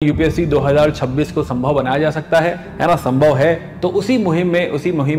UPSC 2026 को संभव बनाया जा सकता है ना, संभव है। तो उसी मुहिम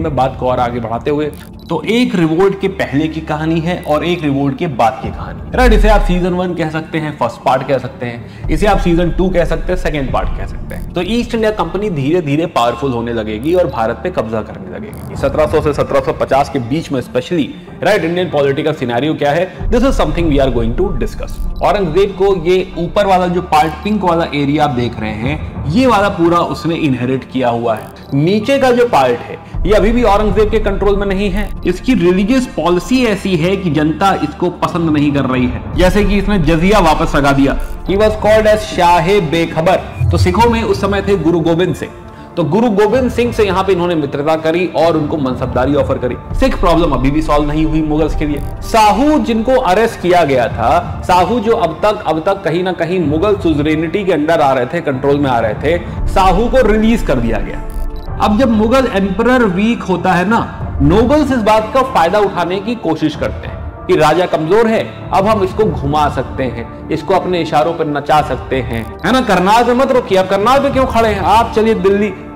में बात को और आगे बढ़ाते हुए, तो एक रिवोल्ट के पहले की कहानी है और एक रिवोल्ट के बाद की कहानी, राइट। इसे आप सीजन 1 कह सकते हैं, फर्स्ट पार्ट कह सकते हैं, इसे आप सीजन 2 कह सकते हैं, सेकेंड पार्ट कह सकते हैं। तो ईस्ट इंडिया कंपनी धीरे धीरे पावरफुल होने लगेगी और भारत पे कब्जा करने लगेगी। 1700 से 1750 के बीच में specially, right, Indian political scenario क्या है, this is something we are going to discuss. Aurangzeb को ये ऊपर वाला जो पार्ट, पिंक वाला एरिया आप देख रहे हैं, ये वाला पूरा उसने इनहेरिट किया हुआ है। नीचे का जो पार्ट है ये अभी भी औरंगजेब के कंट्रोल में नहीं है। इसकी रिलीजियस पॉलिसी ऐसी है कि जनता इसको पसंद नहीं कर रही है। जैसे कि इसने जजिया वापस लगा दिया। He was called as Shah बेखबर। तो सिखों में उस समय थे गुरु गोविंद सिंह, तो गुरु गोविंद सिंह से यहाँ पे इन्होंने मित्रता करी और उनको मनसबदारी ऑफर करी। सिख प्रॉब्लम अभी भी सॉल्व नहीं हुई मुगल्स के लिए। साहू जिनको अरेस्ट किया गया था, साहू जो अब तक कहीं ना कहीं मुगल सुजरेनिटी के अंडर आ रहे थे, कंट्रोल में आ रहे थे, साहू को रिलीज कर दिया गया। अब जब मुगल एम्परर वीक होता है ना, नोबल्स इस बात का फायदा उठाने की कोशिश करते हैं कि राजा कमजोर है, अब हम इसको घुमा सकते हैं, इसको अपने इशारों पर नचा सकते हैं, है ना। करनाल पे मत रोकिए, आप करनाल पे क्यों खड़े हैं, आप चलिए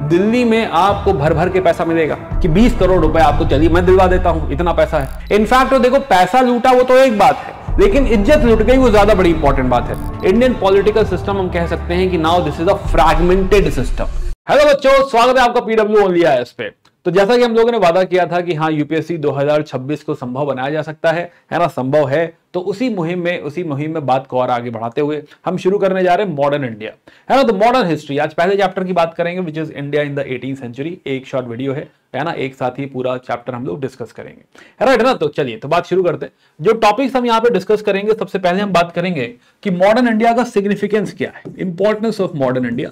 दिल्ली में आपको भर भर के पैसा मिलेगा कि 20 करोड़ रुपए आपको, चलिए मैं दिलवा देता हूं, इतना पैसा है। इनफैक्ट तो देखो, पैसा लूटा वो तो एक बात है, लेकिन इज्जत लूट गई वो ज्यादा बड़ी इंपॉर्टेंट बात है। इंडियन पॉलिटिकल सिस्टम हम कह सकते हैं कि now this is a fragmented system. Hello बच्चों, स्वागत है आपका पीडब्ल्यू ओनली आईएएस पे। तो जैसा कि हम लोगों ने वादा किया था कि हाँ, यूपीएससी 2026 को संभव बनाया जा सकता है ना, संभव है। तो उसी मुहिम में बात को और आगे बढ़ाते हुए हम शुरू करने जा रहे हैं मॉडर्न इंडिया, है ना। तो मॉडर्न हिस्ट्री, आज पहले चैप्टर की बात करेंगे, which is India in the 18th century. एक शॉर्ट वीडियो है ना, एक साथ ही पूरा चैप्टर हम लोग डिस्कस करेंगे, राइट ना। तो चलिए, तो बात शुरू करते हैं। जो टॉपिक्स हम यहाँ पे डिस्कस करेंगे, सबसे पहले हम बात करेंगे कि मॉडर्न इंडिया का सिग्निफिकेंस क्या है, importance of modern India,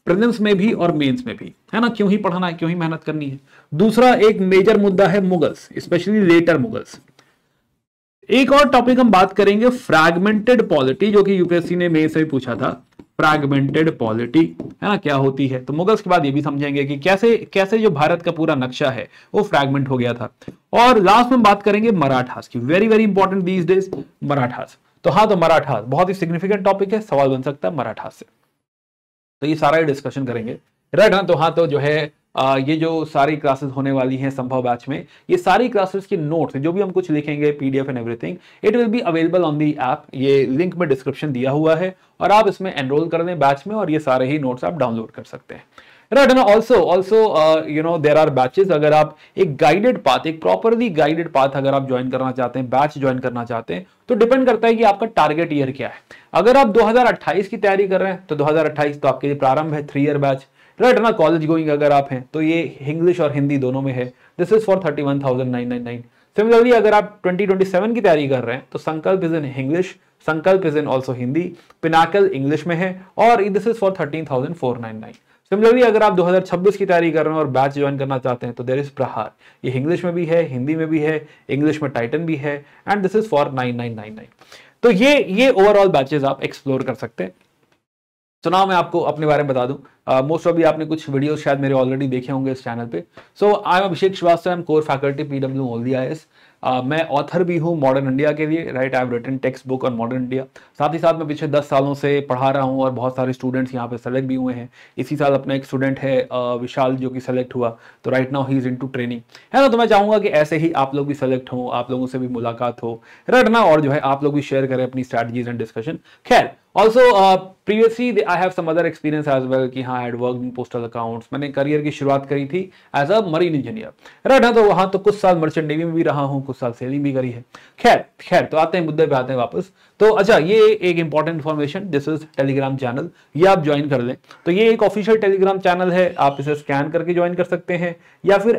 prelims में भी और मेंस में भी, है ना। क्यों ही पढ़ना है, क्यों ही मेहनत करनी है। दूसरा एक मेजर मुद्दा है मुगल्स, स्पेशली लेटर मुगल्स। एक और टॉपिक हम बात करेंगे फ्रैगमेंटेड पॉलिटी, जो कि यूपीएससी ने मेंस से भी पूछा था, फ्रैगमेंटेड पॉलिटी, है ना, क्या होती है। तो मुगल्स के बाद ये भी समझेंगे कि कैसे जो भारत का पूरा नक्शा है वो फ्रैगमेंट हो गया था। और लास्ट में बात करेंगे मराठास की, very very important these days, Marathas. तो हाँ, तो मराठास बहुत ही सिग्निफिकेंट टॉपिक है, सवाल बन सकता है मराठास से। तो ये सारा डिस्कशन करेंगे, राइट ना। तो हाँ, तो जो है ये जो सारी क्लासेस होने वाली हैं संभव बैच में, ये सारी क्लासेस के नोट्स जो भी हम कुछ लिखेंगे, PDF and everything, it will be available on the app. ये लिंक में डिस्क्रिप्शन दिया हुआ है और आप इसमें एनरोल कर दें बैच में और ये सारे ही नोट्स आप डाउनलोड कर सकते हैं, राइट ना। Also you know there are batches. अगर आप एक गाइडेड पाथ, एक प्रॉपरली गाइडेड पाथ अगर आप ज्वाइन करना चाहते हैं, बैच ज्वाइन करना चाहते हैं, तो डिपेंड करता है कि आपका टारगेट ईयर क्या है। अगर आप 2028 की तैयारी कर रहे हैं तो 2028 तो आपके लिए प्रारंभ है, 3 ईयर बैच, राइट ना। कॉलेज गोइंग अगर आप हैं तो ये इंग्लिश और हिंदी दोनों में है, दिस इज फॉर 31,999। सिमिलरली अगर आप 2027 की तैयारी कर रहे हैं तो संकल्प इज इन इंग्लिश, संकल्प is in also Hindi, Pinnacle English में है और दिस इज फॉर 13,499। सिमिलरली अगर आप 2026 की तैयारी कर रहे हैं और बैच ज्वाइन करना चाहते हैं तो देयर इज प्रहार, ये इंग्लिश में भी है, हिंदी में भी है, इंग्लिश में टाइटन भी है, एंड दिस इज फॉर 9999। तो ये ओवरऑल बैचेस आप एक्सप्लोर कर सकते हैं। तो नाउ मैं आपको अपने बारे में बता दूं, मोस्ट ऑफ आपने कुछ वीडियोस शायद मेरे ऑलरेडी देखे होंगे इस चैनल पे। So I am Abhishek Srivastava, I am core faculty PW only IAS. मैं ऑथर भी हूँ मॉडर्न इंडिया के लिए, right. I have written text book on modern India. साथ ही साथ मैं पिछले 10 सालों से पढ़ा रहा हूँ और बहुत सारे स्टूडेंट्स यहाँ पे सेलेक्ट भी हुए हैं। इसी साल अपना एक स्टूडेंट है विशाल, जो कि सेलेक्ट हुआ, तो right now he is into training, है ना। तो मैं चाहूंगा कि ऐसे ही आप लोग भी सेलेक्ट हो, आप लोगों से भी मुलाकात हो, राइट ना, और जो है आप लोग भी शेयर करें अपनी स्ट्रैटेजीज एंड डिस्कशन। खैर, also previously I have some other experience as well कि हाँ, I had worked in postal accounts। मैंने करियर की शुरुआत करी थी as a marine engineer, right ना। तो वहां तो कुछ साल मर्चेंट नेवी में भी रहा हूँ, कुछ साल सेलिंग भी करी है। खैर तो आते हैं मुद्दे पे, आते हैं वापस। तो अच्छा, ये एक important information, this is Telegram channel, ये आप ज्वाइन कर लें। तो ये एक ऑफिशियल टेलीग्राम चैनल है, आप इसे स्कैन करके ज्वाइन कर सकते हैं या फिर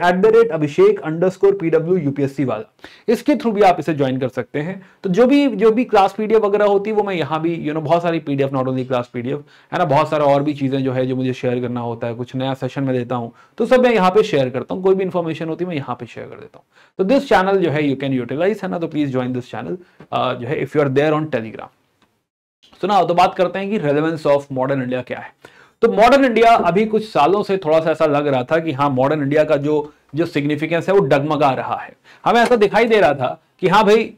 @Abhishek_PW UPSC वाला, इसके थ्रू भी आप इसे ज्वाइन कर सकते हैं। तो जो भी क्लास पीडीएफ वगैरह होती है वो मैं यहाँ भी, यू नो, बहुत सारी PDF, not only class PDF, है ना, बहुत सारा और भी चीजें जो है जो मुझे शेयर करना होता है, कुछ नया सेशन में देता हूँ तो सब मैं यहाँ पे शेयर करता हूँ। कोई भी इन्फॉर्मेशन होती है मैं यहाँ पे शेयर कर देता हूँ। तो दिस चैनल जो है यू कैन यूटिलाइज, है ना। तो प्लीज ज्वाइन दिस चैनल जो है if you are there on Telegram. सुना, तो बात करते हैं कि रेलेवेंस ऑफ मॉडर्न इंडिया क्या है। तो मॉडर्न इंडिया अभी कुछ सालों से थोड़ा सा ऐसा लग रहा था कि हाँ, मॉडर्न इंडिया का जो सिग्निफिकेंस है वो डगमगा रहा है। हमें ऐसा दिखाई दे रहा था कि हाँ भाई,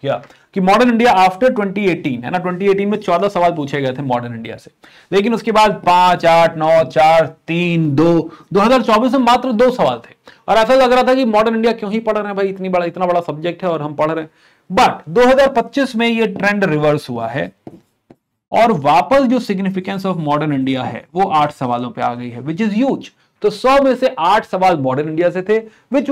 या कि मॉडर्न इंडिया आफ्टर 2018 है ना, 2018 में 14 सवाल पूछे गए थे मॉडर्न इंडिया से, लेकिन उसके बाद 5, 8, 9, 4, 3, 2, 2024 में मात्र 2 सवाल थे। और ऐसा लग रहा था कि मॉडर्न इंडिया क्यों ही पढ़ रहे हैं भाई, इतना बड़ा सब्जेक्ट है और हम पढ़ रहे हैं। बट 2025 में ये ट्रेंड रिवर्स हुआ है और वापस जो सिग्निफिकेंस ऑफ मॉडर्न इंडिया है वो 8 सवालों पे आ गई है, विच इज ह्यूज। तो 100 में से 8 सवाल मॉडर्न इंडिया से थे, which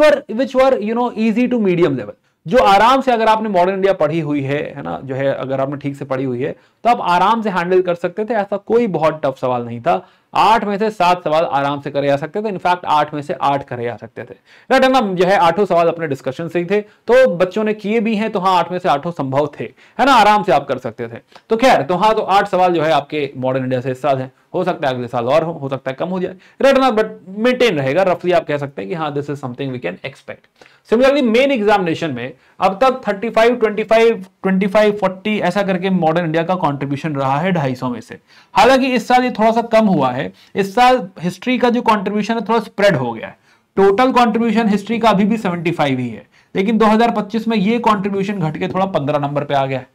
were easy to medium level, जो आराम से अगर आपने मॉडर्न इंडिया पढ़ी हुई है ना, जो है अगर आपने ठीक से पढ़ी हुई है तो आप आराम से हैंडल कर सकते थे। ऐसा कोई बहुत टफ सवाल नहीं था। 8 में से 7 सवाल आराम से करे जा सकते थे, इनफैक्ट 8 में से 8 करे जा सकते थे। राइट है ना, जो है 8 सवाल अपने डिस्कशन से ही थे, तो बच्चों ने किए भी हैं, तो हाँ 8 में से 8 संभव थे, है ना, आराम से आप कर सकते थे। तो खैर, तो हाँ, तो 8 सवाल जो है आपके मॉडर्न इंडिया से इस साल है, हो सकता है अगले साल और हो सकता है कम हो जाए, राइट ना, बट मेंटेन रहेगा। रफली आप कह सकते हैं कि हाँ this is something we can expect. Similarly main examination में अब तक 35, 25, 25, 40 ऐसा करके मॉडर्न इंडिया का कंट्रीब्यूशन रहा है 250 में से। हालांकि इस साल ये थोड़ा सा कम हुआ है, इस साल हिस्ट्री का जो कंट्रीब्यूशन है थोड़ा स्प्रेड हो गया है। टोटल कंट्रीब्यूशन हिस्ट्री का अभी भी 75 ही है, लेकिन 2025 में ये कंट्रीब्यूशन घट के थोड़ा 15 नंबर पे आ गया है,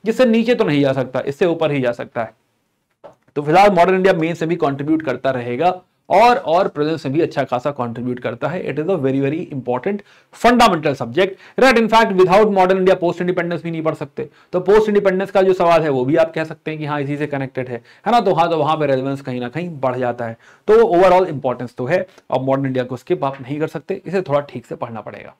जिससे नीचे तो नहीं जा सकता, इससे ऊपर ही जा सकता है। तो फिलहाल मॉडर्न इंडिया मेन से भी कंट्रीब्यूट करता रहेगा और प्रेजेंट से भी अच्छा खासा कंट्रीब्यूट करता है। It is a very very important fundamental subject, right. In fact without modern India post independence भी नहीं पढ़ सकते, तो पोस्ट इंडिपेंडेंस का जो सवाल है वो भी आप कह सकते हैं कि हाँ इसी से कनेक्टेड है ना, तो हाँ, तो वहां पे रेलेवेंस कहीं ना कहीं बढ़ जाता है। तो ओवरऑल इंपॉर्टेंस तो है, और मॉडर्न इंडिया को स्किप आप नहीं कर सकते, इसे थोड़ा ठीक से पढ़ना पड़ेगा।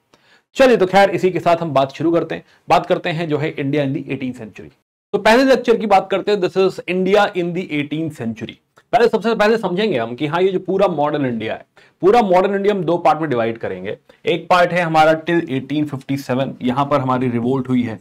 चलिए, तो खैर इसी के साथ हम बात शुरू करते हैं। बात करते हैं जो है India in the 18th century. तो पहले लेक्चर की बात करते हैं, this is India in the 18th century. पहले सबसे पहले समझेंगे हम कि हाँ ये जो पूरा मॉडर्न इंडिया है, पूरा मॉडर्न इंडिया हम 2 पार्ट में डिवाइड करेंगे। एक पार्ट है हमारा टिल 1857, यहां पर हमारी रिवोल्ट हुई है,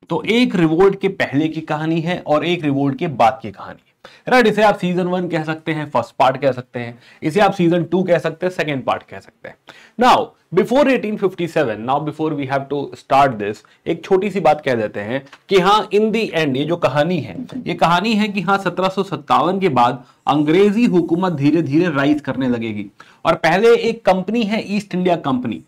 तो एक रिवोल्ट के पहले की कहानी है और एक रिवोल्ट के बाद की कहानी है, राइट। इसे आप सीजन 1 कह सकते हैं, फर्स्ट पार्ट कह सकते हैं, इसे आप सीजन 2 कह सकते हैं, सेकेंड पार्ट कह सकते हैं। Now before 1857, now before we have to start this, एक छोटी सी बात कह देते हैं कि हाँ इन दी एंड, ये जो कहानी है, ये कहानी है कि हाँ 1757 के बाद अंग्रेजी हुकूमत धीरे धीरे राइज करने लगेगी, और पहले एक कंपनी है ईस्ट इंडिया कंपनी।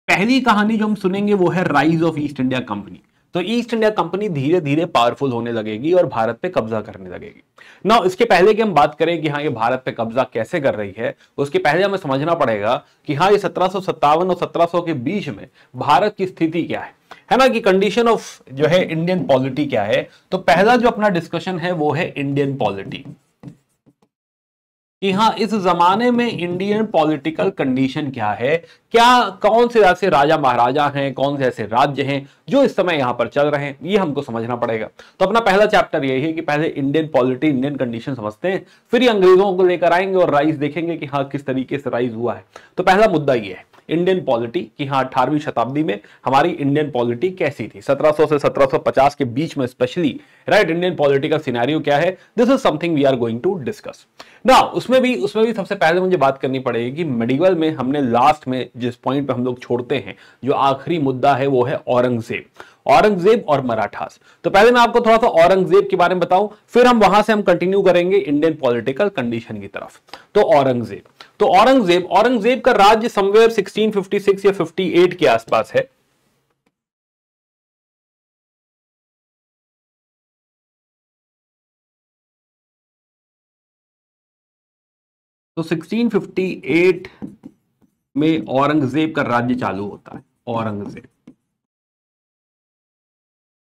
पहली कहानी जो हम सुनेंगे वो है rise of east India Company. तो ईस्ट इंडिया कंपनी धीरे धीरे पावरफुल होने लगेगी और भारत पे कब्जा करने लगेगी। ना इसके पहले कि हम बात करें कि हाँ ये भारत पे कब्जा कैसे कर रही है, उसके पहले हमें समझना पड़ेगा कि हाँ ये 1757 और 1700 के बीच में भारत की स्थिति क्या है ना, कि कंडीशन ऑफ जो है इंडियन पॉलिटी क्या है। तो पहला जो अपना डिस्कशन है वो है इंडियन पॉलिटी, कि हाँ इस जमाने में इंडियन पॉलिटिकल कंडीशन क्या है, क्या कौन से ऐसे राजा महाराजा हैं, कौन से ऐसे राज्य हैं जो इस समय यहां पर चल रहे हैं, ये हमको समझना पड़ेगा। तो अपना पहला चैप्टर यही है कि पहले इंडियन पॉलिटी, इंडियन कंडीशन समझते हैं, फिर ये अंग्रेजों को लेकर आएंगे और राइज देखेंगे कि हाँ किस तरीके से राइज हुआ है। तो पहला मुद्दा ये है इंडियन पॉलिटी, कि हाँ 18वीं शताब्दी में हमारी इंडियन पॉलिटी कैसी थी, 1700 से 1750 के बीच में स्पेशली, राइट। इंडियन पॉलिटी का सिनेरियो क्या है, this is something we are going to discuss. ना उसमें भी सबसे पहले मुझे बात करनी पड़ेगी कि मेडिवल में हमने लास्ट में जिस पॉइंट पे हम लोग छोड़ते हैं, जो आखिरी मुद्दा है वो है औरंगजेब और मराठास। तो पहले मैं आपको थोड़ा सा औरंगजेब के बारे में बताऊं, फिर हम वहां से हम कंटिन्यू करेंगे इंडियन पॉलिटिकल कंडीशन की तरफ। तो औरंगजेब का राज्य समवेयर 1656 या 58 के आसपास है। तो 1658 में औरंगजेब का राज्य चालू होता है।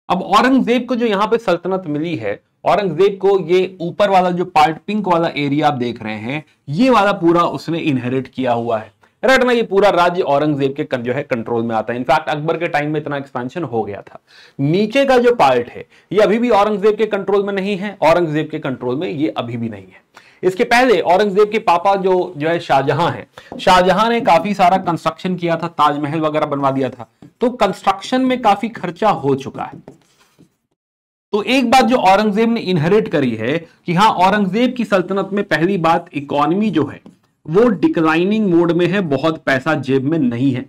अब औरंगजेब को जो यहां पे सल्तनत मिली है, औरंगजेब को ये ऊपर वाला जो पार्ट पिंक वाला एरिया आप देख रहे हैं, ये वाला पूरा उसने इनहेरिट किया हुआ है, राइट ना। ये पूरा राज्य औरंगजेब के जो है कंट्रोल में आता है। इनफैक्ट अकबर के टाइम में इतना एक्सपेंशन हो गया था। नीचे का जो पार्ट है ये अभी भी औरंगजेब के कंट्रोल में नहीं है, औरंगजेब के कंट्रोल में ये अभी भी नहीं है। इसके पहले औरंगजेब के पापा जो है शाहजहां है, शाहजहां ने काफी सारा कंस्ट्रक्शन किया था, ताजमहल वगैरह बनवा दिया था, तो कंस्ट्रक्शन में काफी खर्चा हो चुका है। तो एक बात जो औरंगजेब ने इनहेरिट करी है कि हाँ औरंगजेब की सल्तनत में पहली बात इकोनॉमी जो है वो डिक्लाइनिंग मोड में है, बहुत पैसा जेब में नहीं है।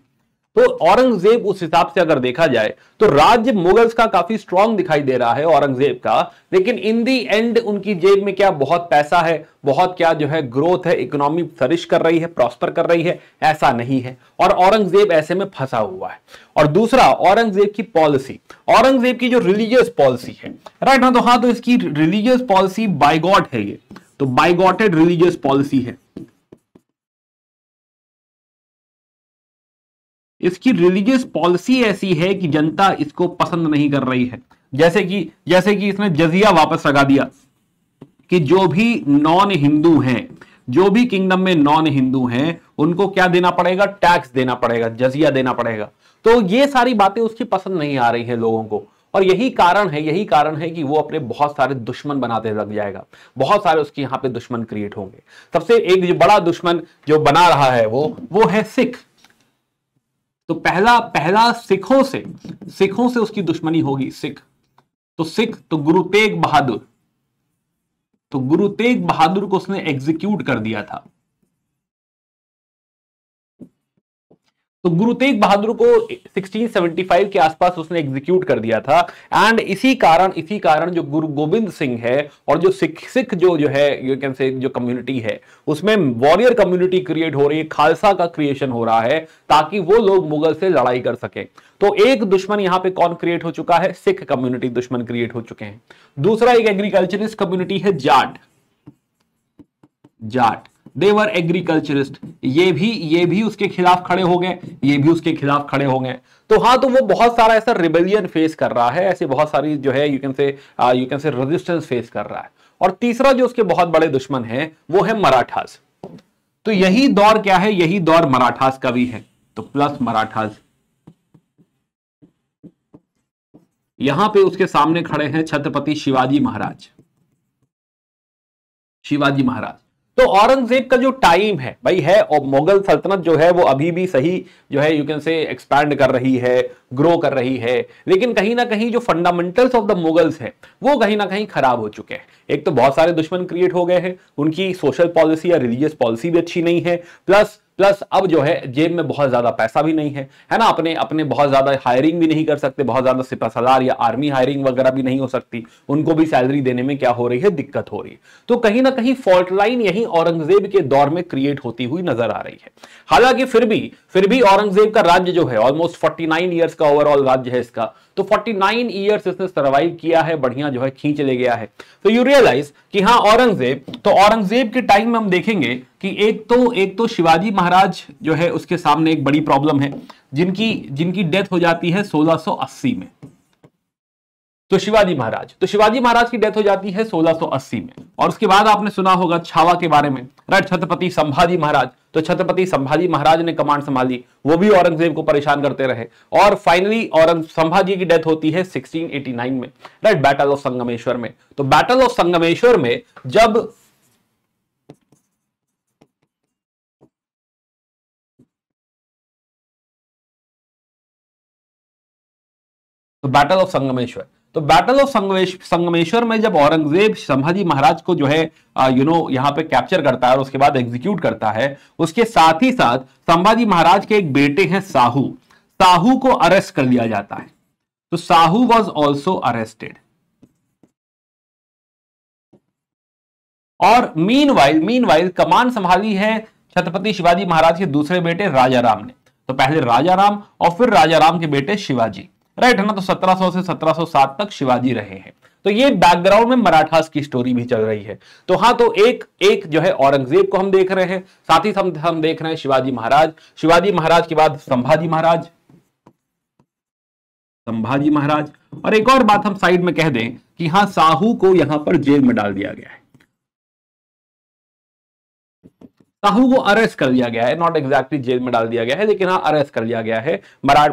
तो औरंगजेब उस हिसाब से अगर देखा जाए तो राज्य मुगल्स का काफी स्ट्रांग दिखाई दे रहा है औरंगजेब का, लेकिन इन दी एंड उनकी जेब में क्या बहुत पैसा है, बहुत क्या जो है ग्रोथ है, इकोनॉमी फ्लरिश कर रही है, प्रॉस्पर कर रही है, ऐसा नहीं है। और औरंगजेब ऐसे में फंसा हुआ है। और दूसरा, औरंगजेब की पॉलिसी, औरंगजेब की जो रिलीजियस पॉलिसी है, राइट ना, तो हाँ, तो इसकी रिलीजियस पॉलिसी बाइगॉट है, ये तो बाइगॉटेड रिलीजियस पॉलिसी है। इसकी रिलीजियस पॉलिसी ऐसी है कि जनता इसको पसंद नहीं कर रही है। जैसे कि इसने जजिया वापस लगा दिया कि जो भी नॉन हिंदू हैं, जो भी किंगडम में नॉन हिंदू हैं, उनको क्या देना पड़ेगा, टैक्स देना पड़ेगा, जजिया देना पड़ेगा। तो ये सारी बातें उसकी पसंद नहीं आ रही है लोगों को, और यही कारण है कि वो अपने बहुत सारे दुश्मन बनाते लग जाएगा, बहुत सारे उसके यहां पे दुश्मन क्रिएट होंगे। सबसे एक जो बड़ा दुश्मन जो बना रहा है वो है सिख। तो पहला सिखों से उसकी दुश्मनी होगी, सिख तो गुरु तेग बहादुर को उसने एग्जीक्यूट कर दिया था। तो गुरु तेग बहादुर को 1675 के आसपास उसने एग्जीक्यूट कर दिया था। एंड इसी कारण जो गुरु गोविंद सिंह है और जो सिख जो है यू कैन से जो कम्युनिटी है, उसमें वॉरियर कम्युनिटी क्रिएट हो रही है, खालसा का क्रिएशन हो रहा है, ताकि वो लोग मुगल से लड़ाई कर सके। तो एक दुश्मन यहां पे कौन क्रिएट हो चुका है, सिख कम्युनिटी दुश्मन क्रिएट हो चुके हैं। दूसरा एक एग्रीकल्चरिस्ट कम्युनिटी है, जाट। देवर एग्रीकल्चरिस्ट, ये भी उसके खिलाफ खड़े हो गए, तो हाँ, तो वो बहुत सारा ऐसा रिबेलियन फेस कर रहा है, ऐसे बहुत सारी जो है यू कैन से रेजिस्टेंस फेस कर रहा है। और तीसरा जो उसके बहुत बड़े दुश्मन है वो है मराठास। तो यही दौर क्या है, यही दौर मराठास का भी है। तो प्लस मराठास, यहां पे उसके सामने खड़े हैं छत्रपति शिवाजी महाराज। तो औरंगजेब का जो टाइम है भाई है, और मुगल सल्तनत जो है वो अभी भी सही जो है यू कैन से एक्सपैंड कर रही है, ग्रो कर रही है, लेकिन कहीं ना कहीं जो फंडामेंटल्स ऑफ द मुगल्स है वो कहीं ना कहीं खराब हो चुके हैं। एक तो बहुत सारे दुश्मन क्रिएट हो गए हैं, उनकी सोशल पॉलिसी या रिलीजियस पॉलिसी भी अच्छी नहीं है, प्लस अब जो है जेब में बहुत ज्यादा पैसा भी नहीं है ना, अपने बहुत ज्यादा हायरिंग भी नहीं कर सकते, बहुत ज्यादा सिपहसालार या आर्मी हायरिंग वगैरह भी नहीं हो सकती, उनको भी सैलरी देने में क्या हो रही है, दिक्कत हो रही है। तो कहीं ना कहीं फॉल्ट लाइन यही औरंगजेब के दौर में क्रिएट होती हुई नजर आ रही है। हालांकि फिर भी औरंगजेब का राज्य जो है ऑलमोस्ट 49 ईयर्स का ओवरऑल राज्य है इसका, तो 49 ईयर्स इसने सर्वाइव किया है, बढ़िया जो है खींच ले गया है। तो यू रियलाइज कि हाँ, औरंगजेब के टाइम में हम देखेंगे कि एक तो शिवाजी महाराज जो है उसके सामने एक बड़ी प्रॉब्लम है, जिनकी डेथ हो जाती है 1680 में। तो शिवाजी महाराज की डेथ हो जाती है 1680 में। और उसके बाद आपने सुना होगा छावा के बारे में, राइट, छत्रपति संभाजी महाराज। तो छत्रपति संभाजी महाराज ने कमांड संभाली, वो भी औरंगजेब को परेशान करते रहे, और फाइनली संभाजी की डेथ होती है 1689 में, राइट, बैटल ऑफ संगमेश्वर में। तो बैटल ऑफ संगमेश्वर में जब बैटल ऑफ संगमेश्वर में जब औरंगजेब संभाजी महाराज को जो है यहां पे कैप्चर करता है और उसके बाद एग्जीक्यूट करता है, उसके साथ ही साथ संभाजी महाराज के एक बेटे हैं साहू को अरेस्ट कर लिया जाता है। तो साहू वॉज ऑल्सो अरेस्टेड। और मीनवाइल कमान संभाली है छत्रपति शिवाजी महाराज के दूसरे बेटे राजाराम ने। तो पहले राजाराम और फिर राजाराम के बेटे शिवाजी, राइट है ना। तो 1700 से 1707 तक शिवाजी रहे हैं। तो ये बैकग्राउंड में मराठास की स्टोरी भी चल रही है। तो हाँ, तो एक जो है औरंगजेब को हम देख रहे हैं, साथ ही हम देख रहे हैं शिवाजी महाराज के बाद संभाजी महाराज। और एक और बात हम साइड में कह दें कि हाँ, साहू को यहां पर जेल में डाल दिया गया है, साहू को अरेस्ट कर लिया गया है, नॉट एग्जैक्टली जेल में डाल दिया गया है, लेकिन हाँ अरेस्ट कर लिया गया है।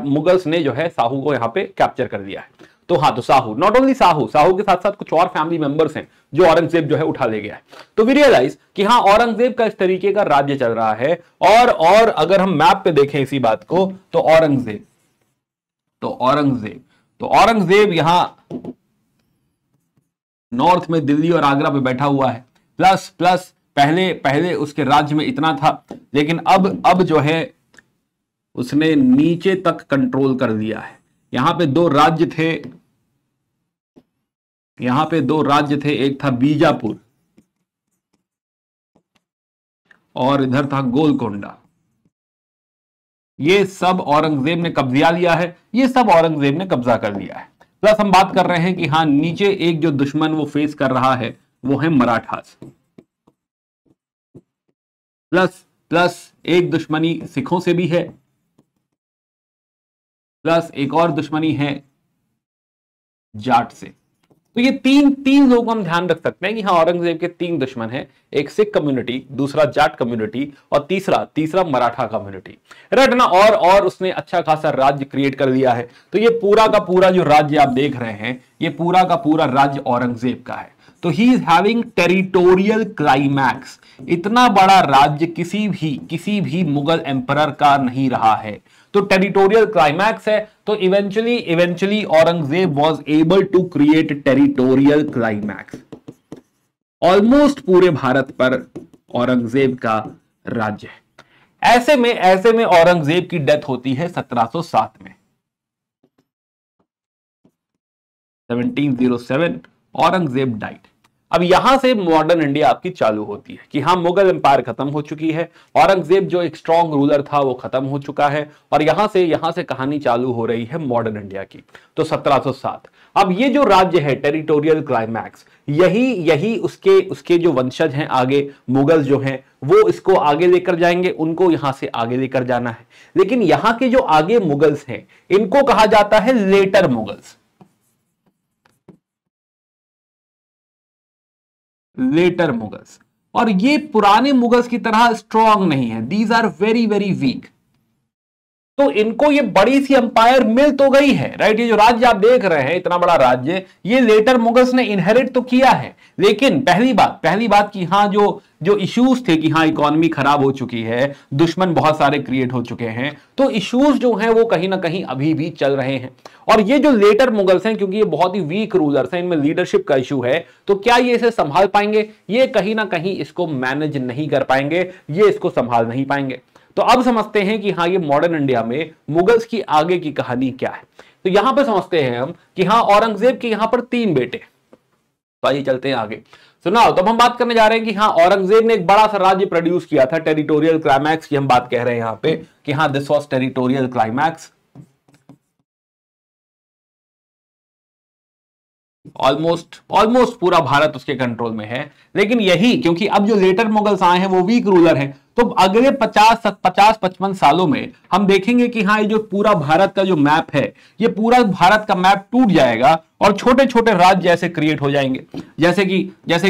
मुगल्स ने जो है साहू को यहां पे कैप्चर कर लिया है। तो हाँ, तो साहू, नॉट ओनली साहू के साथ साथ कुछ और फैमिली मेंबर्स हैं जो औरंगजेब जो है उठा ले गया है। तो वी रियलाइज कि हाँ, औरंगजेब का इस तरीके का राज्य चल रहा है। और अगर हम मैप पे देखें इसी बात को, तो औरंगजेब यहां नॉर्थ में दिल्ली और आगरा पे बैठा हुआ है। प्लस पहले उसके राज्य में इतना था, लेकिन अब जो है उसने नीचे तक कंट्रोल कर लिया है। यहां पे दो राज्य थे, एक था बीजापुर और इधर था गोलकोंडा। ये सब औरंगजेब ने कब्जा लिया है, ये सब औरंगजेब ने कब्जा कर लिया है। प्लस हम बात कर रहे हैं कि हाँ, नीचे एक जो दुश्मन वो फेस कर रहा है वो है मराठास। प्लस प्लस एक दुश्मनी सिखों से भी है, प्लस एक और दुश्मनी है जाट से। तो ये तीन तीन लोगों को हम ध्यान रख सकते हैं कि हाँ, औरंगजेब के तीन दुश्मन हैं, एक सिख कम्युनिटी, दूसरा जाट कम्युनिटी और तीसरा मराठा कम्युनिटी, राइट ना। और उसने अच्छा खासा राज्य क्रिएट कर लिया है। तो ये पूरा का पूरा जो राज्य आप देख रहे हैं, ये पूरा का पूरा राज्य औरंगजेब का है। तो he is having territorial climax. इतना बड़ा राज्य किसी भी मुगल एम्परर का नहीं रहा है। तो टेरिटोरियल क्लाइमैक्स है। तो eventually Aurangzeb was able to create territorial climax. Almost पूरे भारत पर औरंगजेब का राज्य है। ऐसे में औरंगजेब की डेथ होती है 1707 में। 1707 औरंगजेब डाइड। अब यहां से मॉडर्न इंडिया आपकी चालू होती है कि हाँ, मुगल एम्पायर खत्म हो चुकी है, औरंगजेब जो एक स्ट्रॉन्ग रूलर था वो खत्म हो चुका है, और यहां से कहानी चालू हो रही है मॉडर्न इंडिया की। तो 1707। अब ये जो राज्य है टेरिटोरियल क्लाइमैक्स, यही उसके जो वंशज हैं आगे, मुगल जो हैं, वो इसको आगे लेकर जाएंगे, उनको यहां से आगे लेकर जाना है। लेकिन यहां के जो आगे मुगल्स हैं, इनको कहा जाता है लेटर मुगल्स। Letter Mughals. और ये पुराने मुगल्स की तरह स्ट्रॉन्ग नहीं है, these are very very weak. तो इनको ये बड़ी सी अंपायर मिल तो गई है, राइट। ये जो राज्य आप देख रहे हैं, इतना बड़ा राज्य, ये लेटर मुगल्स ने इनहेरिट तो किया है। लेकिन पहली बात कि हाँ, जो इश्यूज थे कि हाँ, इकोनॉमी खराब हो चुकी है, दुश्मन बहुत सारे क्रिएट हो चुके हैं, तो इश्यूज जो हैं वो कहीं ना कहीं अभी भी चल रहे हैं। और ये जो लेटर मुगल्स हैं, क्योंकि ये बहुत ही वीक रूलर्स हैं, इनमें लीडरशिप का इशू है, तो क्या ये इसे संभाल पाएंगे? ये कहीं ना कहीं इसको मैनेज नहीं कर पाएंगे, ये इसको संभाल नहीं पाएंगे। तो अब समझते हैं कि हाँ, ये मॉडर्न इंडिया में मुगल्स की आगे की कहानी क्या है। तो यहां पे समझते हैं हम कि हाँ, औरंगजेब के यहां पर 3 बेटे। तो आइए चलते हैं आगे। सुनाओ, तो हम बात करने जा रहे हैं कि हाँ, औरंगजेब ने एक बड़ा सा राज्य प्रोड्यूस किया था। टेरिटोरियल क्लाइमैक्स की हम बात कह रहे हैं यहां पे कि हाँ, this was territorial climax. Almost पूरा भारत उसके कंट्रोल में है। लेकिन यही, क्योंकि अब जो लेटर मुगल्स आए हैं वो वीक रूलर हैं, तो अगले 50-55 सालों में हम देखेंगे कि हाँ, ये जो पूरा भारत का जो मैप है, ये पूरा भारत का मैप टूट जाएगा और छोटे छोटे राज्य ऐसे क्रिएट हो जाएंगे। जैसे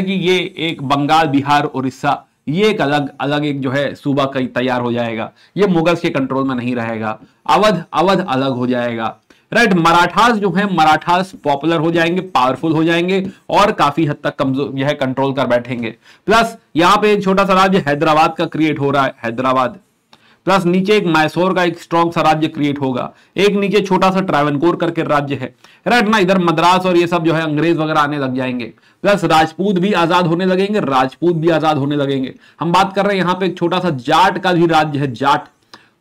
कि ये एक बंगाल, बिहार, उड़ीसा, ये एक अलग एक जो है सूबा कहीं तैयार हो जाएगा, ये मुगल्स के कंट्रोल में नहीं रहेगा। अवध अलग हो जाएगा, राइट। मराठास जो है, मराठास पॉपुलर हो जाएंगे, पावरफुल हो जाएंगे और काफी हद तक कमजोर यह कंट्रोल कर बैठेंगे। प्लस यहां पे एक छोटा सा राज्य हैदराबाद का क्रिएट हो रहा है, हैदराबाद। प्लस नीचे एक मैसूर का एक स्ट्रॉन्ग सा राज्य क्रिएट होगा, एक नीचे छोटा सा ट्रावनकोर करके राज्य है, राइट ना। इधर मद्रास और ये सब जो है अंग्रेज वगैरह आने लग जाएंगे। प्लस राजपूत भी आजाद होने लगेंगे, हम बात कर रहे हैं यहां पे एक छोटा सा जाट का भी राज्य है, जाट।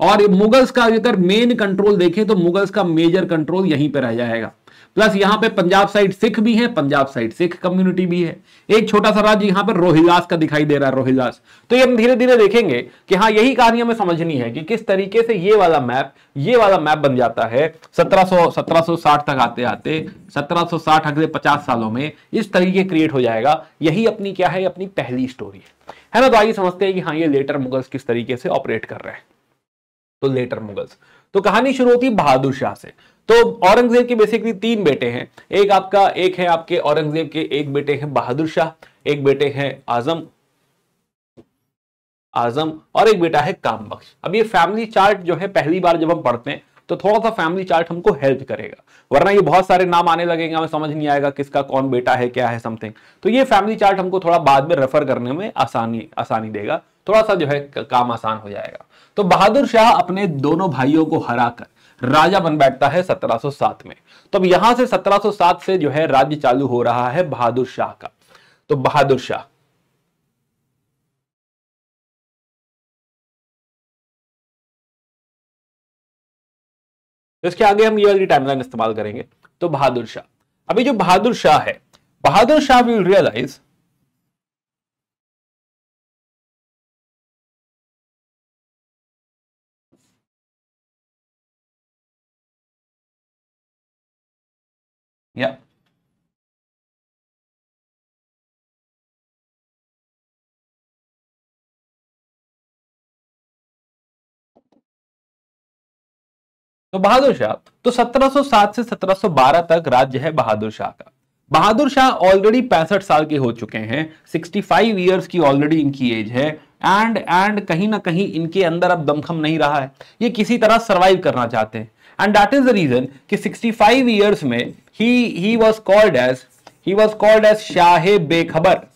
और मुगल्स का अगर मेन कंट्रोल देखें तो मुगल्स का मेजर कंट्रोल यहीं पे रह जाएगा। प्लस यहां पे पंजाब साइड सिख भी है, पंजाब साइड सिख कम्युनिटी भी है। एक छोटा सा राज्य यहां पे रोहिल्लास का दिखाई दे रहा है, रोहिल्लास। तो ये हम धीरे धीरे देखेंगे कि हाँ, यही कहानी हमें समझनी है कि किस तरीके से ये वाला मैप बन जाता है 1760 तक आते आते 1760 अगले 50 सालों में इस तरीके क्रिएट हो जाएगा। यही अपनी क्या है, अपनी पहली स्टोरी है ना। तो आइए समझते हैं कि हाँ, ये लेटर मुगल्स किस तरीके से ऑपरेट कर रहे हैं। तो लेटर मुगल्स, तो कहानी शुरू होती है बहादुर शाह से। तो औरंगजेब के बेसिकली 3 बेटे हैं। एक है आपके औरंगजेब के एक बेटे हैं बहादुर शाह, एक बेटे हैं आजम और एक बेटा है काम बख्श। अब ये फैमिली चार्ट जो है पहली बार जब हम पढ़ते हैं तो थोड़ा सा फैमिली चार्ट हमको हेल्प करेगा, वरना ये बहुत सारे नाम आने लगेंगे, हमें समझ नहीं आएगा किसका कौन बेटा है, क्या है, समथिंग। तो ये फैमिली चार्ट हमको थोड़ा बाद में रेफर करने में आसानी देगा, थोड़ा सा जो है काम आसान हो जाएगा। तो बहादुर शाह अपने दोनों भाइयों को हराकर राजा बन बैठता है 1707 में। तो अब यहां से 1707 से जो है राज्य चालू हो रहा है बहादुर शाह का। तो बहादुर शाह तो इसके आगे हम ये वाली टाइमलाइन इस्तेमाल करेंगे। तो बहादुर शाह, अभी जो बहादुर शाह है, बहादुर शाह विल रियलाइज या तो बहादुर शाह, तो 1707 से 1712 तक राज्य है बहादुर शाह का। बहादुर शाह ऑलरेडी 65 साल के हो चुके हैं, 65 ईयर्स की ऑलरेडी इनकी एज है। एंड कहीं ना कहीं इनके अंदर अब दमखम नहीं रहा है, ये किसी तरह सरवाइव करना चाहते हैं। And that is the reason कि 65 ईयर्स में ही वाज कॉल्ड एज शाहे बेखबर।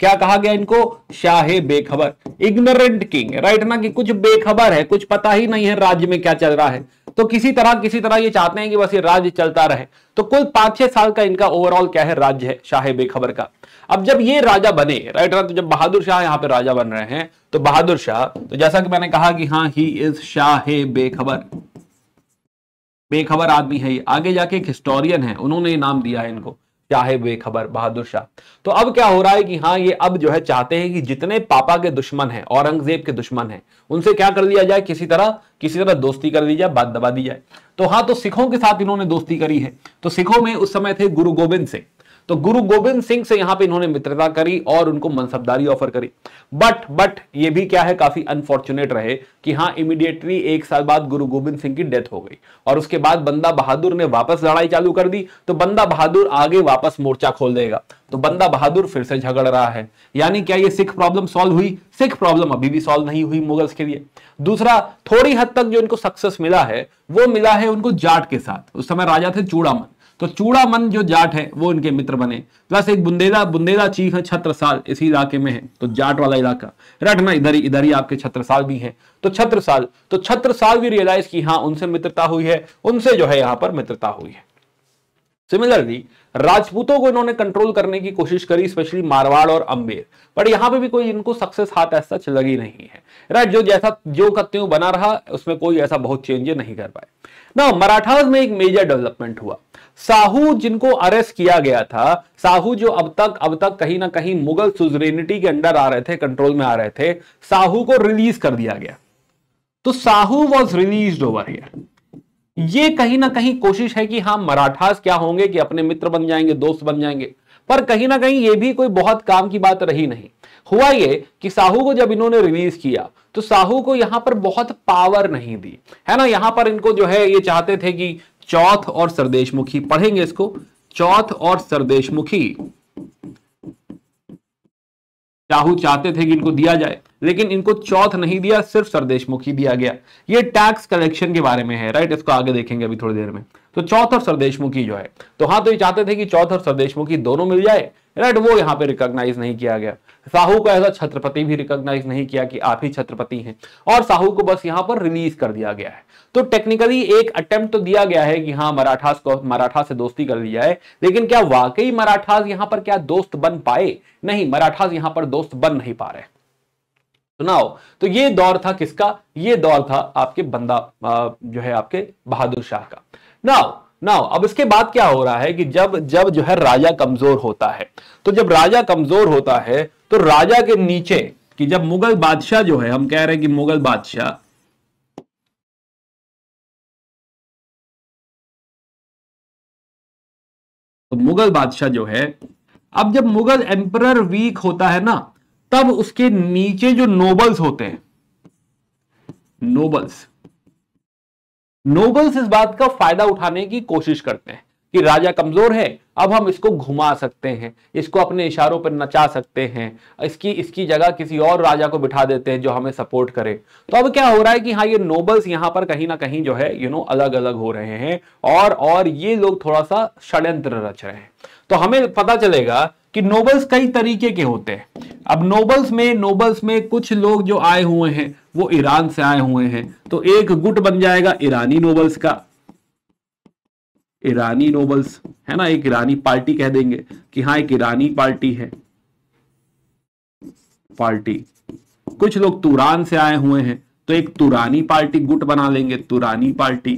क्या कहा गया इनको? शाहे बेखबर, इग्नोरेंट किंग, राइट ना, कि कुछ बेखबर है, कुछ पता ही नहीं है राज्य में क्या चल रहा है। तो किसी तरह ये चाहते हैं कि बस ये राज्य चलता रहे। तो कुल 5-6 साल का इनका ओवरऑल क्या है, राज्य है शाहे बेखबर का। अब जब ये राजा बने, राइट ना, तो जब बहादुर शाह यहाँ पे राजा बन रहे हैं, तो बहादुर शाह, तो जैसा कि मैंने कहा कि हाँ, ही इज शाहे बेखबर, बेखबर आदमी है ये। आगे जाके एक हिस्टोरियन है, उन्होंने नाम दिया है इनको शाहे बेखबर, बहादुर शाह। तो अब क्या हो रहा है कि हाँ, ये अब जो है चाहते हैं कि जितने पापा के दुश्मन हैं, औरंगजेब के दुश्मन हैं, उनसे क्या कर लिया जाए, किसी तरह दोस्ती कर ली जाए, बात दबा दी जाए। तो हाँ, तो सिखों के साथ इन्होंने दोस्ती करी है। तो सिखों में उस समय थे गुरु गोबिंद सिंह, तो गुरु गोबिंद सिंह से यहां पे इन्होंने मित्रता करी और उनको मनसबदारी ऑफर करी। बट ये भी क्या है, काफी अनफॉर्चुनेट रहे कि हाँ, इमीडिएटली 1 साल बाद गुरु गोबिंद सिंह की डेथ हो गई और उसके बाद बंदा बहादुर ने वापस लड़ाई चालू कर दी। तो बंदा बहादुर आगे वापस मोर्चा खोल देगा, तो बंदा बहादुर फिर से झगड़ रहा है। यानी क्या ये सिख प्रॉब्लम सॉल्व हुई? सिख प्रॉब्लम अभी भी सॉल्व नहीं हुई मुगल्स के लिए। दूसरा, थोड़ी हद तक जो इनको सक्सेस मिला है, वो मिला है उनको जाट के साथ। उस समय राजा थे चूड़ामन, तो चूड़ामन जो जाट है वो इनके मित्र बने। प्लस एक बुंदेला चीफ है, छत्रसाल इसी इलाके में है, तो जाट वाला इलाका रखना, इधर ही आपके छत्रसाल भी हैं। तो छत्रसाल भी रियलाइज की हाँ, उनसे मित्रता हुई है, उनसे जो है यहां पर मित्रता हुई है। सिमिलरली राजपूतों को इन्होंने कंट्रोल करने की कोशिश करी, स्पेशली मारवाड़ और अंबेर, पर यहां पे भी कोई इनको सक्सेस हाथ ऐसा लगी नहीं है, राइट। जो का त्यों बना रहा, उसमें कोई ऐसा बहुत चेंज नहीं कर पाए ना। मराठास में एक मेजर डेवलपमेंट हुआ। साहू जिनको अरेस्ट किया गया था, साहू जो अब तक कहीं ना कहीं मुगल सुजरेनिटी के अंडर आ रहे थे, कंट्रोल में आ रहे थे, साहू को रिलीज कर दिया गया। तो Sahu was released over here. ये कहीं ना कहीं कोशिश है कि हाँ, मराठास क्या होंगे कि अपने मित्र बन जाएंगे, दोस्त बन जाएंगे, पर कहीं ना कहीं ये भी कोई बहुत काम की बात रही नहीं। हुआ ये कि साहू को जब इन्होंने रिलीज किया, तो साहू को यहां पर बहुत पावर नहीं दी, है ना। यहां पर इनको जो है, ये चाहते थे कि चौथ और सरदेशमुखी, पढ़ेंगे इसको, चौथ और सरदेशमुखी साहू चाहते थे कि इनको दिया जाए, लेकिन इनको चौथ नहीं दिया, सिर्फ सरदेशमुखी दिया गया। ये टैक्स कलेक्शन के बारे में है, राइट, इसको आगे देखेंगे अभी थोड़ी देर में। तो चौथ और सरदेशमुखी जो है, तो हाँ, तो ये चाहते थे कि चौथ और सरदेशमुखी दोनों मिल जाए, राइट। वो यहां पे रिकॉग्नाइज नहीं किया गया। साहू को एज अ छत्रपति भी रिकॉग्नाइज नहीं किया कि आप ही छत्रपति हैं, और साहू को बस यहां पर रिलीज कर दिया गया है। तो टेक्निकली एक अटेम्प्ट तो दिया गया है कि हाँ, मराठा से दोस्ती कर ली जाए, लेकिन क्या वाकई मराठास यहां पर क्या दोस्त बन पाए? नहीं, मराठास यहां पर दोस्त बन नहीं पा रहे। सुनाओ, तो ये दौर था किसका? ये दौर था आपके जो है आपके बहादुर शाह का। नाउ अब इसके बाद क्या हो रहा है कि जब जो है राजा कमजोर होता है, तो जब राजा कमजोर होता है, तो राजा के नीचे कि जब मुगल बादशाह जो है, हम कह रहे हैं कि मुगल बादशाह, तो मुगल बादशाह जो है, अब जब मुगल एम्परर वीक होता है ना, तब उसके नीचे जो नोबल्स होते हैं, नोबल्स इस बात का फायदा उठाने की कोशिश करते हैं कि राजा कमजोर है, अब हम इसको घुमा सकते हैं, इसको अपने इशारों पर नचा सकते हैं, इसकी जगह किसी और राजा को बिठा देते हैं जो हमें सपोर्ट करे। तो अब क्या हो रहा है कि हाँ, ये नोबल्स यहां पर कहीं ना कहीं जो है अलग अलग हो रहे हैं, और ये लोग थोड़ा सा षड्यंत्र रच रहे हैं। तो हमें पता चलेगा कि नोबल्स कई तरीके के होते हैं। अब नोबल्स में कुछ लोग जो आए हुए हैं वो ईरान से आए हुए हैं, तो एक गुट बन जाएगा ईरानी नोबल्स का, ईरानी नोबल्स, है ना, एक ईरानी पार्टी कह देंगे कि हाँ, एक ईरानी पार्टी है, पार्टी। कुछ लोग तुरान से आए हुए हैं, तो एक तुरानी पार्टी गुट बना लेंगे, तुरानी पार्टी।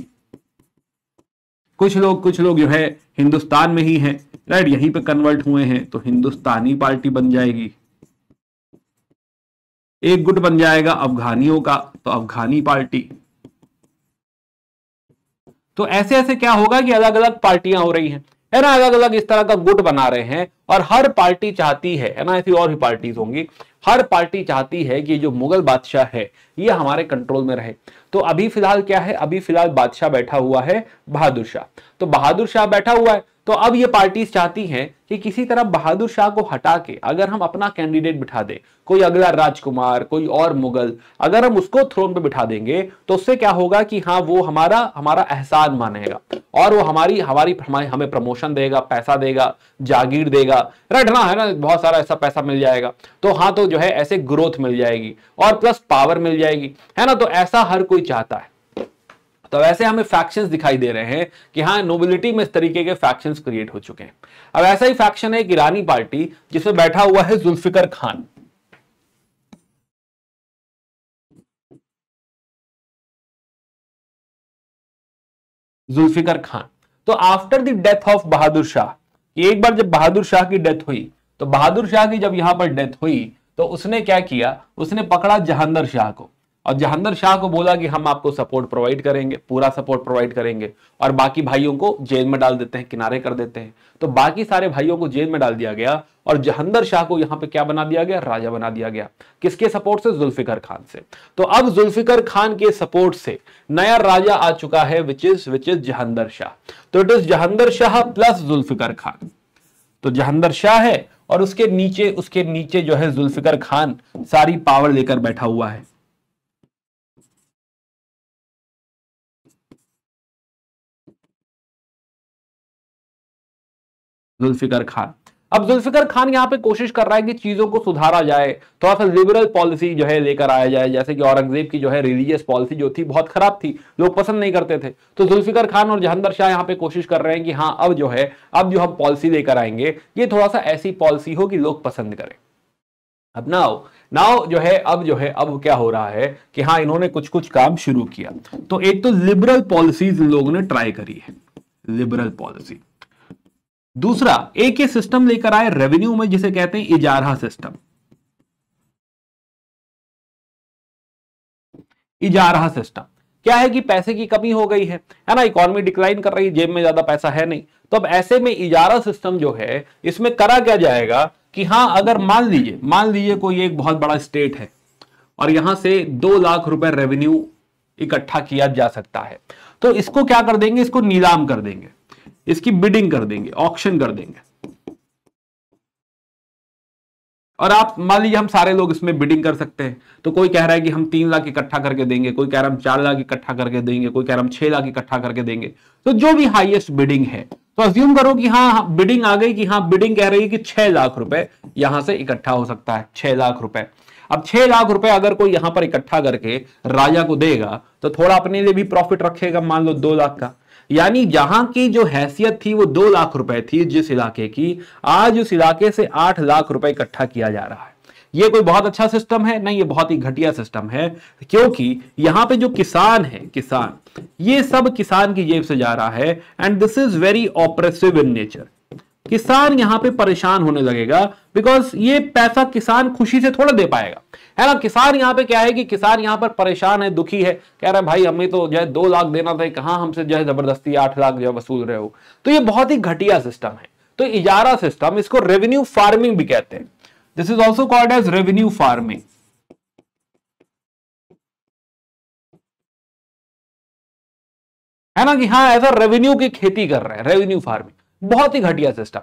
कुछ लोग जो है हिंदुस्तान में ही हैं, राइट, यहीं पे कन्वर्ट हुए हैं, तो हिंदुस्तानी पार्टी बन जाएगी। एक गुट बन जाएगा अफगानियों का, तो अफगानी पार्टी। तो ऐसे ऐसे क्या होगा कि अलग अलग पार्टियां हो रही हैं, है ना, अलग अलग इस तरह का गुट बना रहे हैं। और हर पार्टी चाहती है ना, ऐसी और भी पार्टीज होंगी, हर पार्टी चाहती है कि जो मुगल बादशाह है ये हमारे कंट्रोल में रहे। तो अभी फिलहाल क्या है, अभी फिलहाल बादशाह बैठा हुआ है बहादुर शाह। तो बहादुर शाह बैठा हुआ है, तो अब ये पार्टीज चाहती हैं कि किसी तरह बहादुर शाह को हटा के अगर हम अपना कैंडिडेट बिठा दें, कोई अगला राजकुमार, कोई और मुगल, अगर हम उसको थ्रोन पे बिठा देंगे तो उससे क्या होगा कि हाँ वो हमारा एहसान मानेगा और वो हमें प्रमोशन देगा, पैसा देगा, जागीर देगा, राइट ना, है ना, बहुत सारा ऐसा पैसा मिल जाएगा। तो हाँ, तो जो है ऐसे ग्रोथ मिल जाएगी और प्लस पावर मिल जाएगी, है ना। तो ऐसा हर कोई चाहता है। तो वैसे हमें फैक्शंस दिखाई दे रहे हैं कि हाँ, नोबिलिटी में इस तरीके के फैक्शंस क्रिएट हो चुके हैं। अब ऐसा ही फैक्शन है एक ईरानी पार्टी जिसमें बैठा हुआ है जुल्फिकर खान। जुल्फिकर खान, तो after the death of Bahadur Shah, एक बार जब बहादुर शाह की डेथ हुई, तो बहादुर शाह की जब यहां पर डेथ हुई तो उसने क्या किया, उसने पकड़ा जहांगीर शाह को और जहांगीर शाह को बोला कि हम आपको सपोर्ट प्रोवाइड करेंगे, पूरा सपोर्ट प्रोवाइड करेंगे, और बाकी भाइयों को जेल में डाल देते हैं, किनारे कर देते हैं। तो बाकी सारे भाइयों को जेल में डाल दिया गया और जहांगीर शाह को यहां पे क्या बना दिया गया, राजा बना दिया गया। किसके सपोर्ट से, जुल्फिकर खान से। तो अब जुल्फिकर खान के सपोर्ट से नया राजा आ चुका है विच इज जहांगीर शाह। तो it is Jahangir Shah plus Zulfikar Khan. तो जहांगीर शाह है और उसके नीचे जो है जुल्फिकर खान सारी पावर लेकर बैठा हुआ है। जुल्फिकर खान, अब जुल्फिकर खान यहां पे कोशिश कर रहा है कि चीजों को सुधारा जाए, थोड़ा सा लिबरल पॉलिसी जो है लेकर आया जाए। जैसे कि औरंगजेब की जो है रिलीजियस पॉलिसी जो थी बहुत खराब थी, लोग पसंद नहीं करते थे। तो जुल्फिकर खान और जहांगीर शाह यहाँ पे कोशिश कर रहे हैं कि हाँ, अब जो हम पॉलिसी लेकर आएंगे ये थोड़ा सा ऐसी पॉलिसी हो कि लोग पसंद करें। अब नाउ अब क्या हो रहा है कि हाँ, इन्होंने कुछ कुछ काम शुरू किया। तो एक तो लिबरल पॉलिसीज इन लोगों ने ट्राई करी है, लिबरल पॉलिसी। दूसरा एक ये सिस्टम लेकर आए रेवेन्यू में जिसे कहते हैं इजारा सिस्टम। इजारा सिस्टम क्या है कि पैसे की कमी हो गई है ना, इकोनॉमी डिक्लाइन कर रही है, जेब में ज्यादा पैसा है नहीं। तो अब ऐसे में इजारा सिस्टम जो है इसमें करा क्या जाएगा कि हाँ, अगर मान लीजिए कोई एक बहुत बड़ा स्टेट है और यहां से 2 लाख रुपए रेवेन्यू इकट्ठा किया जा सकता है, तो इसको क्या कर देंगे, इसको नीलाम कर देंगे, इसकी बिडिंग कर देंगे, ऑक्शन कर देंगे। और आप मान लीजिए हम सारे लोग इसमें बिडिंग कर सकते हैं। तो कोई कह रहा है कि हम 3 लाख इकट्ठा करके देंगे, कोई कह रहा है हम 4 लाख इकट्ठा करके देंगे, कोई कह रहा है हम 6 लाख इकट्ठा करके देंगे। तो जो भी हाईएस्ट बिडिंग है, तो अज्यूम करो कि हाँ, बिडिंग आ गई कि हाँ, बिडिंग कह रही है कि 6 लाख रुपए यहां से इकट्ठा हो सकता है, 6 लाख रुपए। अब 6 लाख रुपए अगर कोई यहां पर इकट्ठा करके राजा को देगा तो थोड़ा अपने लिए भी प्रॉफिट रखेगा, मान लो 2 लाख का। यानी जहां की जो हैसियत थी वो 2 लाख रुपए थी जिस इलाके की, आज उस इलाके से 8 लाख रुपए इकट्ठा किया जा रहा है। ये कोई बहुत अच्छा सिस्टम है नहीं, ये बहुत ही घटिया सिस्टम है, क्योंकि यहां पे जो किसान है, ये सब किसान की जेब से जा रहा है। And this is very oppressive in nature. किसान यहां पे परेशान होने लगेगा, बिकॉज ये पैसा किसान खुशी से थोड़ा दे पाएगा, है ना। किसान यहां पे क्या है कि किसान यहां पर परेशान है, दुखी है, कह रहा है भाई हमें तो जो है 2 लाख देना था, कहां हमसे जो है जबरदस्ती 8 लाख जो है वसूल रहे हो। तो ये बहुत ही घटिया सिस्टम है। तो इजारा सिस्टम, इसको रेवेन्यू फार्मिंग भी कहते हैं। This is also called as revenue farming. है ना कि हाँ, ऐसा रेवेन्यू की खेती कर रहे हैं, रेवेन्यू फार्मिंग। बहुत ही घटिया सिस्टम।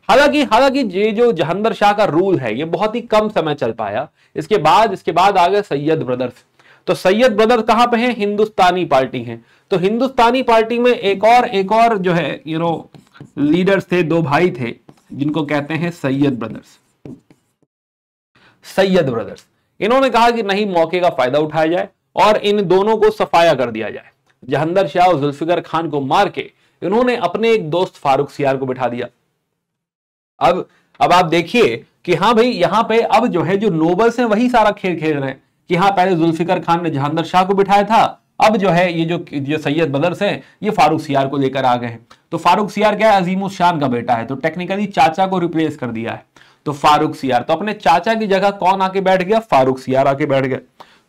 हालांकि ये जो जहांगीर शाह का रूल है ये बहुत ही कम समय चल पाया। इसके बाद आ गए सैयद ब्रदर्स। तो सैयद ब्रदर्स कहां पे हैं, हिंदुस्तानी पार्टी हैं। तो हिंदुस्तानी पार्टी में एक और जो है लीडर्स थे, 2 भाई थे जिनको कहते हैं सैयद ब्रदर्स। सैयद ब्रदर्स, इन्होंने कहा कि नहीं, मौके का फायदा उठाया जाए और इन दोनों को सफाया कर दिया जाए। जहांगीर शाह और जुल्फिकर खान को मार के इन्होंने अपने एक दोस्त फारूक सियार को बिठा दिया। अब आप देखिए कि हाँ भाई, यहां पे अब जो नोबल्स हैं वही सारा खेल खेल रहे हैं कि हाँ पहले जुल्फिकार खान ने जहांगीर शाह को बिठाया था, अब जो है ये जो सैयद बदर्स हैं ये फारूक सियार को लेकर आ गए हैं। तो फारूक सियार क्या है, अजीम उस शान का बेटा है, तो टेक्निकली चाचा को रिप्लेस कर दिया है। तो फारूक सियार, तो अपने चाचा की जगह कौन आके बैठ गया, फारूक सियार आके बैठ गए।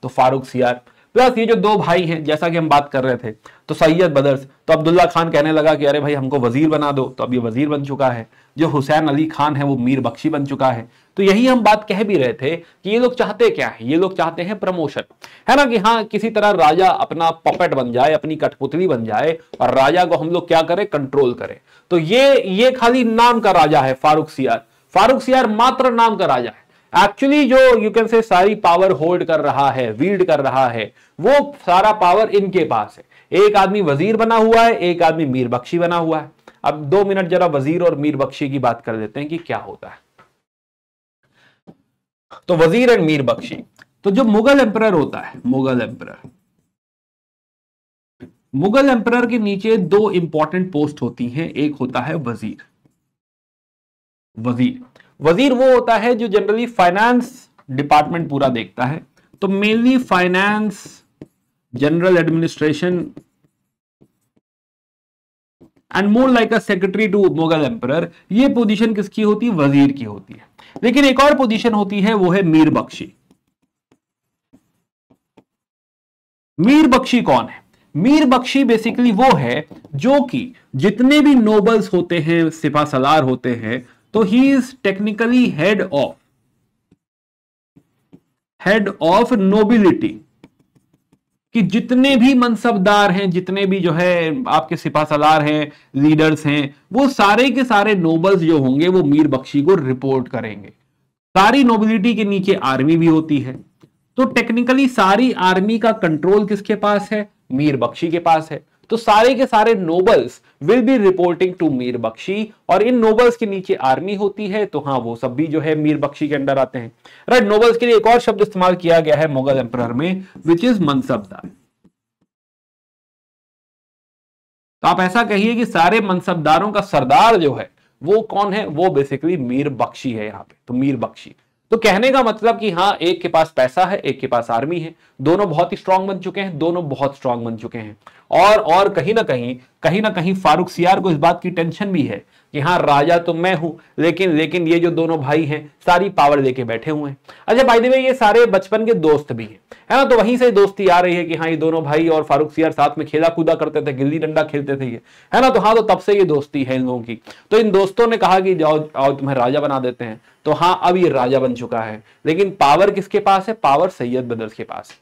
तो फारूक सियार प्लस ये जो दो भाई हैं, जैसा कि हम बात कर रहे थे, तो सैयद बदर्स, तो अब्दुल्ला खान कहने लगा कि अरे भाई हमको वजीर बना दो, तो अब ये वजीर बन चुका है। जो हुसैन अली खान है वो मीर बख्शी बन चुका है। तो यही हम बात कह भी रहे थे कि ये लोग चाहते क्या है, ये लोग चाहते हैं प्रमोशन, है ना, कि हाँ किसी तरह राजा अपना पपेट बन जाए, अपनी कठपुतली बन जाए और राजा को हम लोग क्या करें, कंट्रोल करें। तो ये खाली नाम का राजा है फारूक सियार। फारूक सियार मात्र नाम का राजा है। एक्चुअली जो यू कैन से सारी पावर होल्ड कर रहा है, वील्ड कर रहा है, वो सारा पावर इनके पास है। एक आदमी वजीर बना हुआ है, एक आदमी मीर बख्शी बना हुआ है। अब 2 मिनट जरा वजीर और मीर बख्शी की बात कर लेते हैं कि क्या होता है। तो वजीर एंड मीर बख्शी, तो जो मुगल एम्परर होता है, मुगल एम्परर के नीचे 2 इंपॉर्टेंट पोस्ट होती हैं। एक होता है वजीर। वजीर वो होता है जो जनरली फाइनेंस डिपार्टमेंट पूरा देखता है, तो mainly finance, general administration and more like a secretary to Mughal emperor. ये पोजीशन किसकी होती है, वजीर की होती है। लेकिन एक और पोजीशन होती है, वो है मीर बख्शी। मीर बख्शी कौन है, मीर बख्शी बेसिकली वो है जो कि जितने भी नोबल्स होते हैं, सिपा सलार होते हैं, तो he is technically head of nobility, कि जितने भी मनसबदार हैं, जितने भी जो है आपके सिपा सलार हैं, लीडर्स हैं, वो सारे के सारे नोबल्स जो होंगे वो मीर बख्शी को रिपोर्ट करेंगे। सारी नोबिलिटी के नीचे आर्मी भी होती है, तो टेक्निकली सारी आर्मी का कंट्रोल किसके पास है, मीर बख्शी के पास है। तो सारे के सारे nobles will be reporting to Mir Bakhshi, और इन नोबल्स के नीचे आर्मी होती है, तो हाँ वो सब भी जो है मीर बख्शी के अंडर आते हैं। राइट, नोबल्स के लिए एक और शब्द इस्तेमाल किया गया है मुगल एम्परर में, विच इज मनसबदार। तो आप ऐसा कहिए कि सारे मनसबदारों का सरदार जो है वो कौन है, वो बेसिकली मीर बख्शी है यहाँ पे। तो मीर बख्शी, तो कहने का मतलब कि हाँ एक के पास पैसा है, एक के पास आर्मी है, दोनों बहुत ही स्ट्रांग बन चुके हैं, दोनों बहुत स्ट्रांग बन चुके हैं। और कहीं ना कहीं फारूक सियार को इस बात की टेंशन भी है कि हाँ राजा तो मैं हूं, लेकिन ये जो दोनों भाई हैं सारी पावर लेके बैठे हुए हैं। अच्छा बाय द वे ये सारे बचपन के दोस्त भी हैं, है ना, तो वहीं से दोस्ती आ रही है कि हाँ ये दोनों भाई और फारूक सियार साथ में खेला कूदा करते थे, गिल्ली डंडा खेलते थे ये, है ना, तो हाँ तो तब से ये दोस्ती है इन लोगों की। तो इन दोस्तों ने कहा कि जाओ आओ तुम्हें राजा बना देते हैं, तो हाँ अब ये राजा बन चुका है। लेकिन पावर किसके पास है, पावर सैयद बदर्स के पास है।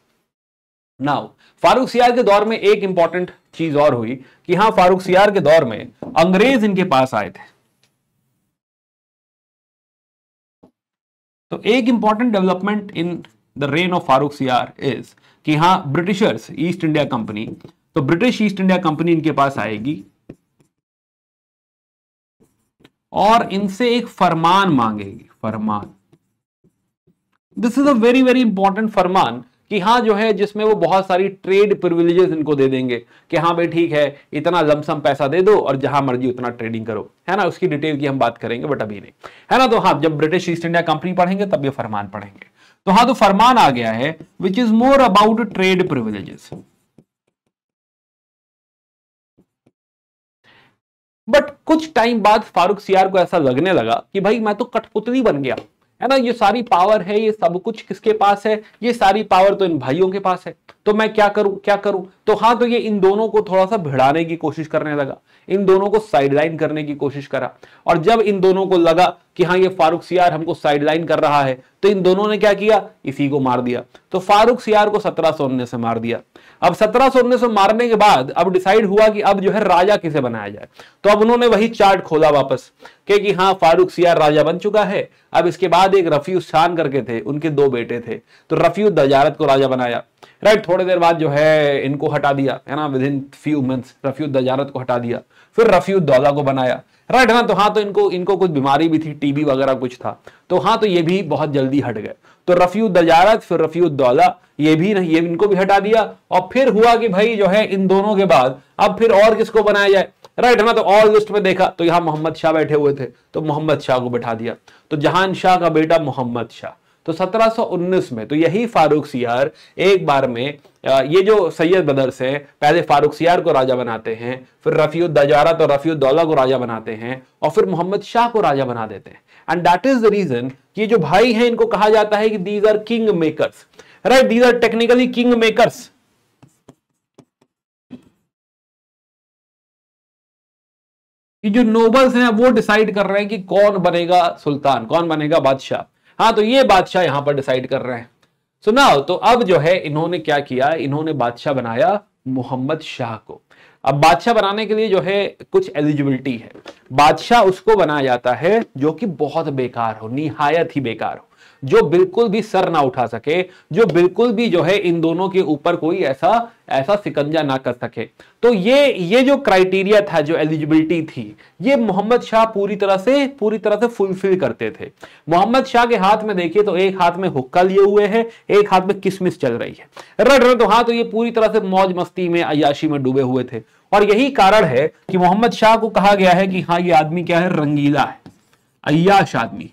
नाउ फारूक सियार के दौर में एक इंपॉर्टेंट चीज और हुई कि हाँ फारूक सियार के दौर में अंग्रेज इनके पास आए थे। तो एक important development in the reign of Farrukh Siyar is कि हाँ ब्रिटिशर्स, ईस्ट इंडिया कंपनी, तो ब्रिटिश ईस्ट इंडिया कंपनी इनके पास आएगी और इनसे एक फरमान मांगेगी। फरमान, this is a very very important फरमान कि हाँ जो है जिसमें वो बहुत सारी ट्रेड प्रिविलेजेस इनको दे देंगे कि हाँ भाई ठीक है इतना लमसम पैसा दे दो और जहां मर्जी उतना ट्रेडिंग करो, है ना। उसकी डिटेल की हम बात करेंगे बट अभी नहीं, है ना। तो हाँ जब ब्रिटिश ईस्ट इंडिया कंपनी पढ़ेंगे तब ये फरमान पढ़ेंगे। तो हाँ तो फरमान आ गया है which is more about trade privileges. But कुछ टाइम बाद फारूक सियार को ऐसा लगने लगा कि भाई मैं तो कठपुतली बन गया, है ना, ये सारी पावर है, ये सब कुछ किसके पास है, ये सारी पावर तो इन भाइयों के पास है, तो मैं क्या करूं। तो हाँ तो ये इन दोनों को थोड़ा सा भिड़ाने की कोशिश करने लगा, इन दोनों को साइडलाइन करने की कोशिश करा। और जब इन दोनों को लगा कि हाँ ये फारूक सियार हमको साइडलाइन कर रहा है, तो इन दोनों ने क्या किया, इसी को मार दिया। तो फारूक सियार को 1719 से मार दिया। अब 1719 से मारने के बाद अब डिसाइड हुआ कि अब जो है राजा किसे बनाया जाए। तो अब उन्होंने वही चार्ट खोला वापस कि हाँ फारूक सियार राजा बन चुका है। अब इसके बाद एक रफीउल शान करके थे, उनके 2 बेटे थे, तो रफीउल दजारत को राजा बनाया। राइट, थोड़ी देर बाद जो है इनको हटा दिया, है ना, विद इन फ्यू मंथ्स रफीउल दजारत को हटा दिया। फिर रफीउल दौला को बनाया। राइट, है ना। तो हाँ तो इनको कुछ बीमारी भी थी, टीबी वगैरह कुछ था, तो हाँ तो ये भी बहुत जल्दी हट गए। तो रफीउल दजारत फिर रफीउल दौला, ये भी नहीं, ये इनको भी हटा दिया। और फिर हुआ कि भाई जो है इन दोनों के बाद अब फिर और किसको बनाया जाए। राइट, है ना। तो और लिस्ट में देखा तो यहाँ मोहम्मद शाह बैठे हुए थे, तो मोहम्मद शाह को बैठा दिया। तो जहान शाह का बेटा मोहम्मद शाह, तो 1719 में तो यही फारुखसियार एक बार में ये जो सैयद ब्रदर्स है पहले फारुखसियार को राजा बनाते हैं, फिर रफीउद्दजारा तो रफीउद्दौला को राजा बनाते हैं और फिर मोहम्मद शाह को राजा बना देते हैं। And that is the reason कि जो भाई हैं इनको कहा जाता है कि these are king makers, right, these are technically king makers. कि जो नोबल्स हैं वो डिसाइड कर रहे हैं कि कौन बनेगा सुल्तान, कौन बनेगा बादशाह। हाँ, तो ये बादशाह यहां पर डिसाइड कर रहे हैं। सुनाओ, तो अब जो है इन्होंने क्या किया, इन्होंने बादशाह बनाया मोहम्मद शाह को। अब बादशाह बनाने के लिए जो है कुछ एलिजिबिलिटी है। बादशाह उसको बनाया जाता है जो कि बहुत बेकार हो, निहायत ही बेकार हो, जो बिल्कुल भी सर ना उठा सके, जो बिल्कुल भी जो है इन दोनों के ऊपर कोई ऐसा सिकंजा ना कर सके। तो ये जो क्राइटेरिया था, जो एलिजिबिलिटी थी, ये मोहम्मद शाह पूरी तरह से फुलफिल करते थे। मोहम्मद शाह के हाथ में देखिए तो एक हाथ में हुक्का लिए हुए है, एक हाथ में किसमिस चल रही है, रट तो हाँ, तो ये पूरी तरह से मौज मस्ती में, अय्याशी में डूबे हुए थे। और यही कारण है कि मोहम्मद शाह को कहा गया है कि हाँ, ये आदमी क्या है, रंगीला है, अय्याश आदमी।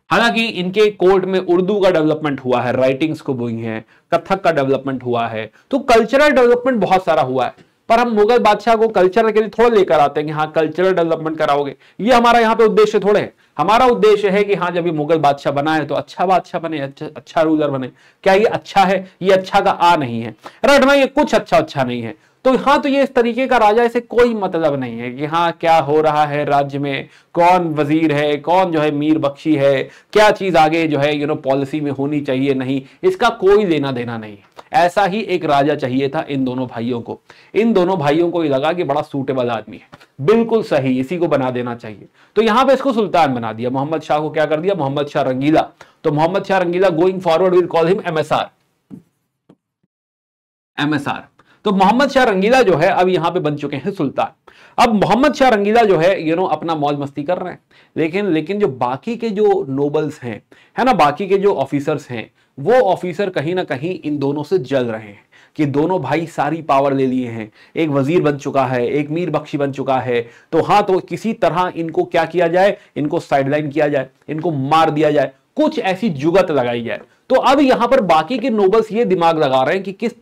हालांकि इनके कोर्ट में उर्दू का डेवलपमेंट हुआ है, राइटिंग्स को हुई है, कथक का डेवलपमेंट हुआ है, तो कल्चरल डेवलपमेंट बहुत सारा हुआ है। पर हम मुगल बादशाह को कल्चर के लिए थोड़ा लेकर आते हैं कि हाँ कल्चरल डेवलपमेंट कराओगे, ये हमारा यहाँ पे उद्देश्य थोड़े है। हमारा उद्देश्य है कि हाँ जब ये मुगल बादशाह बना है तो अच्छा बादशाह बने, अच्छा रूलर बने। क्या ये अच्छा है? ये अच्छा का आ नहीं है, राइट ना, ये कुछ अच्छा नहीं है। तो हाँ, तो ये इस तरीके का राजा, इसे कोई मतलब नहीं है कि हाँ क्या हो रहा है राज्य में, कौन वजीर है, कौन जो है मीर बख्शी है, क्या चीज आगे जो है पॉलिसी में होनी चाहिए, नहीं, इसका कोई लेना देना नहीं। ऐसा ही एक राजा चाहिए था इन दोनों भाइयों को। इन दोनों भाइयों को ये लगा कि बड़ा सूटेबल आदमी है, बिल्कुल सही, इसी को बना देना चाहिए। तो यहां पे इसको सुल्तान बना दिया। मोहम्मद शाह को क्या कर दिया, मोहम्मद शाह रंगीला। तो Mohammad Shah Rangila going forward will call him MSR। तो मोहम्मद शाह रंगीला जो है अब यहां पे बन चुके हैं सुल्तान। अब मोहम्मद शाह रंगीला जो है अपना मौज मस्ती कर रहे हैं, लेकिन जो बाकी के जो नोबल्स हैं, है ना, बाकी के जो ऑफिसर्स हैं, वो ऑफिसर कहीं ना कहीं इन दोनों से जल रहे हैं कि दोनों भाई सारी पावर ले लिए हैं, एक वजीर बन चुका है, एक मीर बख्शी बन चुका है। तो हाँ, तो किसी तरह इनको क्या किया जाए, इनको साइडलाइन किया जाए, इनको मार दिया जाए, कुछ ऐसी जुगत लगाई जाए। तो अब यहां पर बाकी के नोबल्स ये दिमाग लगा रहे हैं कि किस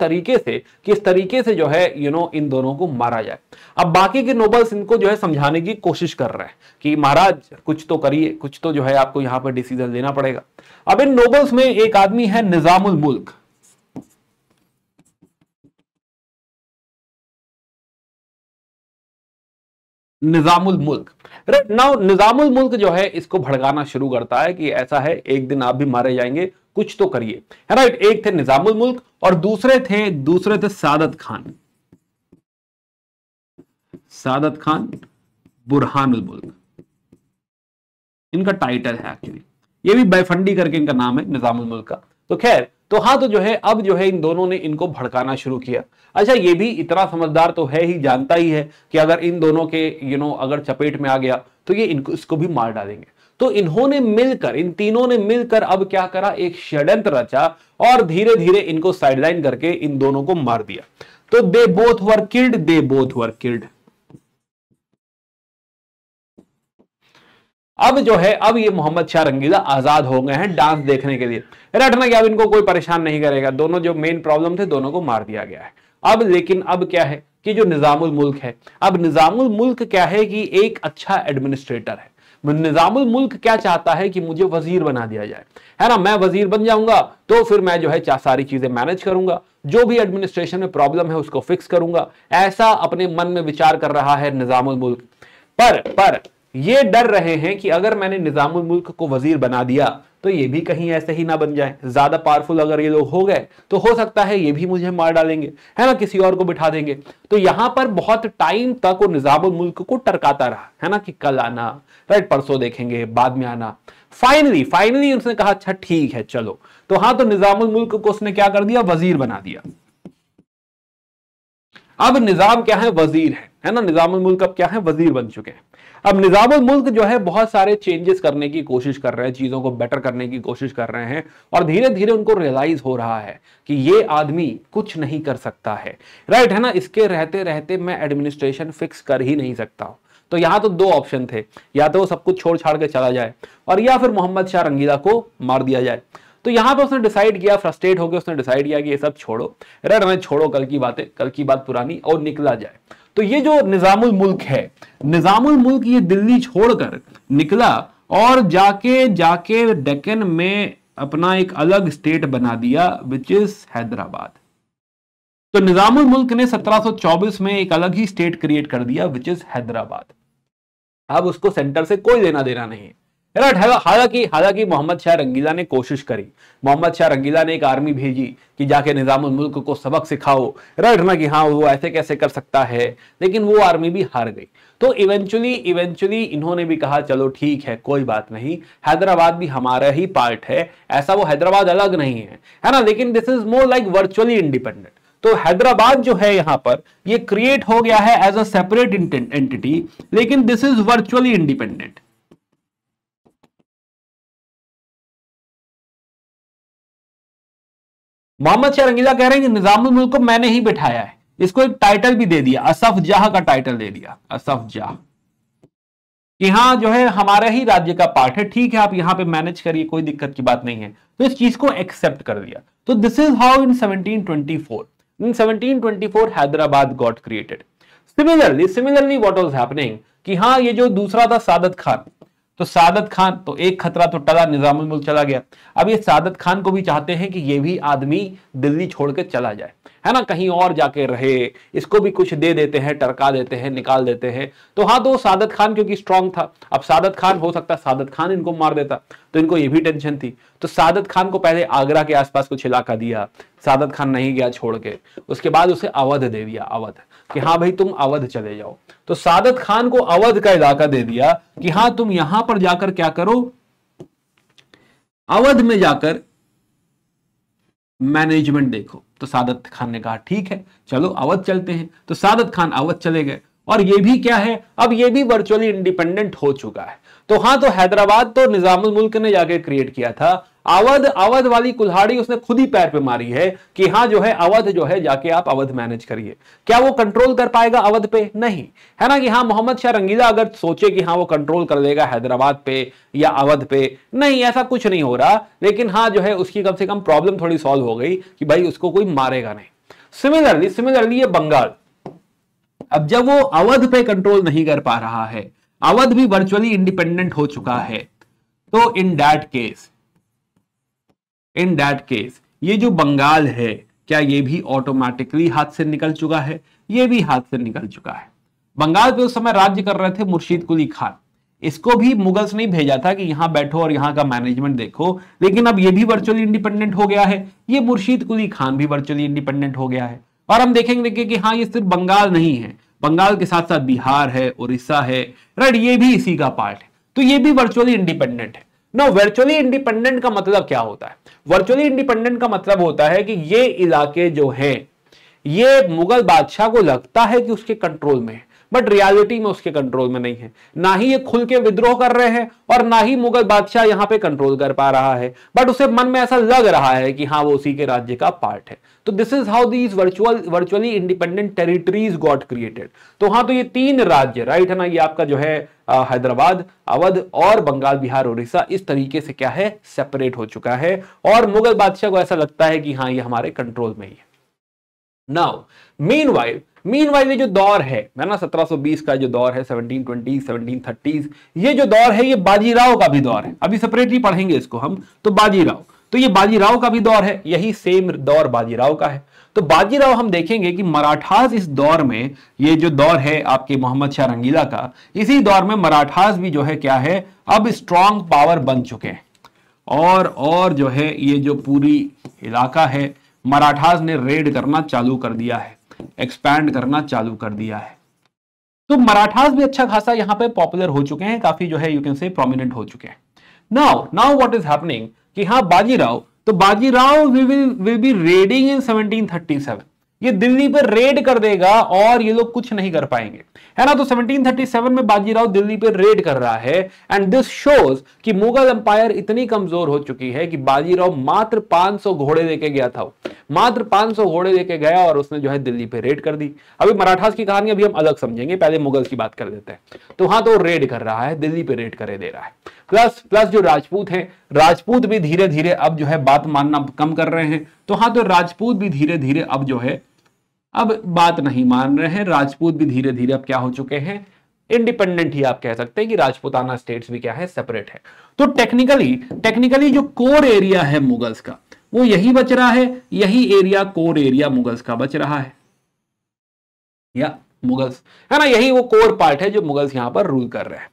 तरीके से जो है इन दोनों को मारा जाए। अब बाकी के नोबल्स इनको जो है समझाने की कोशिश कर रहे हैं कि महाराज कुछ तो करिए, कुछ तो जो है आपको यहां पर डिसीजन लेना पड़ेगा। अब इन नोबल्स में एक आदमी है निजामुल मुल्क। निजामुल मुल्क, राइट नाउ, निजामुल मुल्क जो है इसको भड़काना शुरू करता है कि ऐसा है, एक दिन आप भी मारे जाएंगे, कुछ तो करिए, है राइट। एक थे निजामुल मुल्क और दूसरे थे सादत खान, बुरहानुल मुल्क, इनका टाइटल है एक्चुअली, ये भी बैफंडी करके इनका नाम है निजामुल मुल्क का। तो खैर, तो हाँ, तो जो है अब जो है इन दोनों ने इनको भड़काना शुरू किया। अच्छा, ये भी इतना समझदार तो है ही, जानता ही है कि अगर इन दोनों के अगर चपेट में आ गया तो ये इसको भी मार डालेंगे। तो इन्होंने मिलकर, इन तीनों ने मिलकर अब क्या करा, एक षड्यंत्र रचा और धीरे धीरे इनको साइडलाइन करके इन दोनों को मार दिया। तो दे बोथ वर किल्ड। अब जो है, अब ये मोहम्मद शाह रंगीला आजाद हो गए हैं डांस देखने के लिए, रटना कि अब इनको कोई परेशान नहीं करेगा। दोनों जो मेन प्रॉब्लम थे, दोनों को मार दिया गया है। अब लेकिन अब क्या है कि जो निजामुल मुल्क है, अब निजामुल मुल्क क्या है कि एक अच्छा एडमिनिस्ट्रेटर है। निजामुल मुल्क क्या चाहता है कि मुझे वजीर बना दिया जाए, है ना, मैं वजीर बन जाऊंगा तो फिर मैं जो है सारी चीजें मैनेज करूंगा, जो भी एडमिनिस्ट्रेशन में प्रॉब्लम है उसको फिक्स करूंगा। ऐसा अपने मन में विचार कर रहा है निजामुल मुल्क। पर ये डर रहे हैं कि अगर मैंने निजामुल मुल्क को वजीर बना दिया तो ये भी कहीं ऐसे ही ना बन जाए, ज्यादा पावरफुल अगर ये लोग हो गए तो हो सकता है ये भी मुझे मार डालेंगे, है ना, किसी और को बिठा देंगे। तो यहां पर बहुत टाइम तक वो निजामुल मुल्क को टरकाता रहा, है ना, कि कल आना, राइट, परसों देखेंगे, बाद में आना। फाइनली उसने कहा अच्छा ठीक है चलो। तो हाँ, तो निजामुल मुल्क को उसने क्या कर दिया, वजीर बना दिया। अब निजाम क्या है, वजीर है ना, निजामुल मुल्क अब क्या है, वजीर बन चुके हैं। अब निजामुल मुल्क जो है बहुत सारे चेंजेस करने की कोशिश कर रहे हैं, चीजों को बेटर करने की कोशिश कर रहे हैं, और धीरे धीरे उनको रियलाइज हो रहा है कि ये आदमी कुछ नहीं कर सकता है, राइट, है ना, इसके रहते रहते मैं एडमिनिस्ट्रेशन फिक्स कर ही नहीं सकता हूं। तो यहां तो दो ऑप्शन थे, या तो वो सब कुछ छोड़ छाड़ के चला जाए और या फिर मोहम्मद शाह रंगीला को मार दिया जाए। तो यहां पे उसने डिसाइड किया, फ्रस्ट्रेट होकर उसने डिसाइड किया कि ये सब छोड़ो, रेड में छोड़ो कल की बातें, कल की बात पुरानी, और निकला जाए। तो ये जो निजामुल मुल्क है, निजामुल मुल्क ये दिल्ली छोड़कर निकला और जाके डेक्कन में अपना एक अलग स्टेट बना दिया, विच इज हैदराबाद। तो निजामुल मुल्क ने 1724 में एक अलग ही स्टेट क्रिएट कर दिया, विच इज हैदराबाद। अब उसको सेंटर से कोई लेना देना नहीं है। हालांकि मोहम्मद शाह रंगीला ने कोशिश करी, मोहम्मद शाह रंगीला ने एक आर्मी भेजी कि जाके निजामुल मुल्क को सबक सिखाओ, राइट ना, कि हाँ वो ऐसे कैसे कर सकता है, लेकिन वो आर्मी भी हार गई। तो इवेंचुअली इन्होंने भी कहा चलो ठीक है, कोई बात नहीं, हैदराबाद भी हमारा ही पार्ट है, ऐसा वो हैदराबाद अलग नहीं है ना, लेकिन this is more like virtually independent. तो हैदराबाद जो है यहां पर ये क्रिएट हो गया है एज अ सेपरेट एंटिटी, लेकिन this is virtually independent. Mohammad Shah Rangila कह रहे हैं कि निजामुल मुल्क को मैंने ही बिठाया है, इसको एक टाइटल भी दे दिया, असफ जाह का टाइटल दे दिया, असफ जाह, कि हाँ जो है हमारा ही राज्य का पार्ट है, ठीक है आप यहां पे मैनेज करिए, कोई दिक्कत की बात नहीं है। तो इस चीज को एक्सेप्ट कर दिया। तो this is how in 1724 Hyderabad got created. Similarly what was happening कि हाँ ये जो दूसरा था सादत खान, तो सादत खान, तो एक खतरा तो टला, निजामुल मुल्क चला गया। अब ये सादत खान को भी चाहते हैं कि ये भी आदमी दिल्ली छोड़ के चला जाए, है ना, कहीं और जाके रहे, इसको भी कुछ दे देते हैं, टरका देते हैं, निकाल देते हैं। तो हाँ, तो सादत खान क्योंकि स्ट्रांग था, अब सादत खान हो सकता है सादत खान इनको मार देता, तो इनको ये भी टेंशन थी। तो सादत खान को पहले आगरा के आसपास कुछ इलाका दिया, सादत खान नहीं गया छोड़ के, उसके बाद उसे अवध दे दिया, अवध, कि हाँ भाई तुम अवध चले जाओ। तो सादत खान को अवध का इलाका दे दिया कि हाँ तुम यहां पर जाकर क्या करो, अवध में जाकर मैनेजमेंट देखो। तो सादत खान ने कहा ठीक है चलो अवध चलते हैं। तो सादत खान अवध चले गए, और ये भी क्या है, अब ये भी वर्चुअली इंडिपेंडेंट हो चुका है। तो हाँ, तो हैदराबाद तो निजामुल मुल्क ने जाके क्रिएट किया था, अवध वाली कुल्हाड़ी उसने खुद ही पैर पे मारी है कि हाँ जो है अवध जो है जाके आप अवध मैनेज करिए। क्या वो कंट्रोल कर पाएगा अवध पे? नहीं, है ना, कि हाँ मोहम्मद शाह रंगीला अगर सोचे कि हाँ वो कंट्रोल कर लेगा हैदराबाद पे या अवध पे, नहीं, ऐसा कुछ नहीं हो रहा। लेकिन हाँ जो है उसकी कम से कम प्रॉब्लम थोड़ी सॉल्व हो गई कि भाई उसको कोई मारेगा नहीं। सिमिलरली ये बंगाल, अब जब वो अवध पे कंट्रोल नहीं कर पा रहा है, अवध भी वर्चुअली इंडिपेंडेंट हो चुका है, तो इन दैट केस ये जो बंगाल है, क्या ये भी ऑटोमेटिकली हाथ से निकल चुका है? ये भी हाथ से निकल चुका है। बंगाल पे उस समय राज्य कर रहे थे मुर्शीद कुली खान, इसको भी मुगल्स नहीं भेजा था कि यहां बैठो और यहां का मैनेजमेंट देखो, लेकिन अब ये भी वर्चुअली इंडिपेंडेंट हो गया है, ये मुर्शीद कुली खान भी वर्चुअली इंडिपेंडेंट हो गया है। और हम देखेंगे कि हाँ ये सिर्फ बंगाल नहीं है, बंगाल के साथ साथ बिहार है, उड़ीसा है, राइट, ये भी इसी का पार्ट है, तो ये भी वर्चुअली इंडिपेंडेंट है। नो, वर्चुअली इंडिपेंडेंट का मतलब क्या होता है? वर्चुअली इंडिपेंडेंट का मतलब होता है कि ये इलाके जो है ये मुगल बादशाह को लगता है कि उसके कंट्रोल में है, बट रियलिटी में उसके कंट्रोल में नहीं है। ना ही ये खुल के विद्रोह कर रहे हैं और ना ही मुगल बादशाह यहां पे कंट्रोल कर पा रहा है, बट उसे मन में ऐसा लग रहा है कि हाँ वो उसी के राज्य का पार्ट है। तो this is how these virtually independent territories got created. तो हाँ, तो ये तीन राज्य, राइट है ना, ये आपका जो है हैदराबाद, अवध और बंगाल, बिहार, उड़ीसा, इस तरीके से क्या है, सेपरेट हो चुका है, और मुगल बादशाह को ऐसा लगता है कि हाँ ये हमारे कंट्रोल में ही है। नाउ मीनवाइल ये जो दौर है ना, 1720 का जो दौर है, 1720 1730, ये जो दौर है ये बाजीराव का भी दौर है। अभी सेपरेटली पढ़ेंगे इसको हम। तो बाजीराव, तो ये बाजीराव का भी दौर है, यही सेम दौर बाजीराव का है। तो बाजीराव हम देखेंगे कि मराठास इस दौर में, ये जो दौर है आपके मोहम्मद शाह रंगीला का, इसी दौर में मराठास भी जो है क्या है, अब स्ट्रॉन्ग पावर बन चुके हैं, और जो है ये जो पूरी इलाका है मराठास ने रेड करना चालू कर दिया है, एक्सपैंड करना चालू कर दिया है। तो मराठास भी अच्छा खासा यहां पे पॉपुलर हो चुके हैं, काफी जो है यू कैन से प्रोमिनेंट हो चुके हैं। नाउ व्हाट इज हैपनिंग कि हाँ बाजीराव, तो बाजीराव विल बी रेडिंग इन 1737। ये दिल्ली पर रेड कर देगा और ये लोग कुछ नहीं कर पाएंगे, है ना। तो 1737 में बाजीराव दिल्ली पर रेड कर रहा है एंड दिस शोज कि मुगल एम्पायर इतनी कमजोर हो चुकी है कि बाजीराव मात्र 500 घोड़े लेके गया था, मात्र 500 घोड़े लेके गया और उसने जो है दिल्ली पे रेड कर दी। अभी मराठास की कहानी अभी हम अलग समझेंगे, पहले मुगल्स की बात कर देते हैं। तो हाँ, तो रेड कर रहा है, दिल्ली पे रेड करे दे रहा है। प्लस जो राजपूत हैं, राजपूत भी धीरे धीरे अब जो है बात मानना कम कर रहे हैं। तो हाँ, तो राजपूत भी धीरे धीरे अब जो है अब बात नहीं मान रहे हैं। राजपूत भी धीरे धीरे अब क्या हो चुके हैं, इंडिपेंडेंट ही आप कह सकते हैं कि राजपूताना स्टेट्स भी क्या है, सेपरेट है। तो टेक्निकली जो कोर एरिया है मुगल्स का वो यही बच रहा है, यही एरिया कोर एरिया मुगल्स का बच रहा है, या मुगल्स, है ना, यही वो कोर पार्ट है जो मुगल्स यहां पर रूल कर रहे हैं।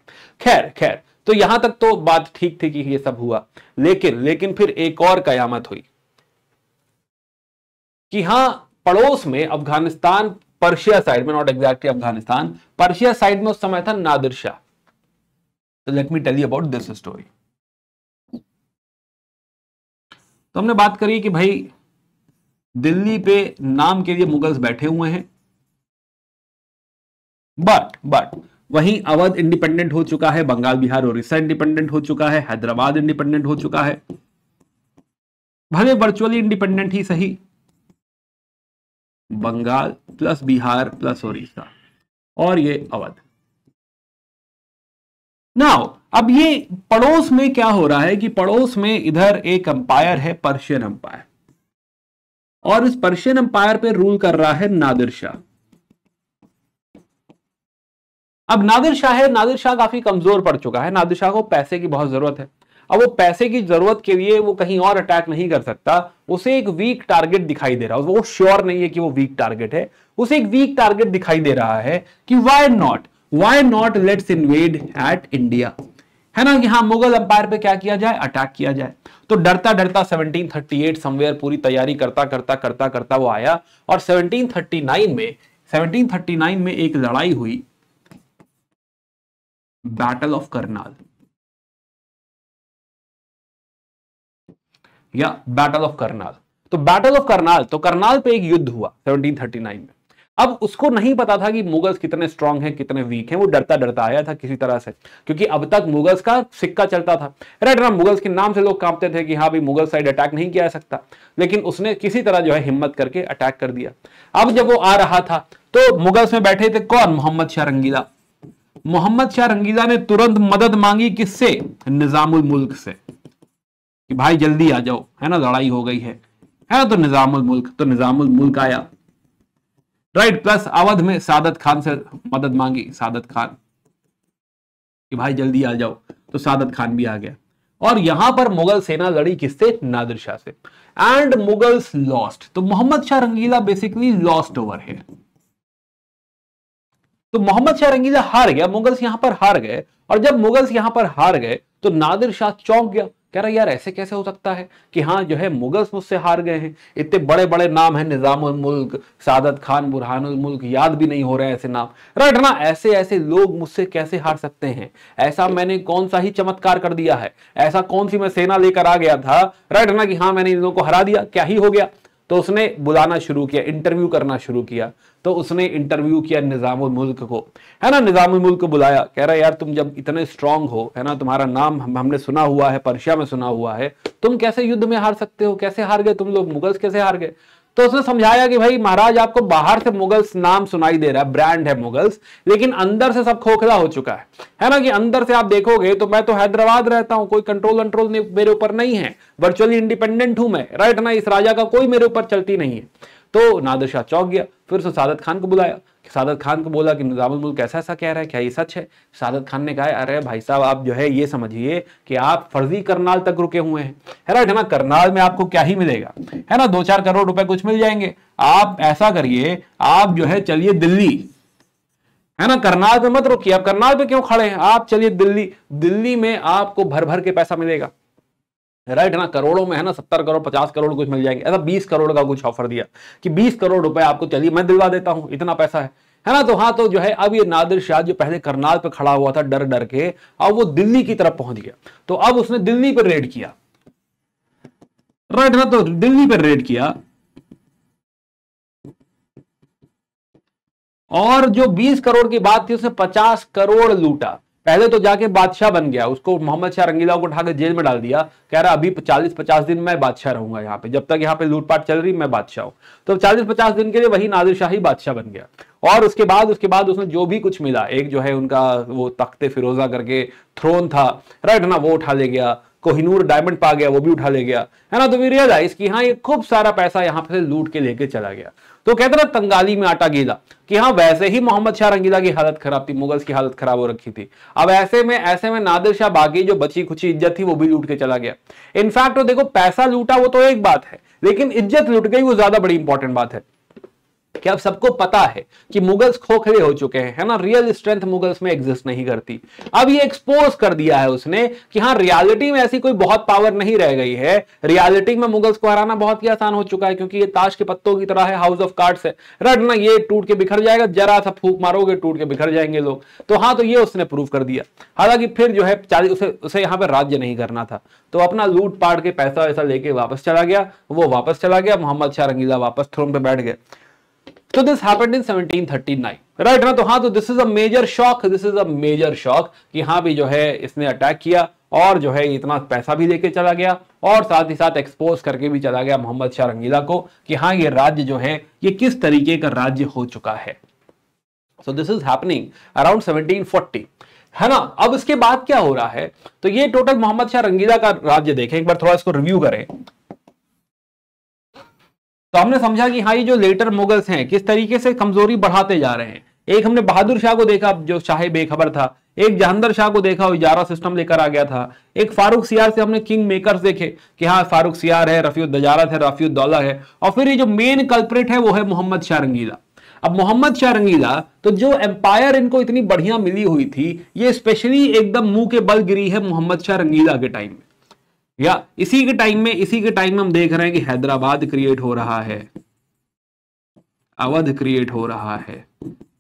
खैर तो यहां तक तो बात ठीक थी कि ये सब हुआ, लेकिन फिर एक और कयामत हुई कि हां, पड़ोस में अफगानिस्तान, पर्शिया साइड में, not exactly Afghanistan, Persia side में उस समय था नादिर शाह। तो let me tell you about this story. तो हमने बात करी कि भाई दिल्ली पे नाम के लिए मुगल्स बैठे हुए हैं, बट वहीं अवध इंडिपेंडेंट हो चुका है, बंगाल बिहार उड़ीसा इंडिपेंडेंट हो चुका है, हैदराबाद इंडिपेंडेंट हो चुका है, भले वर्चुअली इंडिपेंडेंट ही सही, बंगाल प्लस बिहार प्लस उड़ीसा और ये अवध। नाउ अब ये पड़ोस में क्या हो रहा है कि पड़ोस में इधर एक अंपायर है, पर्शियन अंपायर, और इस पर्शियन अंपायर पे रूल कर रहा है नादिर शाह। अब नादिर शाह काफी कमजोर पड़ चुका है, नादिर शाह को पैसे की बहुत जरूरत है। अब वो पैसे की जरूरत के लिए वो कहीं और अटैक नहीं कर सकता, उसे एक वीक टारगेट दिखाई दे रहा है, वो श्योर नहीं है कि वो वीक टारगेट है, उसे एक वीक टारगेट दिखाई दे रहा है कि why not let's invade at India, है ना, कि हाँ मुगल अंपायर पे क्या किया जाए, अटैक किया जाए। तो डरता 1738 समवेयर पूरी तैयारी करता वो आया और 1739 में एक लड़ाई हुई, बैटल ऑफ करनाल, या बैटल ऑफ करनाल। तो बैटल ऑफ करनाल, तो करनाल पे एक युद्ध हुआ 1739 में। अब उसको नहीं पता था कि मुगल्स कितने स्ट्रांग हैं, कितने वीक हैं, वो डरता आया था किसी तरह से, क्योंकि अब तक मुगल्स का सिक्का चलता था, राइट ना, मुगल्स के नाम से लोग कांपते थे कि हाँ भाई मुगल साइड अटैक नहीं किया जा सकता, लेकिन उसने किसी तरह जो है हिम्मत करके अटैक कर दिया। अब जब वो आ रहा था तो मुगल्स में बैठे थे कौन, मोहम्मद शाह रंगीला। मोहम्मद शाह रंगीला ने तुरंत मदद मांगी, किससे, निजामुल मुल्क से, कि भाई जल्दी आ जाओ, है ना, लड़ाई हो गई है ना। तो निजामुल मुल्क आया, राइट। प्लस अवध में सादत खान से मदद मांगी, सादत खान, कि भाई जल्दी आ जाओ, तो सादत खान भी आ गया। और यहां पर मुगल सेना लड़ी किससे, नादिर शाह से, एंड मुगल्स लॉस्ट। तो मोहम्मद शाह रंगीला बेसिकली लॉस्ट ओवर है। तो मोहम्मद शाह रंगीला हार गया, मुगल्स यहां पर हार गए, और जब मुगल्स यहां पर हार गए तो नादिर शाह चौंक गया, कह रहा यार ऐसे कैसे हो सकता है कि हाँ जो है मुगल्स मुझसे हार गए हैं, इतने बड़े बड़े नाम हैं, निजामुल मुल्क, सादत खान, बुरहानुल मुल्क, याद भी नहीं हो रहे ऐसे नाम, राइट ना, ऐसे लोग मुझसे कैसे हार सकते हैं, ऐसा मैंने कौन सा ही चमत्कार कर दिया है, ऐसा कौन सी मैं सेना लेकर आ गया था, राइट ना, कि हाँ मैंने इन लोगों को हरा दिया, क्या ही हो गया। तो उसने बुलाना शुरू किया, इंटरव्यू करना शुरू किया। तो उसने इंटरव्यू किया निजामुल मुल्क को, है ना, निजामुल मुल्क को बुलाया, कह रहा यार तुम जब इतने स्ट्रांग हो, है ना, तुम्हारा नाम हमने सुना हुआ है, पर्शिया में सुना हुआ है, तुम कैसे युद्ध में हार सकते हो, कैसे हार गए तुम लोग, मुगल्स कैसे हार गए। तो उसने समझाया कि भाई महाराज आपको बाहर से मुगल्स नाम सुनाई दे रहा है, ब्रांड है मुगल्स, लेकिन अंदर से सब खोखला हो चुका है ना, कि अंदर से आप देखोगे तो मैं तो हैदराबाद रहता हूं, कोई कंट्रोल मेरे ऊपर नहीं है, वर्चुअली इंडिपेंडेंट हूं मैं, राइट ना, इस राजा का कोई मेरे ऊपर चलती नहीं है। तो नादिर शाह चौंक गया, फिर उसने सादत खान को बुलाया, सादत खान को बोला कि निजामुल मुल्क ऐसा ऐसा कह रहा है, क्या ये सच है। सादत खान ने कहा अरे भाई साहब आप जो है ये समझिए कि आप फर्जी करनाल तक रुके हुए हैं, है राइट ना, करनाल में आपको क्या ही मिलेगा, है ना, 2-4 करोड़ रुपए कुछ मिल जाएंगे। आप ऐसा करिए, आप जो है चलिए दिल्ली, है ना, करनाल पे मत रुकिए, आप करनाल पे क्यों खड़े हैं, आप चलिए दिल्ली में आपको भर भर के पैसा मिलेगा, राइट ना, करोड़ों में, है ना, 70 करोड़ 50 करोड़ कुछ मिल जाएंगे, ऐसा 20 करोड़ का कुछ ऑफर दिया कि 20 करोड़ रुपए आपको चलिए मैं दिलवा देता हूं, इतना पैसा है ना। तो हाँ, तो जो है अब ये नादिर शाह जो पहले करनाल पे खड़ा हुआ था डर डर के, अब वो दिल्ली की तरफ पहुंच गया। तो अब उसने दिल्ली पर रेड किया, राइट ना, तो दिल्ली पर रेड किया, और जो 20 करोड़ की बात थी उसने 50 करोड़ लूटा। पहले तो जाके बादशाह बन गया, उसको मोहम्मद शाह रंगीला को उठाकर जेल में डाल दिया, कह रहा अभी 40-50 दिन मैं बादशाह रहूंगा यहाँ पे, जब तक यहाँ पे लूटपाट चल रही मैं बादशाह हूं। तो 40-50 दिन के लिए वही नादिर शाही बादशाह बन गया। और उसके बाद उसने जो भी कुछ मिला, एक जो है उनका वो तख्ते फिरोजा करके थ्रोन था, राइट ना, वो उठा ले गया। कोहिनूर डायमंड पा गया, वो भी उठा ले गया, है ना। तो वी रियलाइज कि हाँ ये खूब सारा पैसा यहाँ पे लूट के लेके चला गया। तो कहते ना तंगाली में आटा गीला, कि हाँ वैसे ही मोहम्मद शाह रंगीला की हालत खराब थी, मुगल्स की हालत खराब हो रखी थी। अब ऐसे में नादिर शाह बाकी जो बची खुची इज्जत थी वो भी लूट के चला गया। इनफैक्ट तो देखो पैसा लूटा वो तो एक बात है, लेकिन इज्जत लूट गई वो ज्यादा बड़ी इंपॉर्टेंट बात है। कि अब सबको पता है कि मुगल्स खोखले हो चुके हैं, है ना, रियल स्ट्रेंथ मुगल्स में एग्जिस्ट नहीं करती। अब ये एक्सपोज कर दिया है उसने कि हाँ रियलिटी में ऐसी कोई बहुत पावर नहीं रह गई है, रियलिटी में मुगल्स को हराना बहुत ही आसान हो चुका है, क्योंकि ये ताश के पत्तों की तरह है, हाउस ऑफ कार्ड्स है, राइट ना, ये टूट के बिखर जाएगा, जरा सा फूंक मारोगे टूट के बिखर जाएंगे लोग। तो हाँ, तो ये उसने प्रूव कर दिया। हालांकि फिर जो है उसे यहाँ पे राज्य नहीं करना था, तो अपना लूट पाट के पैसा वैसा लेके वापस चला गया, वो वापस चला गया, मोहम्मद शाह रंगीला वापस थ्रोन पे बैठ गए। तो दिस हैपेंड इन 1739, राइट ना। तो हाँ, तो this is a major shock, this is a major shock कि हाँ भी जो है इसने अटैक किया और जो है इतना पैसा भी लेके चला गया और साथ ही साथ एक्सपोज करके भी चला गया मोहम्मद शाह रंगीला को कि हाँ ये राज्य जो है ये किस तरीके का राज्य हो चुका है। So this is happening around 1740, है ना। अब इसके बाद क्या हो रहा है, तो ये टोटल मोहम्मद शाह रंगीला का राज्य देखें एक बार, थोड़ा इसको रिव्यू करें। तो हमने समझा कि हाँ ये जो लेटर मुगल्स हैं किस तरीके से कमजोरी बढ़ाते जा रहे हैं। एक हमने बहादुर शाह को देखा जो शाह बेखबर था, एक जहांगीर शाह को देखा, इजारा सिस्टम लेकर आ गया था, एक फारूक सियार से हमने किंग मेकर्स देखे कि हाँ फारूक सियार है, रफीउद्दजारत है, रफीउद्दौला है, और फिर ये जो मेन कल्प्रिट है वो है मोहम्मद शाह रंगीला। अब मोहम्मद शाह रंगीला तो जो एम्पायर इनको इतनी बढ़िया मिली हुई थी ये स्पेशली एकदम मुंह के बल गिरी है मोहम्मद शाह रंगीला के टाइम में, या इसी के टाइम में हम देख रहे हैं कि हैदराबाद क्रिएट हो रहा है, अवध क्रिएट हो रहा है,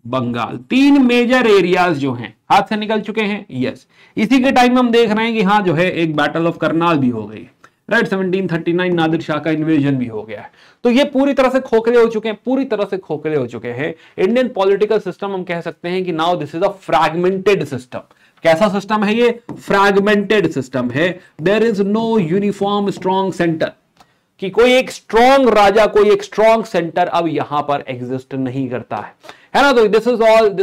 बंगाल, 3 मेजर एरियाज जो हैं हाथ से निकल चुके हैं। यस, इसी के टाइम में हम देख रहे हैं कि हाँ जो है एक बैटल ऑफ करनाल भी हो गई, राइट। 1739 नादिर शाह का इन्वेजन भी हो गया है। तो ये पूरी तरह से खोखले हो चुके हैं, पूरी तरह से खोखले हो चुके हैं। इंडियन पॉलिटिकल सिस्टम हम कह सकते हैं कि now this is a fragmented system. कैसा सिस्टम है ये? फ्रैगमेंटेड सिस्टम है। There is no uniform strong centre, कि कोई एक स्ट्रॉन्ग राजा, कोई एक स्ट्रॉन्ग सेंटर अब यहां पर एग्जिस्ट नहीं करता है ना। तो this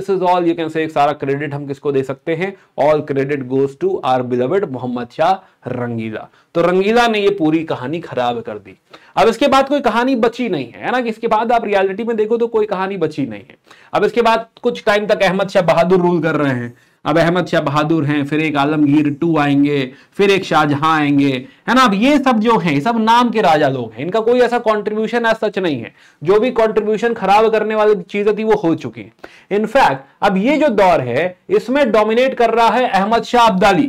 is all you can say, सारा क्रेडिट हम किसको दे सकते हैं? All credit goes to our beloved Mohammad Shah Rangila. तो रंगीला ने ये पूरी कहानी खराब कर दी। अब इसके बाद कोई कहानी बची नहीं है ना, कि इसके बाद आप रियलिटी में देखो तो कोई कहानी बची नहीं है। अब इसके बाद कुछ टाइम तक अहमद शाह बहादुर रूल कर रहे हैं। अब अहमद शाह बहादुर हैं, फिर एक आलमगीर 2 आएंगे, फिर एक शाहजहां आएंगे, है ना। अब ये सब जो हैं सब नाम के राजा लोग हैं, इनका कोई ऐसा कंट्रीब्यूशन एज सच नहीं है। जो भी कंट्रीब्यूशन खराब करने वाली चीजें थी वो हो चुकी है। इनफैक्ट अब ये जो दौर है इसमें डोमिनेट कर रहा है अहमद शाह अब्दाली।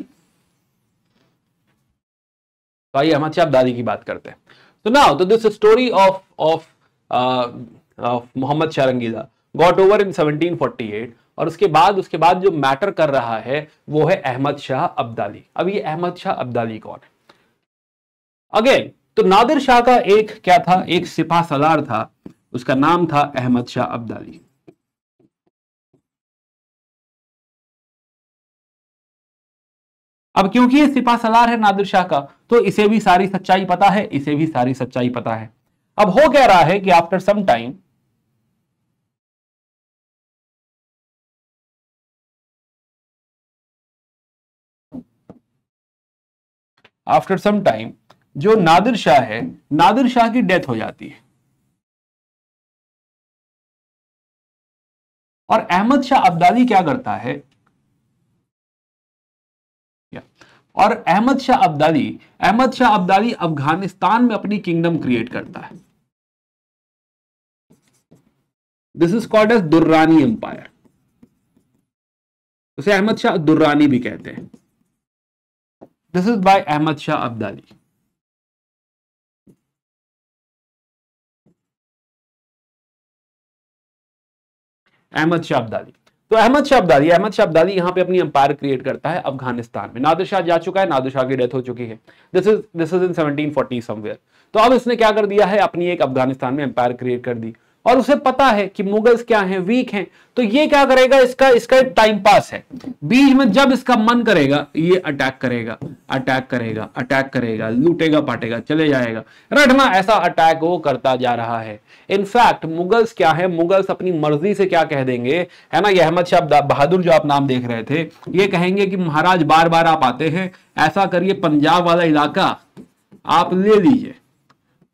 तो आइए अहमद शाह अब्दाली की बात करते हैं। तो नाउ तो this story of Mohammad Shah Rangeela got over in 1748, और उसके बाद जो मैटर कर रहा है वो है अहमद शाह अब्दाली। अब ये अहमद शाह अब्दाली कौन है? अगेन तो नादिर शाह का एक क्या था, एक सिपा सलार था, उसका नाम था अहमद शाह अब्दाली। अब क्योंकि ये सिपा सलार है नादिर शाह का, तो इसे भी सारी सच्चाई पता है, इसे भी सारी सच्चाई पता है। अब हो क्या रहा है कि आफ्टर सम टाइम जो नादिर शाह है, नादिर शाह की डेथ हो जाती है, और अहमद शाह अब्दाली क्या करता है, और अहमद शाह अब्दाली अफगानिस्तान में अपनी किंगडम क्रिएट करता है। This is called as Durrani empire. उसे अहमद शाह दुर्रानी भी कहते हैं। This is by Ahmad Shah Abdali. Ahmad Shah Abdali, तो अहमद शाह अब्दाली यहां पे अपनी एम्पायर क्रिएट करता है अफगानिस्तान में। नादिर शाह जा चुका है, नादिर शाह की डेथ हो चुकी है। This is in 1740 somewhere. तो अब इसने क्या कर दिया है, अपनी एक अफगानिस्तान में एम्पायर क्रिएट कर दी। और उसे पता है कि मुगल्स क्या हैं, वीक हैं, तो ये क्या करेगा, इसका एक टाइम पास है। बीच में जब इसका मन करेगा ये अटैक करेगा, अटैक करेगा, अटैक करेगा, लूटेगा पाटेगा, चले जाएगा, राइट ना। ऐसा अटैक वो करता जा रहा है। इनफैक्ट मुगल्स क्या है, मुगल्स अपनी मर्जी से क्या कह देंगे, है ना, ये अहमद शाह बहादुर जो आप नाम देख रहे थे, ये कहेंगे कि महाराज बार बार आप आते हैं, ऐसा करिए पंजाब वाला इलाका आप ले लीजिए।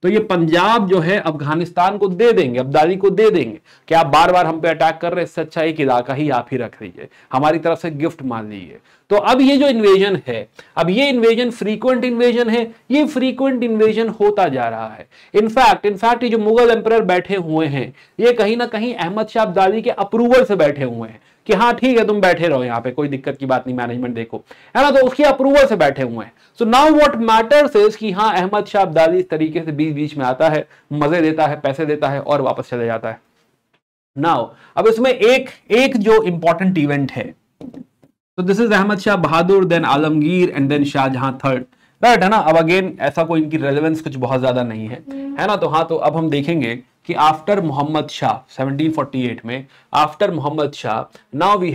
तो ये पंजाब जो है अफगानिस्तान को दे देंगे, अब्दाली को दे देंगे कि आप बार बार हम पे अटैक कर रहे हैं, इससे अच्छा एक इलाका ही आप ही रख लीजिए, हमारी तरफ से गिफ्ट मान लीजिए। तो अब ये जो इन्वेजन है, अब ये इन्वेजन फ्रीक्वेंट इन्वेजन है, ये फ्रीक्वेंट इन्वेजन होता जा रहा है। इनफैक्ट ये जो मुगल एम्परर बैठे हुए हैं, ये कहीं ना कहीं अहमद शाह अब्दाली के अप्रूवल से बैठे हुए हैं कि हाँ ठीक है तुम बैठे रहो यहाँ पे, कोई दिक्कत की बात नहीं, मैनेजमेंट देखो, है ना, तो उसकी अप्रूवल से बैठे हुए हैं। So now what matters is कि हाँ अहमद शाह अब्दाली इस तरीके से बीच बीच में आता है, मजे देता है, पैसे देता है और वापस चले जाता है। नाउ अब इसमें एक जो इंपॉर्टेंट इवेंट है, तो this is Ahmad Shah Bahadur, then Alamgir and then Shahjahan third, right, है ना। अब अगेन ऐसा कोई इनकी रेलेवेंस कुछ बहुत ज्यादा नहीं है ना। तो हाँ, तो अब हम देखेंगे कि आफ्टर मोहम्मद शाह 1748 में, after Mohammad Shah now we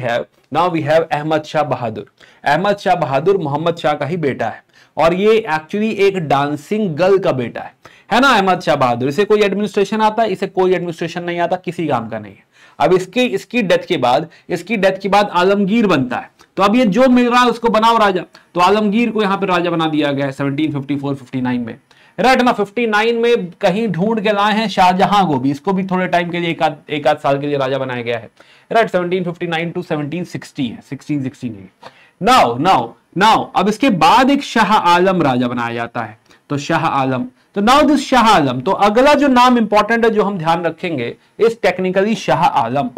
have Ahmad Shah Bahadur. Ahmad Shah Bahadur Mohammad Shah का ही बेटा है और ये एक्चुअली एक डांसिंग गर्ल का बेटा है ना अहमद शाह बहादुर। इसे कोई एडमिनिस्ट्रेशन आता है, इसे कोई एडमिनिस्ट्रेशन नहीं आता, किसी काम का नहीं है। अब इसकी डेथ के बाद आलमगीर बनता है, तो अब ये जो मिल रहा है उसको बनाओ राजा, तो आलमगीर को यहां पे राजा बना दिया गया है 1754-59 में, राइट ना। 59 में कहीं ढूंढ के लाए हैं शाहजहां को भी, इसको भी थोड़े टाइम के लिए एक आध साल के लिए राजा बनाया गया है, राइट। 1759 टू 1760 है, 1660 नहीं। नाउ अब इसके बाद एक शाह आलम राजा बनाया जाता है, तो शाह आलम। तो नाउ दिस शाह आलम, तो अगला जो नाम इंपॉर्टेंट है जो हम ध्यान रखेंगे इस टेक्निकली शाह आलम।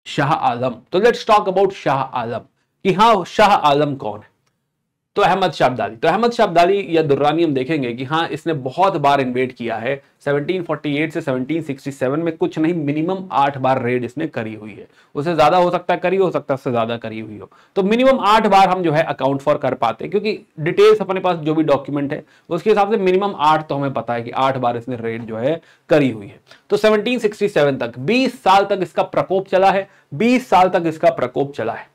शाह आलम, तो let's talk about Shah Alam कि हाँ शाह आलम कौन है। तो अहमद शाह अब्दाली, तो अहमद शाह अब्दाली या दुर्रानी हम देखेंगे कि हाँ इसने बहुत बार इन्वेड किया है। 1748 से 1767 में कुछ नहीं मिनिमम 8 बार रेड इसने करी हुई है, उससे ज्यादा हो सकता है करी, हो सकता है उससे ज्यादा करी हुई हो, तो मिनिमम 8 बार हम जो है अकाउंट फॉर कर पाते हैं, क्योंकि डिटेल्स अपने पास जो भी डॉक्यूमेंट है उसके हिसाब से मिनिमम 8 तो हमें पता है कि 8 बार इसने रेड जो है करी हुई है। तो 1767 तक 20 साल तक इसका प्रकोप चला है, 20 साल तक इसका प्रकोप चला है।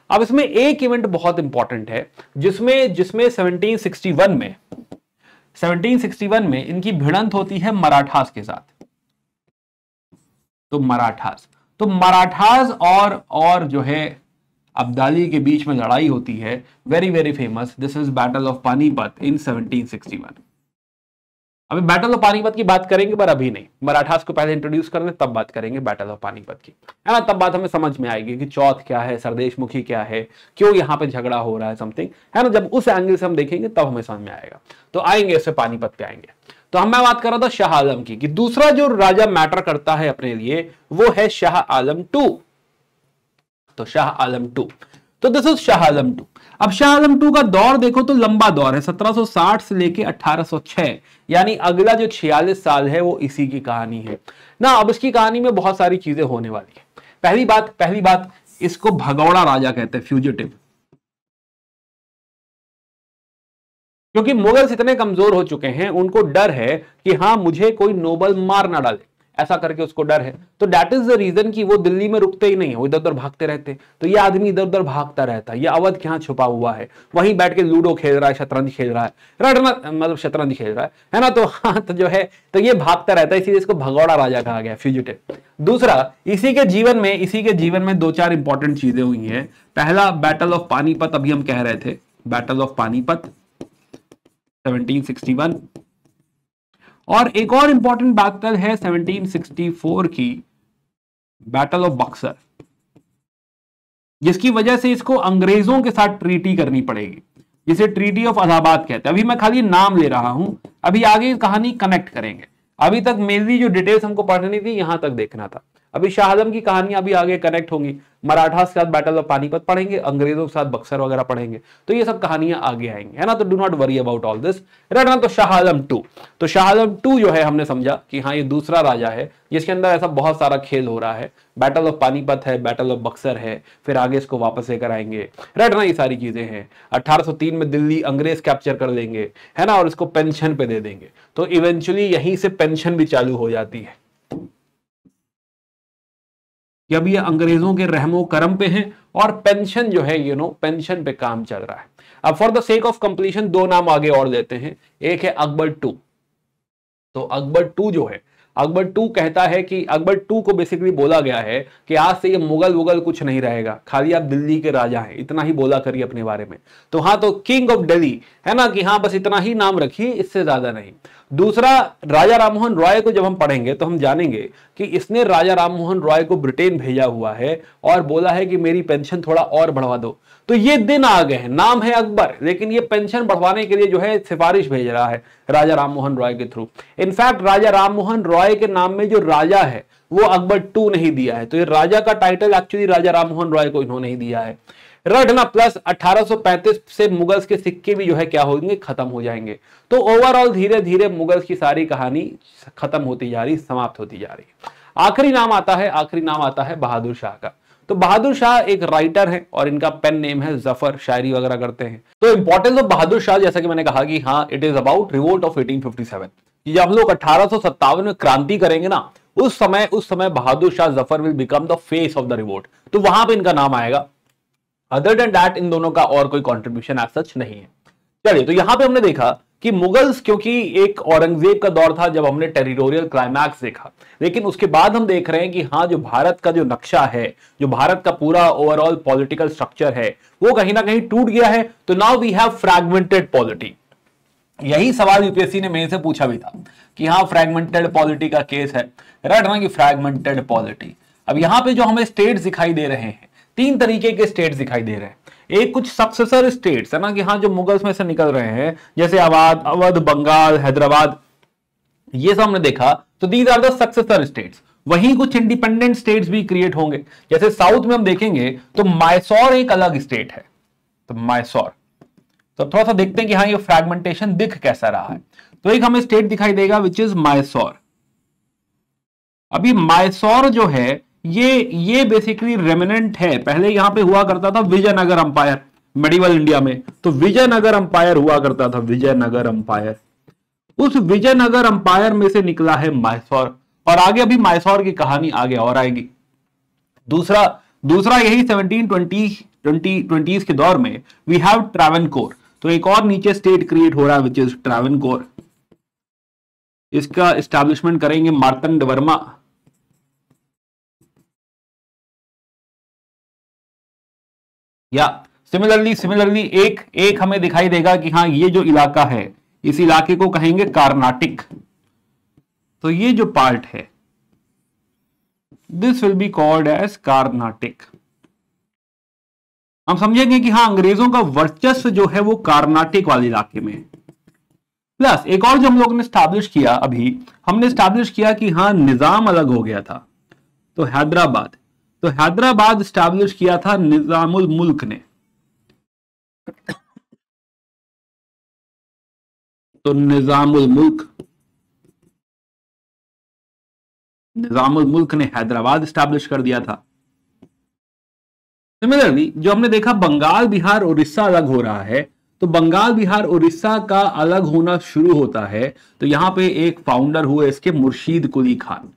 अब इसमें एक इवेंट बहुत इंपॉर्टेंट है जिसमें 1761 में इनकी भिड़ंत होती है मराठास के साथ। तो मराठास और जो है अब्दाली के बीच में लड़ाई होती है, very very famous, this is battle of Panipat in 1761। अभी बैटल ऑफ पानीपत की बात करेंगे पर अभी नहीं, मराठास को पहले इंट्रोड्यूस कर दें तब बात करेंगे बैटल ऑफ पानीपत की, है ना। तब बात हमें समझ में आएगी कि चौथ क्या है, सरदेशमुखी क्या है, क्यों यहाँ पे झगड़ा हो रहा है, समथिंग, है ना। जब उस एंगल से हम देखेंगे तब हमें समझ में आएगा। तो आएंगे इससे पानीपत पे आएंगे। तो मैं बात कर रहा था शाह आलम की कि दूसरा जो राजा मैटर करता है अपने लिए वो है शाह आलम 2। तो शाह आलम 2, तो दिस इज शाह आलम 2। अब शाह आलम 2 का दौर देखो तो लंबा दौर है, 1760 से लेके 1806, यानी अगला जो 46 साल है वो इसी की कहानी है ना। अब इसकी कहानी में बहुत सारी चीजें होने वाली है। पहली बात इसको भगौड़ा राजा कहते हैं, फ्यूजिटिव, क्योंकि मुगल्स इतने कमजोर हो चुके हैं, उनको डर है कि हाँ मुझे कोई नोबल मार ना डाले, ऐसा करके उसको डर है। तो दैट इज द रीजन कि वो दिल्ली में रुकते ही नहीं है, वो इधर उधर भागते रहते। तो ये आदमी इधर उधर भागता रहता है, ये अवध के यहाँ छुपा हुआ है, वहीं बैठ के लूडो खेल रहा है, शतरंज खेल रहा है, राइट ना, मतलब शतरंज खेल रहा है ना। तो हाँ, तो जो है तो ये भागता रहता है, इसीलिए इसको भगौड़ा राजा कहा गया, फ्यूजिटिव। दूसरा, इसी के जीवन में 2-4 इंपॉर्टेंट चीजें हुई हैं। पहला बैटल ऑफ पानीपत, अभी हम कह रहे थे बैटल ऑफ पानीपत 1761, और एक और इंपॉर्टेंट बैटल है 1764 की बैटल ऑफ बक्सर, जिसकी वजह से इसको अंग्रेजों के साथ ट्रीटी करनी पड़ेगी, जिसे ट्रीटी ऑफ इलाहाबाद कहते हैं। अभी मैं खाली नाम ले रहा हूं, अभी आगे कहानी कनेक्ट करेंगे। अभी तक मेनली जो डिटेल्स हमको पढ़नी थी यहां तक देखना था, अभी शाह आलम की कहानियां अभी आगे कनेक्ट होंगी, मराठास के साथ बैटल ऑफ पानीपत पढ़ेंगे, अंग्रेजों के साथ बक्सर वगैरह पढ़ेंगे, तो ये सब कहानियां आगे आएंगी, है ना। तो do not worry about all this, right ना। तो शाह आलम 2, तो शाह आलम 2 जो है हमने समझा कि हाँ ये दूसरा राजा है जिसके अंदर ऐसा बहुत सारा खेल हो रहा है, बैटल ऑफ पानीपत है, बैटल ऑफ बक्सर है, फिर आगे इसको वापस लेकर आएंगे, राइट ना। ये सारी चीजें हैं। 1803 में दिल्ली अंग्रेज कैप्चर कर लेंगे, है ना, और इसको पेंशन पे दे देंगे, तो इवेंचुअली यहीं से पेंशन भी चालू हो जाती है कि अब ये अंग्रेजों के रहमो करम पे हैं और पेंशन जो है पेंशन पे काम चल रहा है। अब for the sake of completion 2 नाम आगे और देते हैं, एक है अकबर 2। तो अकबर 2 जो है, अकबर 2 कहता है कि अकबर 2 को बेसिकली बोला गया है कि आज से ये मुगल वुगल कुछ नहीं रहेगा, खाली आप दिल्ली के राजा हैं, इतना ही बोला करिए अपने बारे में। तो हाँ, तो किंग ऑफ दिल्ली, है ना, कि हाँ बस इतना ही नाम रखिए, इससे ज्यादा नहीं। दूसरा, राजा राममोहन रॉय को जब हम पढ़ेंगे तो हम जानेंगे कि इसने राजा राममोहन रॉय को ब्रिटेन भेजा हुआ है और बोला है कि मेरी पेंशन थोड़ा और बढ़वा दो। तो ये दिन आ गए हैं, नाम है अकबर, लेकिन ये पेंशन बढ़वाने के लिए जो है सिफारिश भेज रहा है राजा राममोहन रॉय के थ्रू। इनफैक्ट राजा राममोहन रॉय के नाम में जो राजा है वो अकबर 2 नहीं दिया है, तो ये राजा का टाइटल एक्चुअली राजा राममोहन रॉय को इन्होंने ही दिया है, राइट ना। प्लस 1835 से मुगल्स के सिक्के भी जो है क्या होंगे, खत्म हो जाएंगे। तो ओवरऑल धीरे धीरे मुगल्स की सारी कहानी खत्म होती जा रही, समाप्त होती जा रही। आखिरी नाम आता है बहादुर शाह का। तो बहादुर शाह एक राइटर है और इनका पेन नेम है जफर, शायरी वगैरह करते हैं। तो इंपॉर्टेंस ऑफ बहादुर शाह, जैसा कि मैंने कहा कि हाँ it is about revolt of 1857। जब हम लोग 1857 में क्रांति करेंगे ना, उस समय Bahadur Shah Zafar will become the face of the revolt, तो वहां पे इनका नाम आएगा। अदर देन दैट इन दोनों का और कोई कंट्रीब्यूशन एज सच नहीं है। चलिए, तो यहां पे हमने देखा कि मुगल्स, क्योंकि एक औरंगजेब का दौर था जब हमने टेरिटोरियल क्लाइमैक्स देखा, लेकिन उसके बाद हम देख रहे हैं कि हाँ जो भारत का जो नक्शा है, जो भारत का पूरा ओवरऑल पॉलिटिकल स्ट्रक्चर है, वो कहीं ना कहीं टूट गया है। तो now we have fragmented polity. यही सवाल यूपीएससी ने मेरे से पूछा भी था कि हाँ फ्रैगमेंटेड पॉलिटी का केस है, राइट ना, कि फ्रैगमेंटेड पॉलिटी। अब यहां पे जो हमें स्टेट्स दिखाई दे रहे हैं, 3 तरीके के स्टेट्स दिखाई दे रहे हैं। एक कुछ सक्सेसर स्टेट्स है ना, कि हाँ जो मुगल्स में से निकल रहे हैं, जैसे अवध, बंगाल, हैदराबाद, ये सब हमने देखा। तो these are the successor states. वहीं कुछ इंडिपेंडेंट स्टेट्स भी क्रिएट होंगे। जैसे साउथ में हम देखेंगे तो मैसूर एक अलग स्टेट है, तो मैसूर। तो थोड़ा सा देखते हैं कि हाँ ये फ्रैगमेंटेशन दिख कैसा रहा है। तो एक हमें स्टेट दिखाई देगा विच इज मैसूर। अभी मैसूर जो है ये बेसिकली रेमिनेंट है, पहले यहां पे हुआ करता था विजयनगर अंपायर मेडिवल इंडिया में। तो विजयनगर अंपायर हुआ करता था, विजयनगर अंपायर। उस विजयनगर अंपायर में से निकला है मैसूर, और आगे अभी मैसूर की कहानी आगे और आएगी। दूसरा यही 1720s के दौर में वी हैव ट्रावनकोर। तो एक और नीचे स्टेट क्रिएट हो रहा है विच इज ट्रावनकोर। इसका एस्टैब्लिशमेंट करेंगे मार्तंड वर्मा। या सिमिलरली एक हमें दिखाई देगा कि हाँ ये जो इलाका है, इस इलाके को कहेंगे कार्नाटिक। तो ये जो पार्ट है this will be called as Carnatic. हम समझेंगे कि हाँ अंग्रेजों का वर्चस्व जो है वो कार्नाटिक वाले इलाके में। प्लस एक और जो हम लोग ने स्टैब्लिश किया, अभी हमने स्टैब्लिश किया कि हाँ निजाम अलग हो गया था। तो हैदराबाद स्टैब्लिश किया था निजामुल मुल्क ने। तो निजामुल मुल्क ने हैदराबाद स्टैब्लिश कर दिया था। सिमिलरली जो हमने देखा बंगाल, बिहार, उड़ीसा अलग हो रहा है। तो बंगाल, बिहार, उड़ीसा का अलग होना शुरू होता है। तो यहां पे एक फाउंडर हुए इसके, मुर्शीद कुली खान।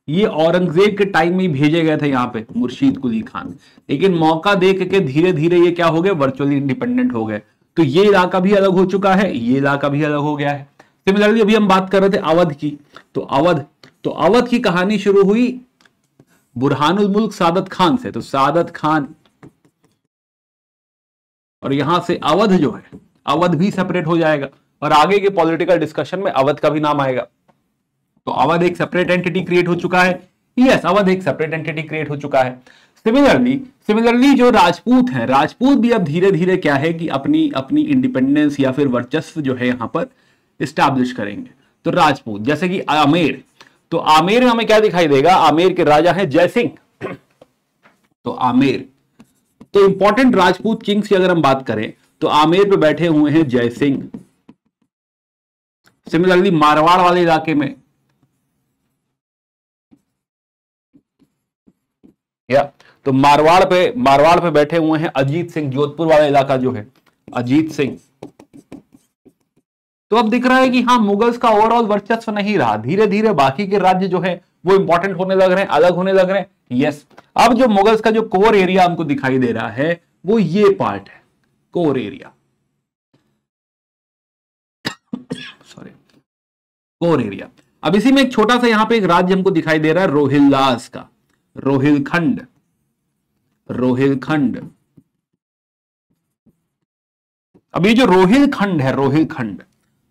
ये औरंगजेब के टाइम में भेजे गए थे यहाँ पे मुर्शीद कुली खान, लेकिन मौका देख के धीरे धीरे ये क्या हो गए, वर्चुअली इंडिपेंडेंट हो गए। तो ये इलाका भी अलग हो चुका है, ये इलाका भी अलग हो गया है। सिमिलरली अभी हम बात कर रहे थे अवध की। तो अवध की कहानी शुरू हुई बुरहानुल मुल्क सादत खान से। तो सादत खान, और यहां से अवध जो है, अवध भी सेपरेट हो जाएगा, और आगे के पॉलिटिकल डिस्कशन में अवध का भी नाम आएगा। तो अवध एक सेपरेट एंटिटी क्रिएट हो चुका है। यस, अवध एक सेपरेट एंटिटी क्रिएट हो चुका है। सिमिलरली जो राजपूत हैं, राजपूत भी अब धीरे धीरे क्या है कि अपनी इंडिपेंडेंस या फिर वर्चस्व जो है यहां पर इस्टेब्लिश करेंगे। तो राजपूत, जैसे कि आमेर, तो आमेर में हमें क्या दिखाई देगा, आमेर के राजा हैं जय सिंह। तो आमेर, तो इंपॉर्टेंट राजपूत किंग्स की अगर हम बात करें तो आमेर पे बैठे हुए हैं जय सिंह। सिमिलरली मारवाड़ वाले इलाके में या तो मारवाड़ पे बैठे हुए हैं अजीत सिंह, जोधपुर वाला इलाका जो है अजीत सिंह। तो अब दिख रहा है कि हाँ, मुगल्स का ओवरऑल वर्चस्व नहीं रहा, धीरे धीरे बाकी के राज्य जो है वो इंपॉर्टेंट होने लग रहे हैं, अलग होने लग रहे हैं। यस, अब जो मुगल्स का जो कोर एरिया हमको दिखाई दे रहा है वो ये पार्ट है, core area, sorry, core area. अब इसी में एक छोटा सा यहां पे एक राज्य हमको दिखाई दे रहा है रोहिल्लास का, रोहिलखंड, रोहिलखंड। अब ये जो रोहिलखंड है, रोहिलखंड,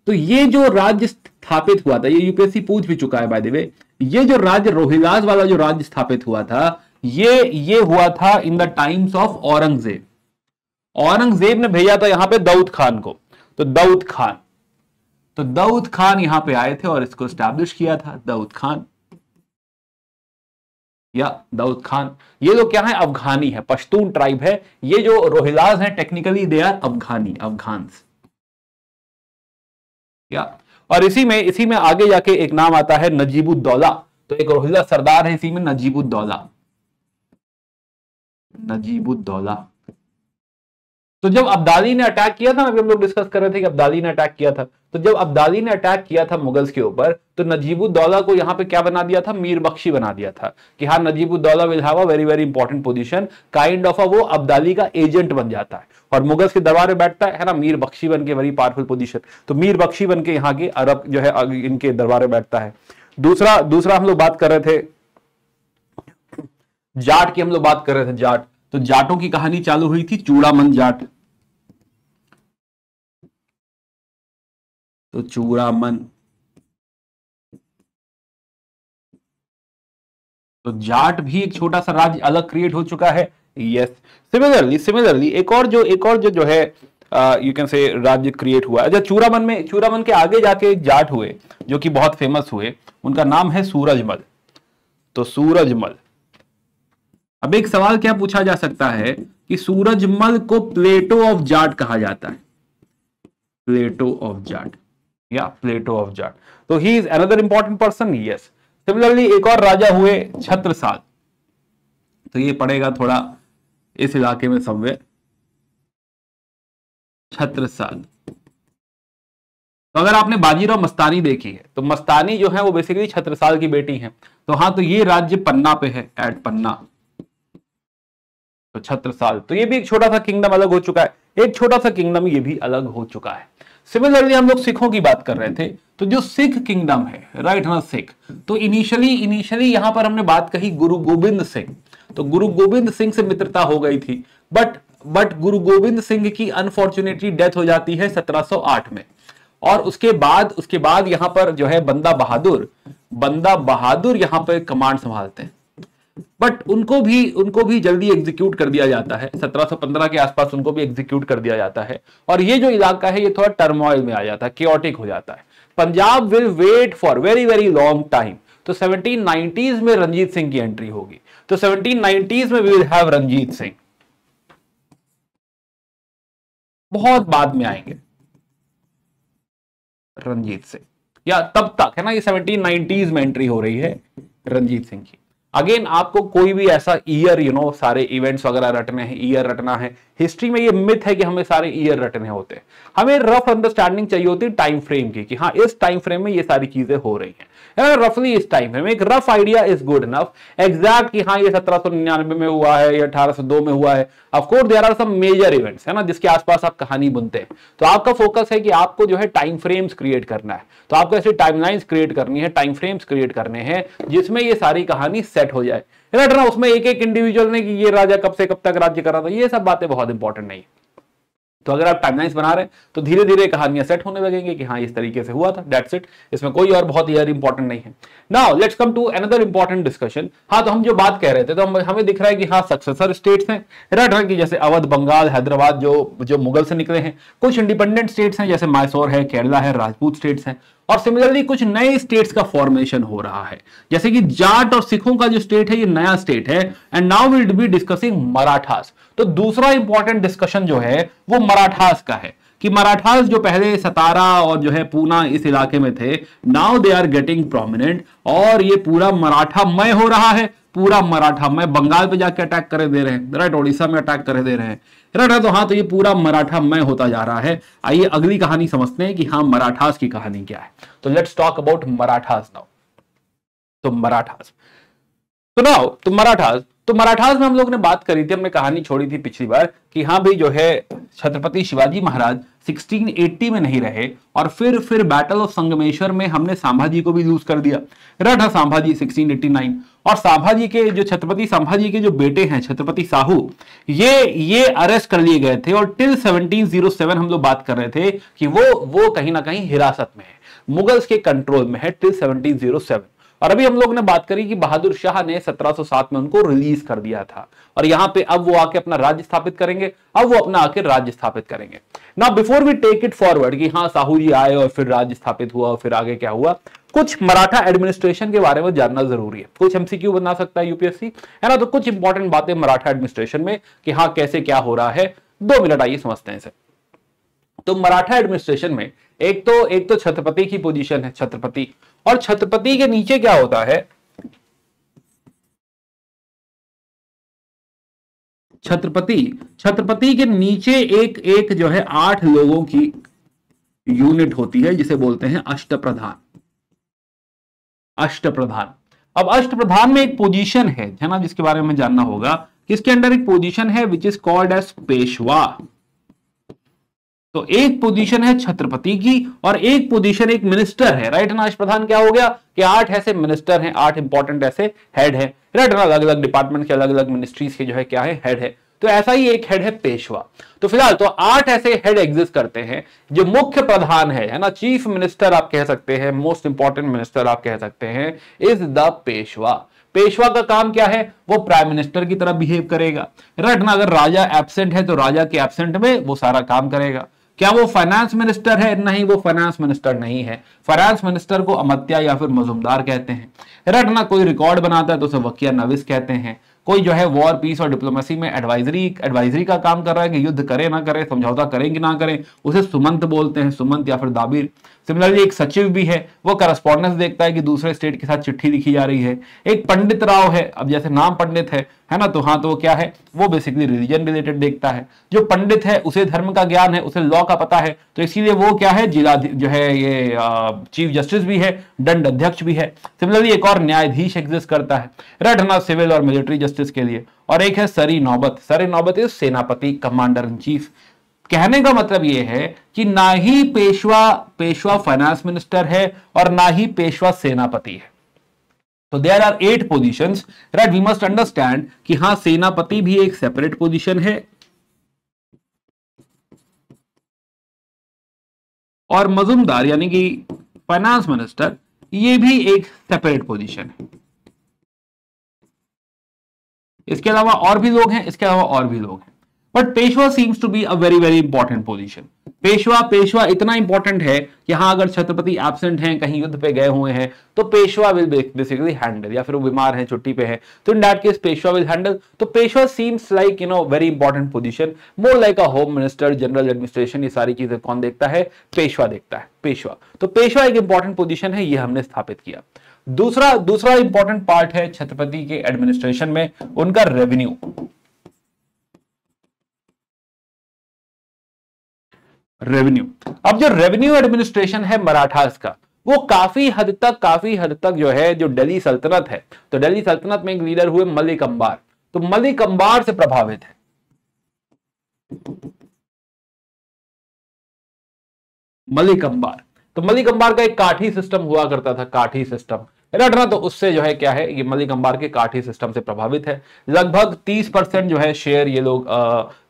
तो ये जो राज्य स्थापित हुआ था, ये यूपीएससी पूछ भी चुका है बाय द वे, ये जो राज्य रोहिलास वाला जो राज्य स्थापित हुआ था, ये हुआ था in the times of Aurangzeb. Aurangzeb ने भेजा था यहां पे दाऊद खान को, तो दाऊद खान यहां पे आए थे और इसको स्टैब्लिश किया था, दाऊद खान या दाऊद खान। ये लोग क्या है, अफगानी है, पश्तून ट्राइब है। ये जो रोहिलास हैं technically they are Afghani, Afghans या। और इसी में आगे जाके एक नाम आता है नजीबुद्दौला, तो एक रोहिला सरदार है इसी में, नजीबुद्दौला, नजीबुद्दौला। तो जब अब्दाली ने अटैक किया था ना, अभी हम लोग डिस्कस कर रहे थे कि अब्दाली ने अटैक किया था, तो जब अब्दाली ने अटैक किया था मुगल्स के ऊपर, तो नजीबुद्दौला को यहां पे क्या बना दिया था, मीर बख्शी बना दिया था कि हाँ, Najibuddaula will have a very very important position, kind of वो अब्दाली का एजेंट बन जाता है और मुगल्स के दरबार में बैठता है ना, मीर बख्शी बन के, वेरी पावरफुल पोजीशन। तो मीर बख्शी बन के यहाँ के अरब जो है इनके दरबार में बैठता है। दूसरा हम लोग बात कर रहे थे जाट की, हम लोग बात कर रहे थे जाट। तो जाटों की कहानी चालू हुई थी चूड़ामन जाट, तो चूड़ामन, तो जाट भी एक छोटा सा राज्य अलग क्रिएट हो चुका है। यस, सिमिलरली एक और जो है यू कैन से राज्य क्रिएट हुआ। अच्छा, चूड़ामन के आगे जाके एक जाट हुए जो कि बहुत फेमस हुए, उनका नाम है सूरजमल। तो सूरजमल, अब एक सवाल क्या पूछा जा सकता है कि सूरजमल को प्लेटो ऑफ जाट कहा जाता है, प्लेटो ऑफ जाट या प्लेटो ऑफ जाट। तो he is another important person. Yes, similarly एक और राजा हुए छत्रसाल, तो ये पड़ेगा थोड़ा इस इलाके में समवेयर, छत्रसाल। तो अगर आपने बाजीराव मस्तानी देखी है, तो मस्तानी जो है वो बेसिकली छत्रसाल की बेटी है। तो हाँ, तो ये राज्य पन्ना पे है, एट पन्ना, तो छत्रसाल। तो ये भी एक छोटा सा किंगडम अलग हो चुका है, एक छोटा सा किंगडम ये भी अलग हो चुका है। सिमिलरली हम लोग सिखों की बात कर रहे थे, तो जो सिख किंगडम है, राइट ना, सिख, तो इनिशियली यहां पर हमने बात कही गुरु गोविंद सिंह। तो गुरु गोविंद सिंह से मित्रता हो गई थी, बट गुरु गोविंद सिंह की अनफॉर्चुनेटली डेथ हो जाती है 1708 में। और उसके बाद यहां पर जो है बंदा बहादुर यहां पर कमांड संभालते हैं, बट उनको भी जल्दी एग्जीक्यूट कर दिया जाता है। 1715 के आसपास उनको भी एग्जीक्यूट कर दिया जाता है। और ये जो इलाका है ये थोड़ा टर्मोइल में आ जाता है, केओटिक हो जाता है। Punjab will wait for very very long time. तो 1790s में रंजीत सिंह की एंट्री होगी। तो 1790s में we will have Ranjit Singh, बहुत बाद में आएंगे रंजीत सिंह, या तब तक है ना, ये 1790s में एंट्री हो रही है रंजीत सिंह की। अगेन आपको कोई भी ऐसा ईयर सारे इवेंट्स वगैरह रटने हैं, ईयर रटना है। हिस्ट्री में ये मिथ है कि हमें सारे ईयर रटने होते हैं। हमें रफ अंडरस्टैंडिंग चाहिए होती है टाइम फ्रेम की, कि हाँ, इस टाइम फ्रेम में ये सारी चीजें हो रही हैं, रफली इस टाइम फ्रेम में एक rough idea is good enough. Exact कि हाँ ये 1799 में हुआ है या 1802 में हुआ है, of course there are some major events, है ना, जिसके आसपास आप कहानी बुनते हैं। तो आपका फोकस है कि आपको जो है टाइम फ्रेम्स क्रिएट करना है। तो आपको ऐसी टाइमलाइंस क्रिएट करनी है, टाइम फ्रेम्स क्रिएट करने हैं जिसमें ये सारी कहानी सेट हो जाए, राइट ना। उसमें एक एक इंडिविजुअल ने कि ये राजा कब से कब तक राज्य कर रहा था, ये सब बातें बहुत इंपॉर्टेंट नहीं। तो अगर आप टाइमलाइंस बना रहे हैं तो धीरे धीरे कहानियां सेट होने लगेंगे कि हाँ इस तरीके से हुआ था, दैट्स इट। इसमें कोई और बहुत ईयर इंपॉर्टेंट नहीं है। Now let's come to another important discussion. हाँ, तो हम जो बात कह रहे थे, तो हमें दिख रहा है कि हाँ सक्सेसर स्टेट्स हैं, राइट, कि जैसे अवध, बंगाल, हैदराबाद जो मुगल से निकले हैं। कुछ इंडिपेंडेंट स्टेट्स हैं जैसे मैसूर है, केरला है, राजपूत स्टेट्स हैं। और सिमिलरली कुछ नए स्टेट्स का फॉर्मेशन हो रहा है, जैसे कि जाट और सिखों का जो स्टेट है ये नया स्टेट है। And now we will be discussing Marathas. तो दूसरा इंपॉर्टेंट डिस्कशन जो है वो मराठास का है कि मराठास जो पहले सतारा और जो है पूना इस इलाके में थे, now they are getting prominent और ये पूरा मराठामय हो रहा है, पूरा मराठामय। बंगाल पे जाके अटैक करे दे रहे हैं, राइट, उड़ीसा में अटैक करे दे रहे हैं, राइट। तो हाँ, तो ये पूरा मराठामय होता जा रहा है। आइए अगली कहानी समझते हैं कि हाँ मराठास की कहानी क्या है। तो let's talk about Marathas now. तो मराठास, तो मराठास में हम लोग ने बात करी थी, हमने कहानी छोड़ी थी पिछली बार कि हाँ भाई जो है छत्रपति शिवाजी महाराज 1680 में नहीं रहे और फिर बैटल ऑफ संगमेश्वर में हमने संभाजी को भी लूज कर दिया, राइट। संभाजी 1689 और संभाजी के जो छत्रपति संभाजी के जो बेटे हैं छत्रपति साहू, ये अरेस्ट कर लिए गए थे और टिल 1707 हम लोग बात कर रहे थे कि वो कहीं ना कहीं हिरासत में है, मुगल्स के कंट्रोल में है टिल 1707। और अभी हम लोग ने बात करी कि बहादुर शाह ने 1707 में उनको रिलीज कर दिया था और यहां पे अब वो आके अपना राज्य स्थापित करेंगे, now before we take it forward कि हाँ साहू जी आए और फिर राज्य स्थापित हुआ और फिर आगे क्या हुआ, कुछ मराठा एडमिनिस्ट्रेशन के बारे में जानना जरूरी है। कुछ एमसीक्यू बना सकता है यूपीएससी, है ना। तो कुछ इंपॉर्टेंट बातें मराठा एडमिनिस्ट्रेशन में कि हाँ कैसे क्या हो रहा है, 2 मिनट आइए समझते हैं इसे। तो मराठा एडमिनिस्ट्रेशन में एक तो छत्रपति की पोजीशन है, छत्रपति, और छत्रपति के नीचे क्या होता है, छत्रपति के नीचे एक जो है 8 लोगों की यूनिट होती है जिसे बोलते हैं अष्टप्रधान। अब अष्टप्रधान में एक पोजीशन है ना जिसके बारे में जानना होगा कि इसके अंदर एक पोजीशन है which is called as Peshwa. तो एक पोजीशन है छत्रपति की और एक पोजीशन एक मिनिस्टर है, राइट ना। अष्टप्रधान क्या हो गया कि 8 ऐसे मिनिस्टर हैं, 8 इंपॉर्टेंट ऐसे हेड है, राइट ना। अलग अलग डिपार्टमेंट के अलग अलग मिनिस्ट्रीज के जो है क्या है हेड है। तो ऐसा ही एक हेड है पेशवा। तो फिलहाल तो 8 ऐसे हेड एग्जिस्ट करते हैं। जो मुख्य प्रधान है ना, चीफ मिनिस्टर आप कह सकते हैं, मोस्ट इंपॉर्टेंट मिनिस्टर आप कह सकते हैं, इज द पेशवा। पेशवा का काम क्या है, वो प्राइम मिनिस्टर की तरह बिहेव करेगा, राइट ना। अगर राजा एब्सेंट है तो राजा के एब्सेंट में वो सारा काम करेगा। क्या वो फाइनेंस मिनिस्टर है? नहीं, वो फाइनेंस मिनिस्टर नहीं है। फाइनेंस मिनिस्टर को अमत्या या फिर मजुमदार कहते हैं, राइट ना। कोई रिकॉर्ड बनाता है तो उसे वकिया नविस कहते हैं। कोई जो है वॉर पीस और डिप्लोमेसी में एडवाइजरी का काम कर रहा है कि युद्ध करे ना करे, समझौता करें कि ना करें, उसे सुमंत बोलते हैं, सुमंत या फिर दाबिर। सिमिलरली एक सचिव भी है, वो करस्पॉन्डेंस देखता है कि दूसरे स्टेट के साथ चिट्ठी लिखी जा रही है। एक पंडित राव है, अब जैसे नाम पंडित है ना, तो हाँ, तो वो क्या है, वो बेसिकली रिलीजन रिलेटेड देखता है। जो पंडित है उसे धर्म का ज्ञान है, उसे लॉ का पता है, तो इसीलिए वो क्या है, जिला जो है ये चीफ जस्टिस भी है, दंड अध्यक्ष भी है। सिमिलरली एक और न्यायाधीश एग्जिस्ट करता है, राइट ना, सिविल और मिलिट्री जस्टिस के लिए। और एक है सरी नौबत। सरी नौबत इज सेनापति, कमांडर इन चीफ। कहने का मतलब यह है कि ना ही पेशवा फाइनेंस मिनिस्टर है और ना ही पेशवा सेनापति है। तो there are 8 positions, right. We must understand कि हाँ, सेनापति भी एक सेपरेट पोजीशन है और मजुमदार यानी कि फाइनेंस मिनिस्टर ये भी एक सेपरेट पोजीशन है। इसके अलावा और भी लोग हैं, but Peshwa seems to be a very very important position. Peshwa इतना इंपॉर्टेंट है कि हाँ, अगर छत्रपति एब्सेंट हैं, कहीं युद्ध पे गए हुए हैं, तो पेशवा विल बेसिकली हैंडल, या फिर वो बीमार हैं, छुट्टी पे है, तो in that case Peshwa will handle. तो Peshwa seems like very important position, more like a home minister, general administration. ये सारी चीजें कौन देखता है? पेशवा देखता है, पेशवा। तो पेशवा एक इंपॉर्टेंट पोजीशन है, ये हमने स्थापित किया। दूसरा इंपॉर्टेंट पार्ट है छत्रपति के एडमिनिस्ट्रेशन में उनका रेवेन्यू। अब जो रेवेन्यू एडमिनिस्ट्रेशन है मराठास का, वो काफी हद तक जो है, जो दिल्ली सल्तनत है, तो दिल्ली सल्तनत में एक लीडर हुए मलिक अंबार, तो मलिक अंबार से प्रभावित है। मलिक अंबार का एक काठी सिस्टम हुआ करता था, काठी सिस्टम, राइट ना। तो उससे जो है क्या है, ये मलिक अंबार के काठी सिस्टम से प्रभावित है। लगभग 30% जो है शेयर ये लोग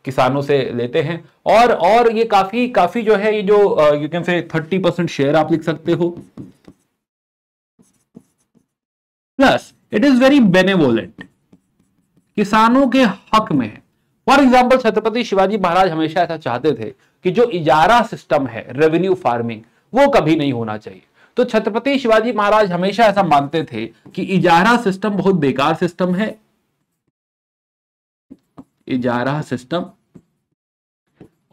किसानों से लेते हैं और ये काफी जो है, ये जो यू कैन से 30% शेयर आप लिख सकते हो। Plus it is very benevolent, किसानों के हक में है। फॉर एग्जाम्पल, छत्रपति शिवाजी महाराज हमेशा ऐसा चाहते थे कि जो इजारा सिस्टम है, रेवेन्यू फार्मिंग, वो कभी नहीं होना चाहिए। तो छत्रपति शिवाजी महाराज हमेशा ऐसा मानते थे कि इजारा सिस्टम बहुत बेकार सिस्टम है, इजारा सिस्टम,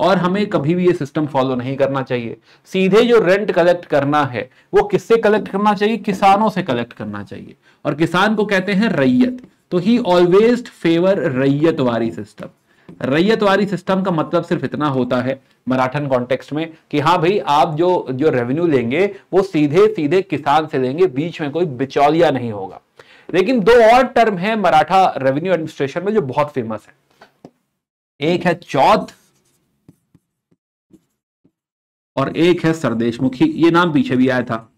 और हमें कभी भी ये सिस्टम फॉलो नहीं करना चाहिए। सीधे जो रेंट कलेक्ट करना है वो किससे कलेक्ट करना चाहिए? किसानों से कलेक्ट करना चाहिए, और किसान को कहते हैं रैयत। तो he always favour ryotwari system. Ryotwari system का मतलब सिर्फ इतना होता है मराठन कॉन्टेक्स्ट में कि हाँ भाई, आप जो रेवेन्यू लेंगे वो सीधे सीधे किसान से लेंगे, बीच में कोई बिचौलिया नहीं होगा। लेकिन दो और टर्म है मराठा रेवेन्यू एडमिनिस्ट्रेशन में जो बहुत फेमस है, एक है चौथ और एक है सरदेशमुखी। ये नाम पीछे भी आया था,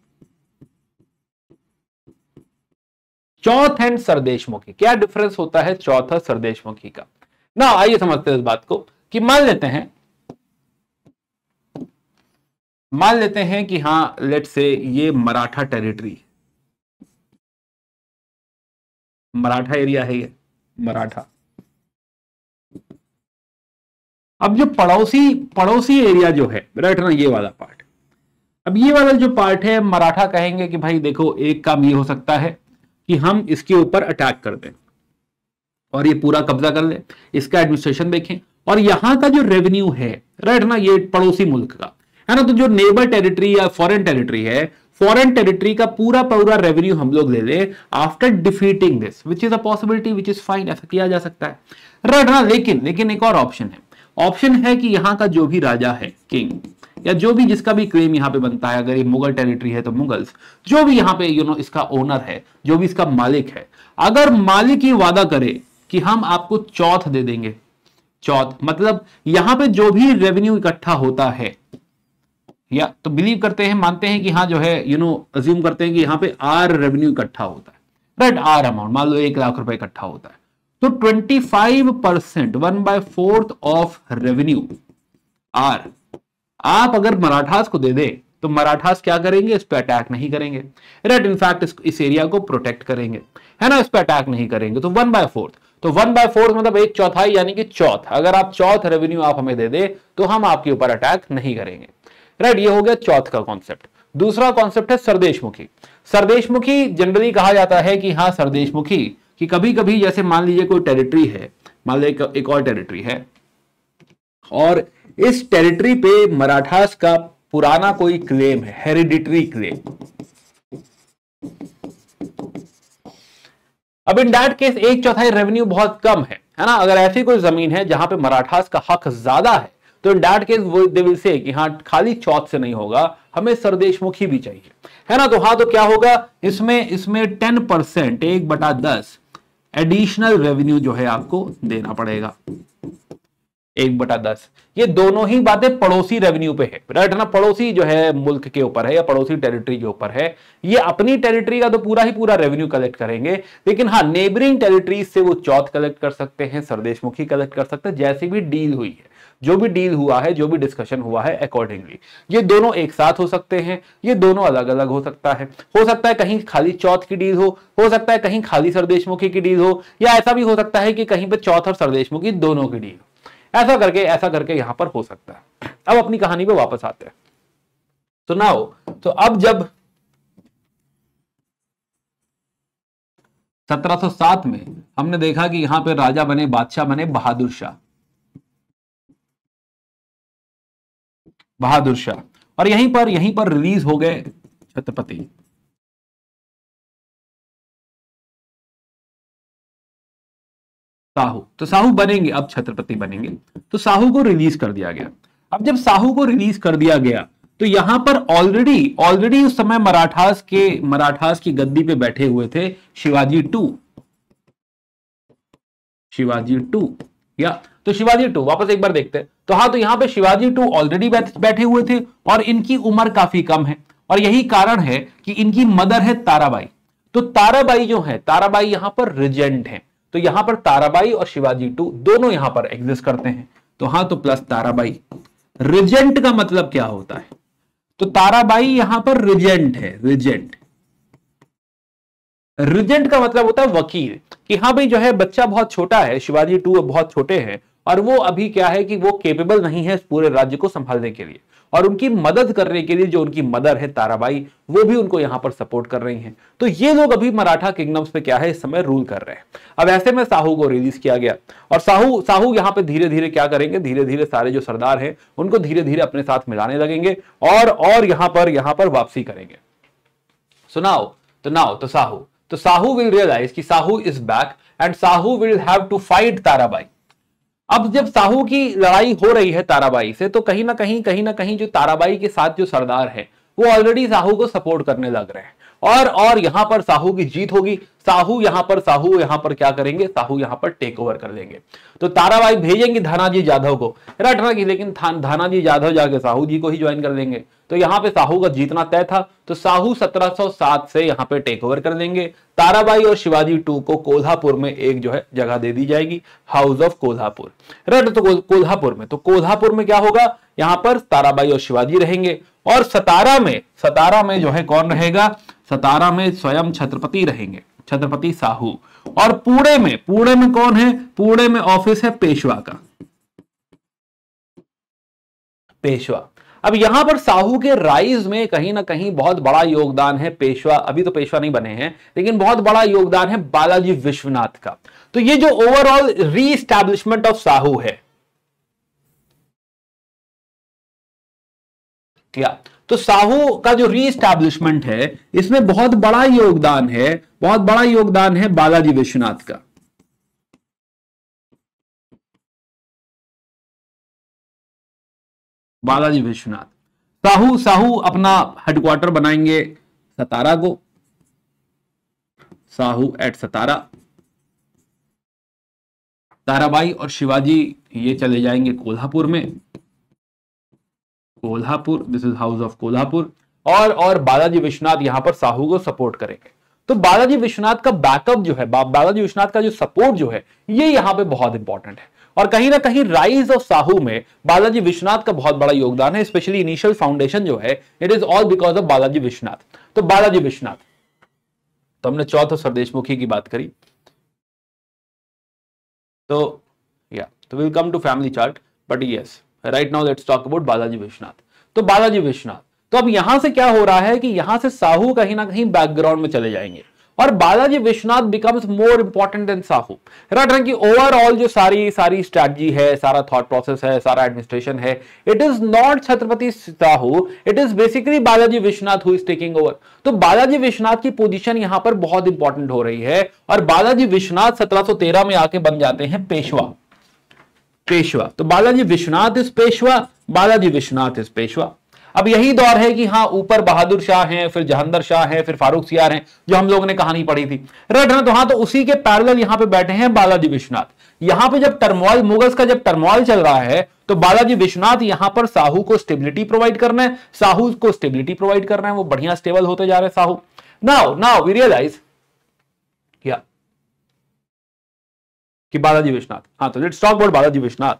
चौथ एंड सरदेशमुखी। क्या डिफरेंस होता है चौथ और सरदेशमुखी का? ना आइए समझते हैं इस बात को कि मान लेते हैं कि हाँ, लेट से ये मराठा टेरिटरी, मराठा एरिया है ये, मराठा। अब जो पड़ोसी एरिया जो है, राइट ना, ये वाला पार्ट, अब ये वाला जो पार्ट है मराठा कहेंगे कि भाई देखो, एक काम ये हो सकता है कि हम इसके ऊपर अटैक कर दें और ये पूरा कब्जा कर ले, इसका एडमिनिस्ट्रेशन देखें, और यहां का जो रेवेन्यू है, राइट ना, ये पड़ोसी मुल्क का है ना, तो जो नेबर टेरिटरी या फॉरेन टेरिटरी है, फॉरेन टेरिटरी का पूरा रेवेन्यू हम लोग ले ले after defeating this, which is a possibility, which is fine, ऐसा किया जा सकता है, राइट ना। लेकिन एक और ऑप्शन है कि यहां का जो भी राजा है, किंग, या जो भी जिसका भी क्लेम यहां पे बनता है, अगर ये मुगल टेरिटरी है तो मुगल्स, जो भी यहां पे इसका ओनर है, जो भी इसका मालिक है, अगर मालिक ये वादा करे कि हम आपको चौथ दे देंगे, चौथ मतलब यहां पे जो भी रेवेन्यू इकट्ठा होता है, या तो बिलीव करते हैं, मानते हैं कि हाँ जो है अज्यूम करते हैं कि यहां पे आर रेवेन्यू इकट्ठा होता है, राइट, आर अमाउंट, मान लो 1 लाख रुपए इकट्ठा होता है, तो 25%, 1/4 ऑफ रेवेन्यू आर आप अगर मराठास को दे दे तो मराठास क्या करेंगे? इस पे अटैक नहीं करेंगे, राइट, इनफैक्ट इस एरिया को प्रोटेक्ट करेंगे, है ना, इस पे अटैक नहीं करेंगे। तो 1/4, तो 1/4 मतलब 1/4 यानी कि चौथ, अगर आप चौथ रेवेन्यू आप हमें दे दे तो हम आपके ऊपर अटैक नहीं करेंगे, राइट। ये हो गया चौथ का कॉन्सेप्ट। दूसरा कॉन्सेप्ट है सरदेशमुखी। सरदेशमुखी जनरली कहा जाता है कि हाँ, सरदेशमुखी कि कभी कभी जैसे मान लीजिए कोई टेरिटरी है, मान लीजिए एक और टेरिटरी है, और इस टेरिटरी पे मराठास का पुराना कोई क्लेम है, हेरिडिटरी क्लेम। अब इन दैट केस 1/4 रेवेन्यू बहुत कम है ना। अगर ऐसी कोई जमीन है जहां पे मराठास का हक ज्यादा है तो इन दैट केस वो दे विल से कि हाँ, खाली चौथ से नहीं होगा, हमें सरदेशमुखी भी चाहिए, है ना। तो हाँ, तो क्या होगा इसमें 10%, 1/10 एडिशनल रेवेन्यू जो है आपको देना पड़ेगा, 1/10। ये दोनों ही बातें पड़ोसी रेवेन्यू पे है, राइट ना, पड़ोसी जो है मुल्क के ऊपर है या पड़ोसी टेरिटरी के ऊपर है। ये अपनी टेरिटरी का तो पूरा ही पूरा रेवेन्यू कलेक्ट करेंगे, लेकिन हाँ, नेबरिंग टेरिटरी से वो चौथ कलेक्ट कर सकते हैं, सरदेशमुखी कलेक्ट कर सकते हैं, जैसी भी डील हुई है, जो भी डील हुआ है, जो भी डिस्कशन हुआ है, अकॉर्डिंगली ये दोनों एक साथ हो सकते हैं, ये दोनों अलग अलग हो सकता है कहीं खाली चौथ की डील हो सकता है कहीं खाली सरदेशमुखी की डील हो, या ऐसा भी हो सकता है कि कहीं पे चौथ और सरदेशमुखी दोनों की डील हो। ऐसा करके यहां पर हो सकता है। अब अपनी कहानी पे वापस आते हैं। तो नाउ, तो अब जब 1707 में हमने देखा कि यहां पे राजा बने, बादशाह बने बहादुर शाह, और यहीं पर रिलीज हो गए छत्रपति। साहू, तो साहू बनेंगे, अब छत्रपति बनेंगे, तो साहू को रिलीज कर दिया गया। अब जब साहू को रिलीज कर दिया गया तो यहां पर ऑलरेडी उस समय मराठास की गद्दी पे बैठे हुए थे शिवाजी टू, या तो शिवाजी टू वापस एक बार देखते हैं। तो हाँ, तो यहां पे शिवाजी टू ऑलरेडी बैठे हुए थे और इनकी उम्र काफी कम है, और यही कारण है कि इनकी मदर है ताराबाई। तो ताराबाई जो है, ताराबाई यहां पर रिजेंट है, तो यहां पर ताराबाई और शिवाजी टू दोनों यहां पर एग्जिस्ट करते हैं। तो हाँ, तो प्लस ताराबाई। रिजेंट का मतलब क्या होता है? तो ताराबाई यहां पर रिजेंट है, रिजेंट का मतलब होता है वकील, कि हाँ भाई जो है बच्चा बहुत छोटा है, शिवाजी टू बहुत छोटे हैं और वो अभी क्या है कि वो केपेबल नहीं है इस पूरे राज्य को संभालने के लिए, और उनकी मदद करने के लिए जो उनकी मदर है ताराबाई, वो भी उनको यहां पर सपोर्ट कर रही हैं। तो ये लोग अभी मराठा किंगडम्स पे क्या है इस समय रूल कर रहे हैं। अब ऐसे में साहू को रिलीज किया गया, और साहू यहां पे धीरे धीरे क्या करेंगे, धीरे धीरे सारे जो सरदार हैं उनको धीरे धीरे अपने साथ मिलाने लगेंगे और यहां पर वापसी करेंगे। सुनाओ तो साहू विल रियलाइज कि Shahu is back and Shahu will have to fight Tarabai. अब जब साहू की लड़ाई हो रही है ताराबाई से, तो कहीं ना कहीं जो ताराबाई के साथ जो सरदार हैं वो ऑलरेडी साहू को सपोर्ट करने लग रहे हैं, और यहां पर साहू की जीत होगी। साहू यहां पर क्या करेंगे, साहू यहां पर टेक ओवर कर लेंगे। तो ताराबाई भेजेंगे धानाजी जाधव को, रटना की, लेकिन धानाजी जाधव जाके साहू जी को ही ज्वाइन कर लेंगे। तो यहां पे साहू का जीतना तय था, तो साहू 1707 से यहां पे टेक ओवर कर लेंगे। ताराबाई और शिवाजी 2 को कोल्हापुर में एक जो है जगह दे दी जाएगी, हाउस ऑफ कोल्हापुर। रट तो कोल्हापुर में क्या होगा, यहां पर ताराबाई और शिवाजी रहेंगे, और सतारा में जो है कौन रहेगा, सतारा में स्वयं छत्रपति रहेंगे, छत्रपति साहू। और पुणे में कौन है, पुणे में ऑफिस है पेशवा का, पेशवा। अब यहां पर साहू के राइज में कहीं ना कहीं बहुत बड़ा योगदान है पेशवा, अभी तो पेशवा नहीं बने हैं, लेकिन बहुत बड़ा योगदान है बालाजी विश्वनाथ का। तो ये जो ओवरऑल रीएस्टैब्लिशमेंट ऑफ साहू है क्या, तो साहू का जो रीएस्टैब्लिशमेंट है इसमें बहुत बड़ा योगदान है बालाजी विश्वनाथ का। बालाजी विश्वनाथ, साहू अपना हेडक्वार्टर बनाएंगे सतारा को, साहू एट सतारा। ताराबाई और शिवाजी ये चले जाएंगे कोल्हापुर में, Kolhapur, this is house of Kolhapur. और बालाजी विश्वनाथ यहां पर साहू को सपोर्ट करेंगे। तो बालाजी विश्वनाथ का बैकअप जो है, बालाजी विश्वनाथ का जो सपोर्ट जो है, ये यहां पे बहुत इंपॉर्टेंट है। और कहीं ना कहीं राइज ऑफ साहू में बालाजी विश्वनाथ का बहुत बड़ा योगदान है, स्पेशली इनिशियल फाउंडेशन जो है, it is all because of Balaji Vishwanath. तो बालाजी विश्वनाथ, तो हमने चौथा सरदेशमुखी की बात करी। तो will come to family chart, but yes right now let's talk about Balaji Vishwanath. तो बालाजी विश्वनाथ, तो अब यहां से क्या हो रहा है कि यहां से साहू कहीं ना कहीं बैकग्राउंड में चले जाएंगे, और Balaji Vishwanath becomes more important than Shahu. Right, कि ओवरऑल जो सारी स्ट्रैटेजी है, सारा थॉट प्रोसेस है, सारा एडमिनिस्ट्रेशन है, it is not Chhatrapati Sahu, it is basically Balaji Vishwanath who is taking over. तो बालाजी विश्वनाथ की पोजीशन यहां पर बहुत इंपॉर्टेंट हो रही है, और बालाजी विश्वनाथ 1713 में आके बन जाते हैं पेशवा। तो बालाजी विश्वनाथ इज पेशवा। अब यही दौर है कि हाँ, ऊपर बहादुर शाह हैं, फिर जहांगीर शाह हैं, फिर फारूक सियार हैं, जो हम लोगों ने कहानी पढ़ी थी। राइट ना, तो हाँ, तो उसी के पैरेलल यहां पे बैठे हैं बालाजी विश्वनाथ। यहां पे जब टर्मोइल, मुगल्स का जब टर्मोइल चल रहा है, तो बालाजी विश्वनाथ यहां पर साहू को स्टेबिलिटी प्रोवाइड करना है, वो बढ़िया स्टेबल होते जा रहे हैं साहू। नाउ वी रियलाइज क्या कि बालाजी विश्वनाथ, हाँ, तो let's talk about Balaji Vishwanath.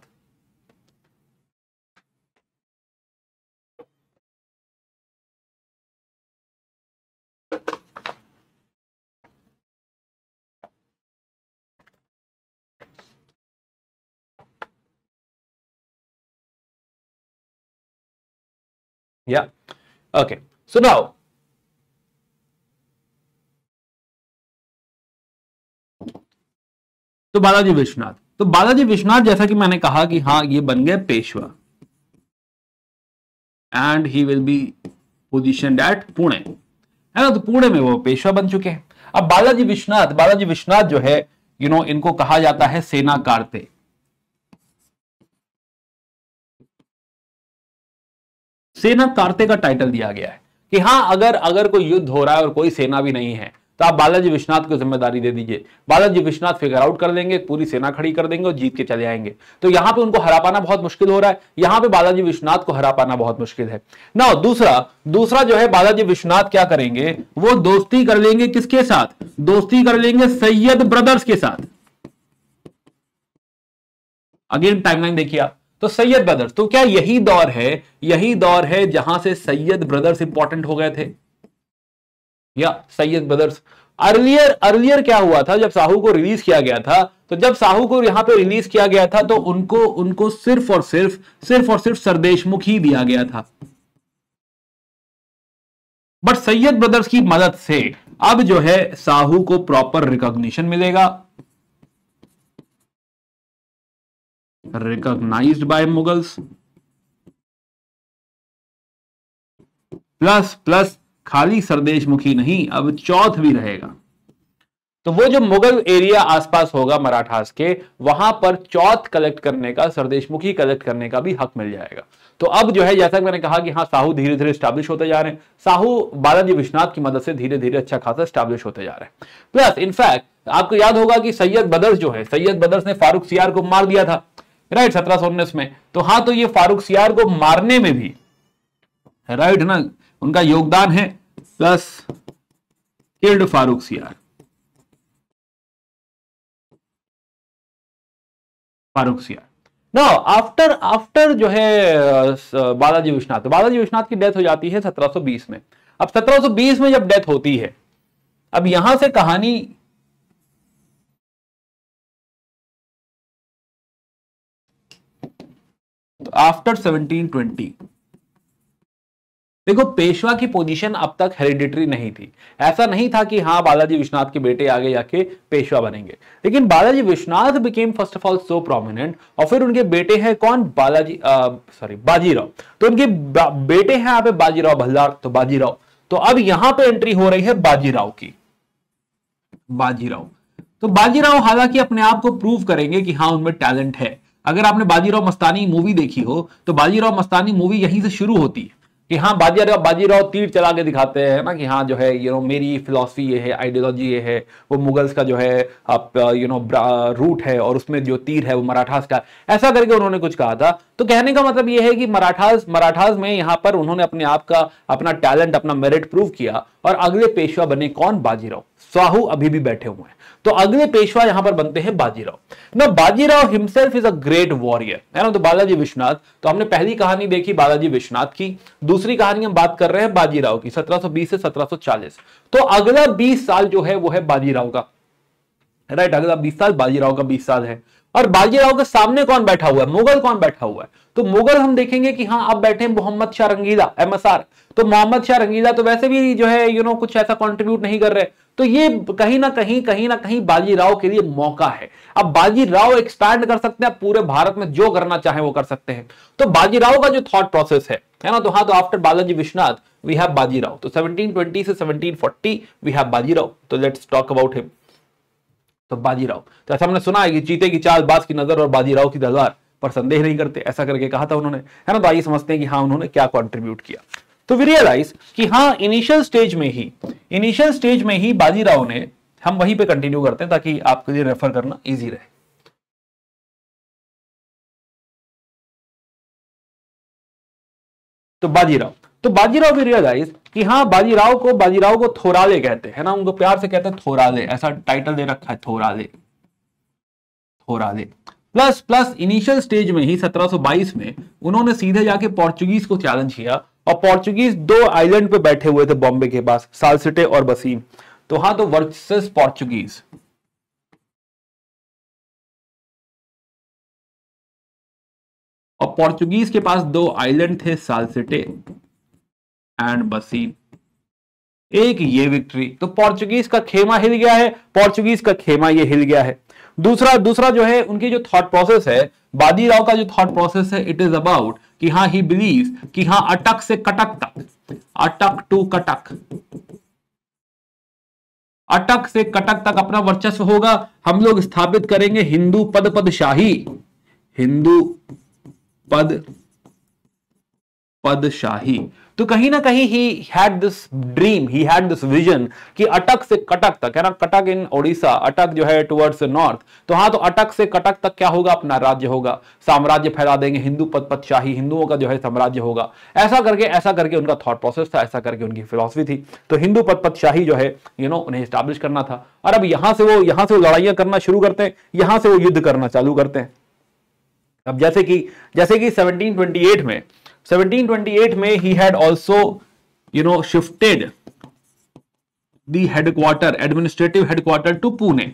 Yeah. Okay. So now, तो बालाजी विश्वनाथ जैसा कि मैंने कहा कि हाँ, ये बन गए Peshwa, and he will be positioned at Pune, है ना। तो पुणे में वो पेशवा बन चुके हैं। अब बालाजी विश्वनाथ जो है, इनको कहा जाता है सेना कार्ते। सेना कार्ते का टाइटल दिया गया है कि हाँ, अगर कोई युद्ध हो रहा है और कोई सेना भी नहीं है, तो आप बालाजी विश्वनाथ को जिम्मेदारी दे दीजिए। बालाजी विश्वनाथ फिगर आउट कर देंगे, पूरी सेना खड़ी कर देंगे और जीत के चले आएंगे। तो यहां पे उनको हरा पाना बहुत मुश्किल हो रहा है, यहां पे बालाजी विश्वनाथ को हरा पाना बहुत मुश्किल है। ना दूसरा जो है, बालाजी विश्वनाथ क्या करेंगे, वो दोस्ती कर लेंगे किसके साथ, दोस्ती कर लेंगे सैयद ब्रदर्स के साथ। अगेन टाइमलाइन देखिए आप, तो सैयद ब्रदर्स, तो क्या यही दौर है जहां से सैयद ब्रदर्स इंपॉर्टेंट हो गए थे, या सैयद ब्रदर्स। अर्लियर अर्लियर क्या हुआ था, जब साहू को रिलीज किया गया था, तो जब साहू को यहां पे रिलीज किया गया था तो उनको सिर्फ और सिर्फ सरदेशमुख ही दिया गया था। बट सैयद ब्रदर्स की मदद से अब जो है साहू को प्रॉपर रिकॉग्निशन मिलेगा, recognised by Mughals, plus plus खाली सरदेशमुखी नहीं, अब चौथ भी रहेगा। तो वो जो मुगल एरिया आसपास होगा मराठास के, वहां पर चौथ कलेक्ट करने का, सरदेशमुखी कलेक्ट करने का भी हक मिल जाएगा। तो अब जो है, जैसा कि मैंने कहा कि हाँ, साहू धीरे धीरे स्टैब्लिश होते जा रहे हैं, साहू बालाजी विश्वनाथ की मदद से धीरे धीरे अच्छा खासा स्टैब्लिश होते जा रहे हैं। प्लस इनफैक्ट आपको याद होगा कि सैयद बदर्स जो है, सैयद बदर्स ने फारूक सियार को मार दिया था, राइट, 1719 में। तो हाँ, तो ये फारूक सियार को मारने में भी, राइट ना, उनका योगदान है। प्लस किल्ड फारूक सियार, फारूक सियार। नाउ आफ्टर जो है बालाजी विश्वनाथ, तो बालाजी विश्वनाथ की डेथ हो जाती है 1720 में। अब 1720 में जब डेथ होती है, अब यहां से कहानी तो आफ्टर 1720, देखो पेशवा की पोजीशन अब तक हेरिडिटरी नहीं थी। ऐसा नहीं था कि हाँ, बालाजी विश्वनाथ के बेटे आगे जाके पेशवा बनेंगे, लेकिन Balaji Vishwanath became first of all so prominent. और फिर उनके बेटे हैं कौन, बाजीराव। तो उनके बेटे हैं यहाँ पे बाजीराव भल्लार, तो बाजीराव। तो अब यहां पे एंट्री हो रही है बाजीराव की, बाजीराव। तो बाजीराव हालांकि अपने आप को प्रूव करेंगे कि हाँ, उनमें टैलेंट है। अगर आपने बाजीराव मस्तानी मूवी देखी हो, तो बाजीराव मस्तानी मूवी यहीं से शुरू होती है कि हाँ, बाजीराव तीर चला के दिखाते हैं ना कि हाँ, जो है मेरी फिलॉसफी ये है, आइडियोलॉजी ये है, वो मुगल्स का जो है रूट है, और उसमें जो तीर है वो मराठास का, ऐसा करके उन्होंने कुछ कहा था। तो कहने का मतलब ये है कि मराठास में यहाँ पर उन्होंने अपने आप का, अपना टैलेंट, अपना मेरिट प्रूव किया, और अगले पेशवा बने कौन, बाजीराव। साहू अभी भी बैठे हुए हैं, तो अगले पेशवा यहां पर बनते हैं बाजीराव। ना Bajirao himself is a great warrior, है ना। तो बालाजी विश्वनाथ, तो हमने पहली कहानी देखी बालाजी विश्वनाथ की, दूसरी कहानी हम बात कर रहे हैं बाजीराव की, 1720 से 1740। तो अगला 20 साल जो है वो है बाजीराव का, राइट। अगला 20 साल बाजीराव का 20 साल है। और बाजीराव के सामने कौन बैठा हुआ है, मुगल कौन बैठा हुआ है, तो मुगल हम देखेंगे कि हाँ, अब बैठे मोहम्मद शाह रंगीला, MSR। तो मोहम्मद शाह रंगीला तो वैसे भी जो है कुछ ऐसा कंट्रीब्यूट नहीं कर रहे, तो ये कहीं ना कहीं बाजीराव के लिए मौका है। अब बाजीराव एक्सपैंड कर सकते हैं, पूरे भारत में जो करना चाहे वो कर सकते हैं। तो बाजीराव का जो थॉट प्रोसेस है ना, तो हाँ, तो after Balaji Vishwanath we have Bajirao. तो 1720 से 1740 वी हैव बाजीराव। तो लेट्स टॉक अबाउट हिम। तो बाजीराव, तो ऐसा हमने सुना है कि चीते की चाल, बाज की नजर और बाजीराव की तलवार पर संदेह नहीं करते, ऐसा करके कहा था उन्होंने, है ना। तो आइए समझते हैं कि हाँ, उन्होंने क्या कंट्रीब्यूट किया। तो वी रियलाइज कि हाँ, इनिशियल स्टेज में ही बाजीराव ने, हम वहीं पे कंटिन्यू करते हैं ताकि आपके लिए रेफर करना इजी रहे। तो बाजीराव भी रियलाइज कि हाँ, बाजीराव को थोराले कहते हैं ना, उनको प्यार से कहते हैं थोराले, ऐसा टाइटल दे रखा है, थोराले। प्लस इनिशियल स्टेज में ही 1722 में उन्होंने सीधे जाके पोर्चुगीज को चैलेंज किया, और पोर्चुगीज 2 आइलैंड पे बैठे हुए थे बॉम्बे के पास, सालसिटे और बसीम। तो हाँ, तो वर्सेस पोर्चुगीज। और पोर्चुगीज के पास 2 आइलैंड थे, सालसिटे एंड बसीम। एक ये विक्ट्री, तो पोर्चुगीज का खेमा हिल गया है, पोर्चुगीज का खेमा ये हिल गया है। दूसरा जो है, उनकी जो थॉट प्रोसेस है, बाजीराव का जो थॉट प्रोसेस है, इट इज अबाउट कि हाँ, ही बिलीव कि हाँ, अटक से कटक तक, अटक टू कटक, अटक से कटक तक अपना वर्चस्व होगा। हम लोग स्थापित करेंगे हिंदू पदशाही, हिंदू पदशाही। तो कहीं ना कहीं he had this dream, he had this vision कि अटक से कटक तक, है ना, कटक इन ओडिशा, अटक जो है टुवर्ड्स नॉर्थ। तो हाँ, तो अटक से कटक तक क्या होगा, अपना राज्य होगा, साम्राज्य फैला देंगे, हिंदू पदशाही, हिंदुओं का जो है साम्राज्य होगा। ऐसा करके उनका थॉट प्रोसेस था, ऐसा करके उनकी फिलॉसफी थी। तो हिंदू पदशाही जो है उन्हें स्टैब्लिश करना था। और अब यहां से वो लड़ाइयां करना शुरू करते हैं, यहां से वो युद्ध करना चालू करते हैं। अब जैसे कि 1728 में ही had also shifted the headquarter, administrative headquarter to Pune.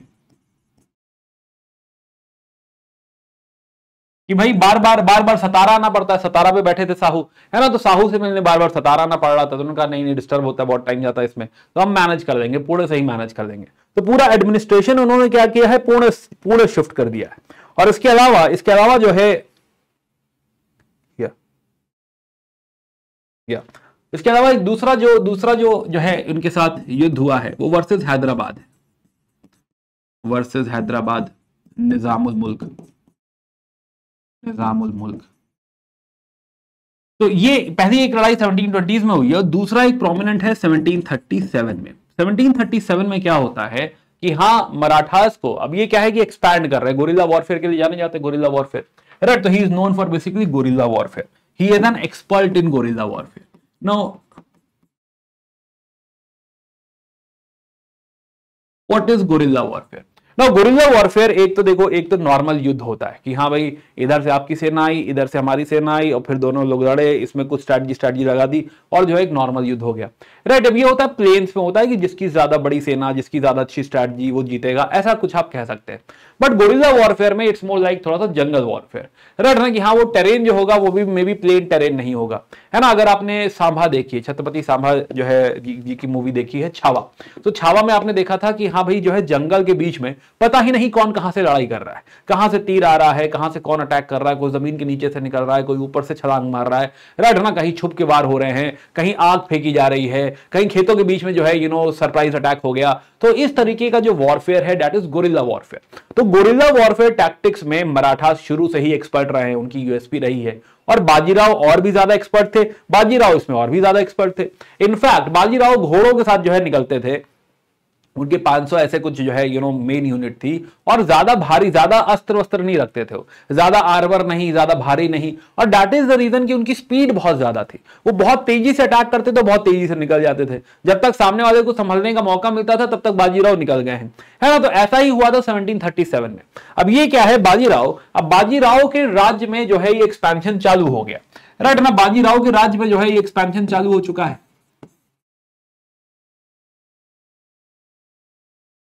कि भाई बार बार सतारा आना पड़ता है, सतारा पे बैठे थे साहू, है ना, तो साहू से मिलने बार बार सतारा आना पड़ रहा था, तो उन्होंने कहा नहीं डिस्टर्ब होता है, बहुत टाइम जाता है इसमें, तो हम मैनेज कर लेंगे, पुणे से ही मैनेज कर लेंगे। तो पूरा एडमिनिस्ट्रेशन उन्होंने क्या किया है, पुणे शिफ्ट कर दिया है। और इसके अलावा जो है या इसके अलावा एक दूसरा जो है उनके साथ युद्ध हुआ है वो वर्सेस हैदराबाद है, वर्सेस हैदराबाद, निजामुल मुल्क। तो ये पहली एक लड़ाई 1720 में हुई है, और दूसरा एक प्रोमिनेंट है 1737 में। 1737 में क्या होता है कि हाँ मराठास को, अब ये क्या है कि एक्सपैंड कर रहे हैं, गोरिल्ला वॉरफेयर के लिए जाने जाते हैं, गोरिल्ला वॉरफेयर, राइट। तो he is known for basically guerrilla warfare, he is an expert in guerrilla warfare. Now what is guerrilla warfare? ना गोरिल्ला वॉरफेयर एक तो देखो, एक तो नॉर्मल युद्ध होता है कि हाँ भाई इधर से आपकी सेना आई, इधर से हमारी सेना आई, और फिर दोनों लोग लड़े, इसमें कुछ स्ट्रैटेजी लगा दी, और जो है एक नॉर्मल युद्ध हो गया, राइट। अब ये होता है प्लेन्स में होता है कि जिसकी ज्यादा बड़ी सेना, जिसकी ज्यादा अच्छी स्ट्रैटेजी, वो जीतेगा, ऐसा कुछ आप कह सकते हैं। बट गोरिल्ला वॉरफेयर में इट्स मोर लाइक थोड़ा सा जंगल वॉरफेयर, राइट ना, कि हाँ वो टेरेन जो होगा वो भी मे बी प्लेन टेरेन नहीं होगा, है ना। अगर आपने सांभा देखी, छत्रपति सांभा जो है जी की मूवी देखी है छावा, तो छावा में आपने देखा था कि हाँ भाई जो है जंगल के बीच में पता ही नहीं कौन कहां से लड़ाई कर रहा है, कहां से तीर आ रहा है, कहां से कौन अटैक कर रहा है, कोई जमीन के नीचे से निकल रहा है, कोई ऊपर से छलांग मार रहा है, राइट ना, कहीं छुप के वार हो रहे हैं, कहीं आग फेंकी जा रही है, कहीं खेतों के बीच में जो है सरप्राइज अटैक हो गया। तो इस तरीके का जो वॉरफेयर है दैट इज गोरिल्ला वॉरफेयर। तो गोरिल्ला वॉरफेयर टैक्टिक्स में मराठा शुरू से ही एक्सपर्ट रहे हैं, उनकी यूएसपी रही है, और बाजीराव और भी ज्यादा एक्सपर्ट थे, बाजीराव इसमें और भी ज्यादा एक्सपर्ट थे। इनफैक्ट बाजीराव घोड़ों के साथ जो है निकलते थे, उनके 500 ऐसे कुछ जो है मेन यूनिट थी, और ज्यादा भारी, ज्यादा अस्त्र वस्त्र नहीं रखते थे, वो ज्यादा आर्मर नहीं, ज्यादा भारी नहीं, और दैट इज द रीजन कि उनकी स्पीड बहुत ज्यादा थी, वो बहुत तेजी से अटैक करते थे, बहुत तेजी से निकल जाते थे, जब तक सामने वाले को संभलने का मौका मिलता था तब तक बाजीराव निकल गए हैं, है ना। तो ऐसा ही हुआ था 1737 में। अब ये क्या है, बाजीराव, अब बाजीराव के राज्य में जो है ये एक्सपेंशन चालू हो गया, राइट ना, बाजीराव के राज्य में जो है ये एक्सपेंशन चालू हो चुका है,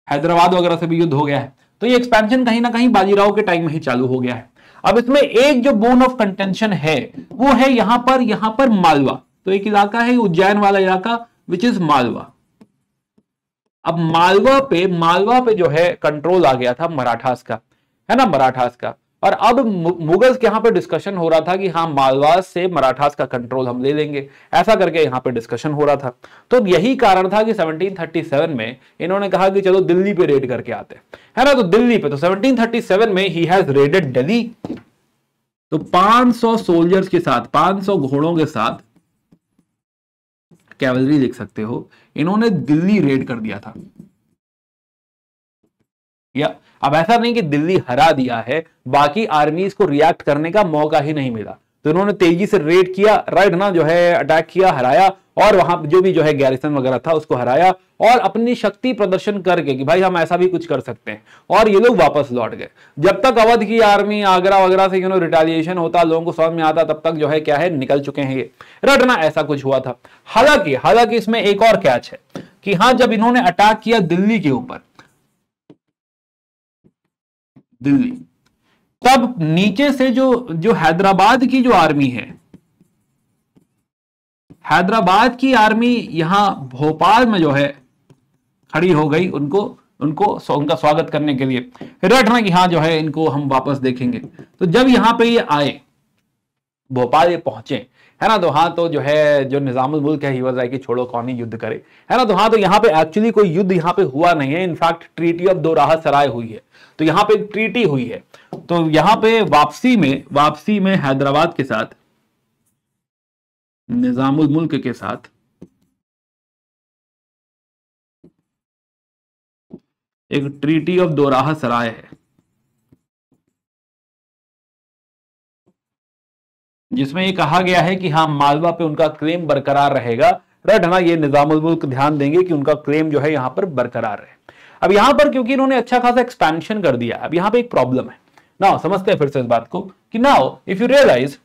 हैदराबाद वगैरह से भी युद्ध हो गया है, तो ये एक्सपेंशन कहीं ना कहीं बाजीराव के टाइम में ही चालू हो गया है। अब इसमें एक जो बोन ऑफ कंटेंशन है वो है यहां पर मालवा, तो एक इलाका है उज्जैन वाला इलाका विच इज मालवा। अब मालवा पे जो है कंट्रोल आ गया था मराठास का, है ना, मराठास का। और अब मुगल्स के यहां पे डिस्कशन हो रहा था कि हाँ मालवा से मराठास का कंट्रोल हम ले लेंगे, ऐसा करके यहां पे डिस्कशन हो रहा था। तो यही कारण था कि 1737 में इन्होंने कहा कि चलो दिल्ली पे रेड करके आते, है ना। तो दिल्ली पे, तो 1737 में ही हैज रेडेड दिल्ली। तो 500 सोल्जर्स के साथ, 500 घोड़ों के साथ, कैवलरी लिख सकते हो, इन्होंने दिल्ली रेड कर दिया था। या अब ऐसा नहीं कि दिल्ली हरा दिया है, बाकी आर्मीज को रिएक्ट करने का मौका ही नहीं मिला, तो इन्होंने तेजी से रेड किया, राइट ना, जो है अटैक किया, हराया, और वहां जो भी जो है गैरिसन वगैरह था उसको हराया, और अपनी शक्ति प्रदर्शन करके कि भाई हम ऐसा भी कुछ कर सकते हैं, और ये लोग वापस लौट गए। जब तक अवध की आर्मी आगरा वगैरह से रिटेलिएशन होता, लोगों को समझ में आता, तब तक जो है क्या है निकल चुके हैं ये, राइट ना, ऐसा कुछ हुआ था। हालांकि इसमें एक और कैच है कि हाँ जब इन्होंने अटैक किया दिल्ली के ऊपर, दिल्ली, तब नीचे से जो हैदराबाद की जो आर्मी है, हैदराबाद की आर्मी यहां भोपाल में जो है खड़ी हो गई, उनका स्वागत करने के लिए, रटना कि हाँ जो है इनको हम वापस देखेंगे। तो जब यहां पे ये आए, भोपाल ये पहुंचे, है ना, तो हाँ तो जो है जो निजामुल मुल्क है ही वाज लाइक कि छोड़ो कौन ही युद्ध करे, है ना। तो हाँ तो यहाँ पे एक्चुअली कोई युद्ध यहाँ पे हुआ नहीं है, इनफैक्ट ट्रीटी ऑफ दोराहा सराय हुई है, तो यहाँ पे ट्रीटी हुई है। तो यहाँ पे वापसी में हैदराबाद के साथ, निजामुल मुल्क के साथ एक ट्रीटी ऑफ दोराहा सराय है, जिसमें ये कहा गया है कि हाँ मालवा पे उनका क्लेम बरकरार रहेगा, राइट है ना। ये निजामुल मुल्क ध्यान देंगे कि उनका क्लेम जो है यहां पर बरकरार रहे। अब यहां पर क्योंकि इन्होंने अच्छा खासा एक्सपेंशन कर दिया, अब यहां पे एक प्रॉब्लम है ना, समझते हैं फिर से इस बात को कि नाउ इफ यू रियलाइज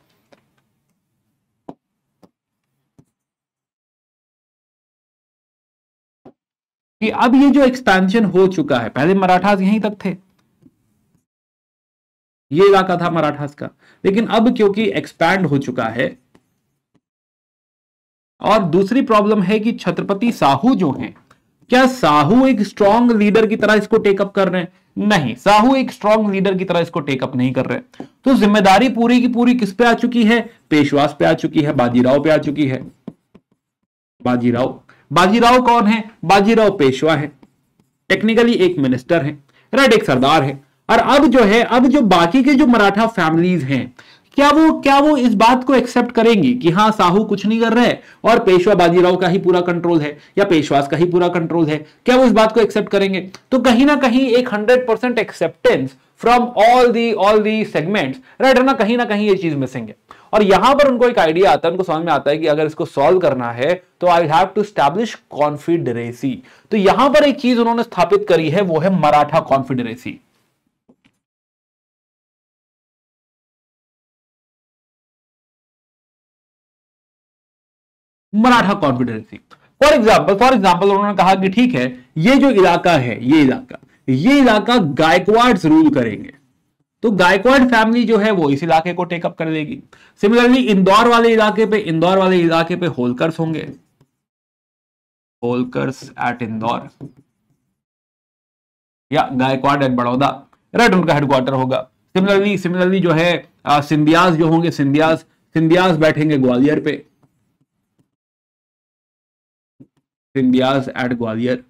कि अब ये जो एक्सपेंशन हो चुका है, पहले मराठास यहीं तक थे, ये इलाका था मराठास का, लेकिन अब क्योंकि एक्सपैंड हो चुका है, और दूसरी प्रॉब्लम है कि छत्रपति साहू जो हैं, क्या साहू एक स्ट्रॉन्ग लीडर की तरह इसको टेकअप कर रहे हैं? नहीं, साहू एक स्ट्रॉन्ग लीडर की तरह इसको टेकअप नहीं कर रहे। तो जिम्मेदारी पूरी की पूरी किस पे आ चुकी है? पेशवास पे आ चुकी है, बाजीराव पे आ चुकी है। बाजीराव कौन है? बाजीराव पेशवा है, टेक्निकली एक मिनिस्टर है, राइट, एक सरदार है। और अब जो है, अब जो बाकी के जो मराठा फैमिलीज हैं, क्या वो इस बात को एक्सेप्ट करेंगी कि हाँ साहू कुछ नहीं कर रहे हैं और पेशवा बाजीराव का ही पूरा कंट्रोल है या पेशवास का ही पूरा कंट्रोल है? क्या वो इस बात को एक्सेप्ट करेंगे? तो कहीं ना कहीं एक 100% acceptance from all the segments, right, है ना, कहीं ये चीज मिसिंग है। और यहां पर उनको एक आइडिया आता है, उनको समझ में आता है कि अगर इसको सॉल्व करना है तो I have to establish confederacy. तो यहां पर एक चीज उन्होंने स्थापित करी है, वो है Maratha confederacy. Maratha confederacy for example उन्होंने कहा कि ठीक है, ये जो इलाका है, ये इलाका गायकवाड्स रूल करेंगे, तो गायकवाड़ फैमिली जो है वो इस इलाके को टेकअप कर लेगी। सिमिलरली इंदौर वाले इलाके पे होलकर्स होंगे, होलकर्स एट इंदौर या गायकवाड़ एट बड़ौदा, राइट, उनका हेडक्वार्टर होगा। सिमिलरली जो है सिंधियाज जो होंगे, सिंधियाज बैठेंगे ग्वालियर पे, सिंधियाज एट ग्वालियर।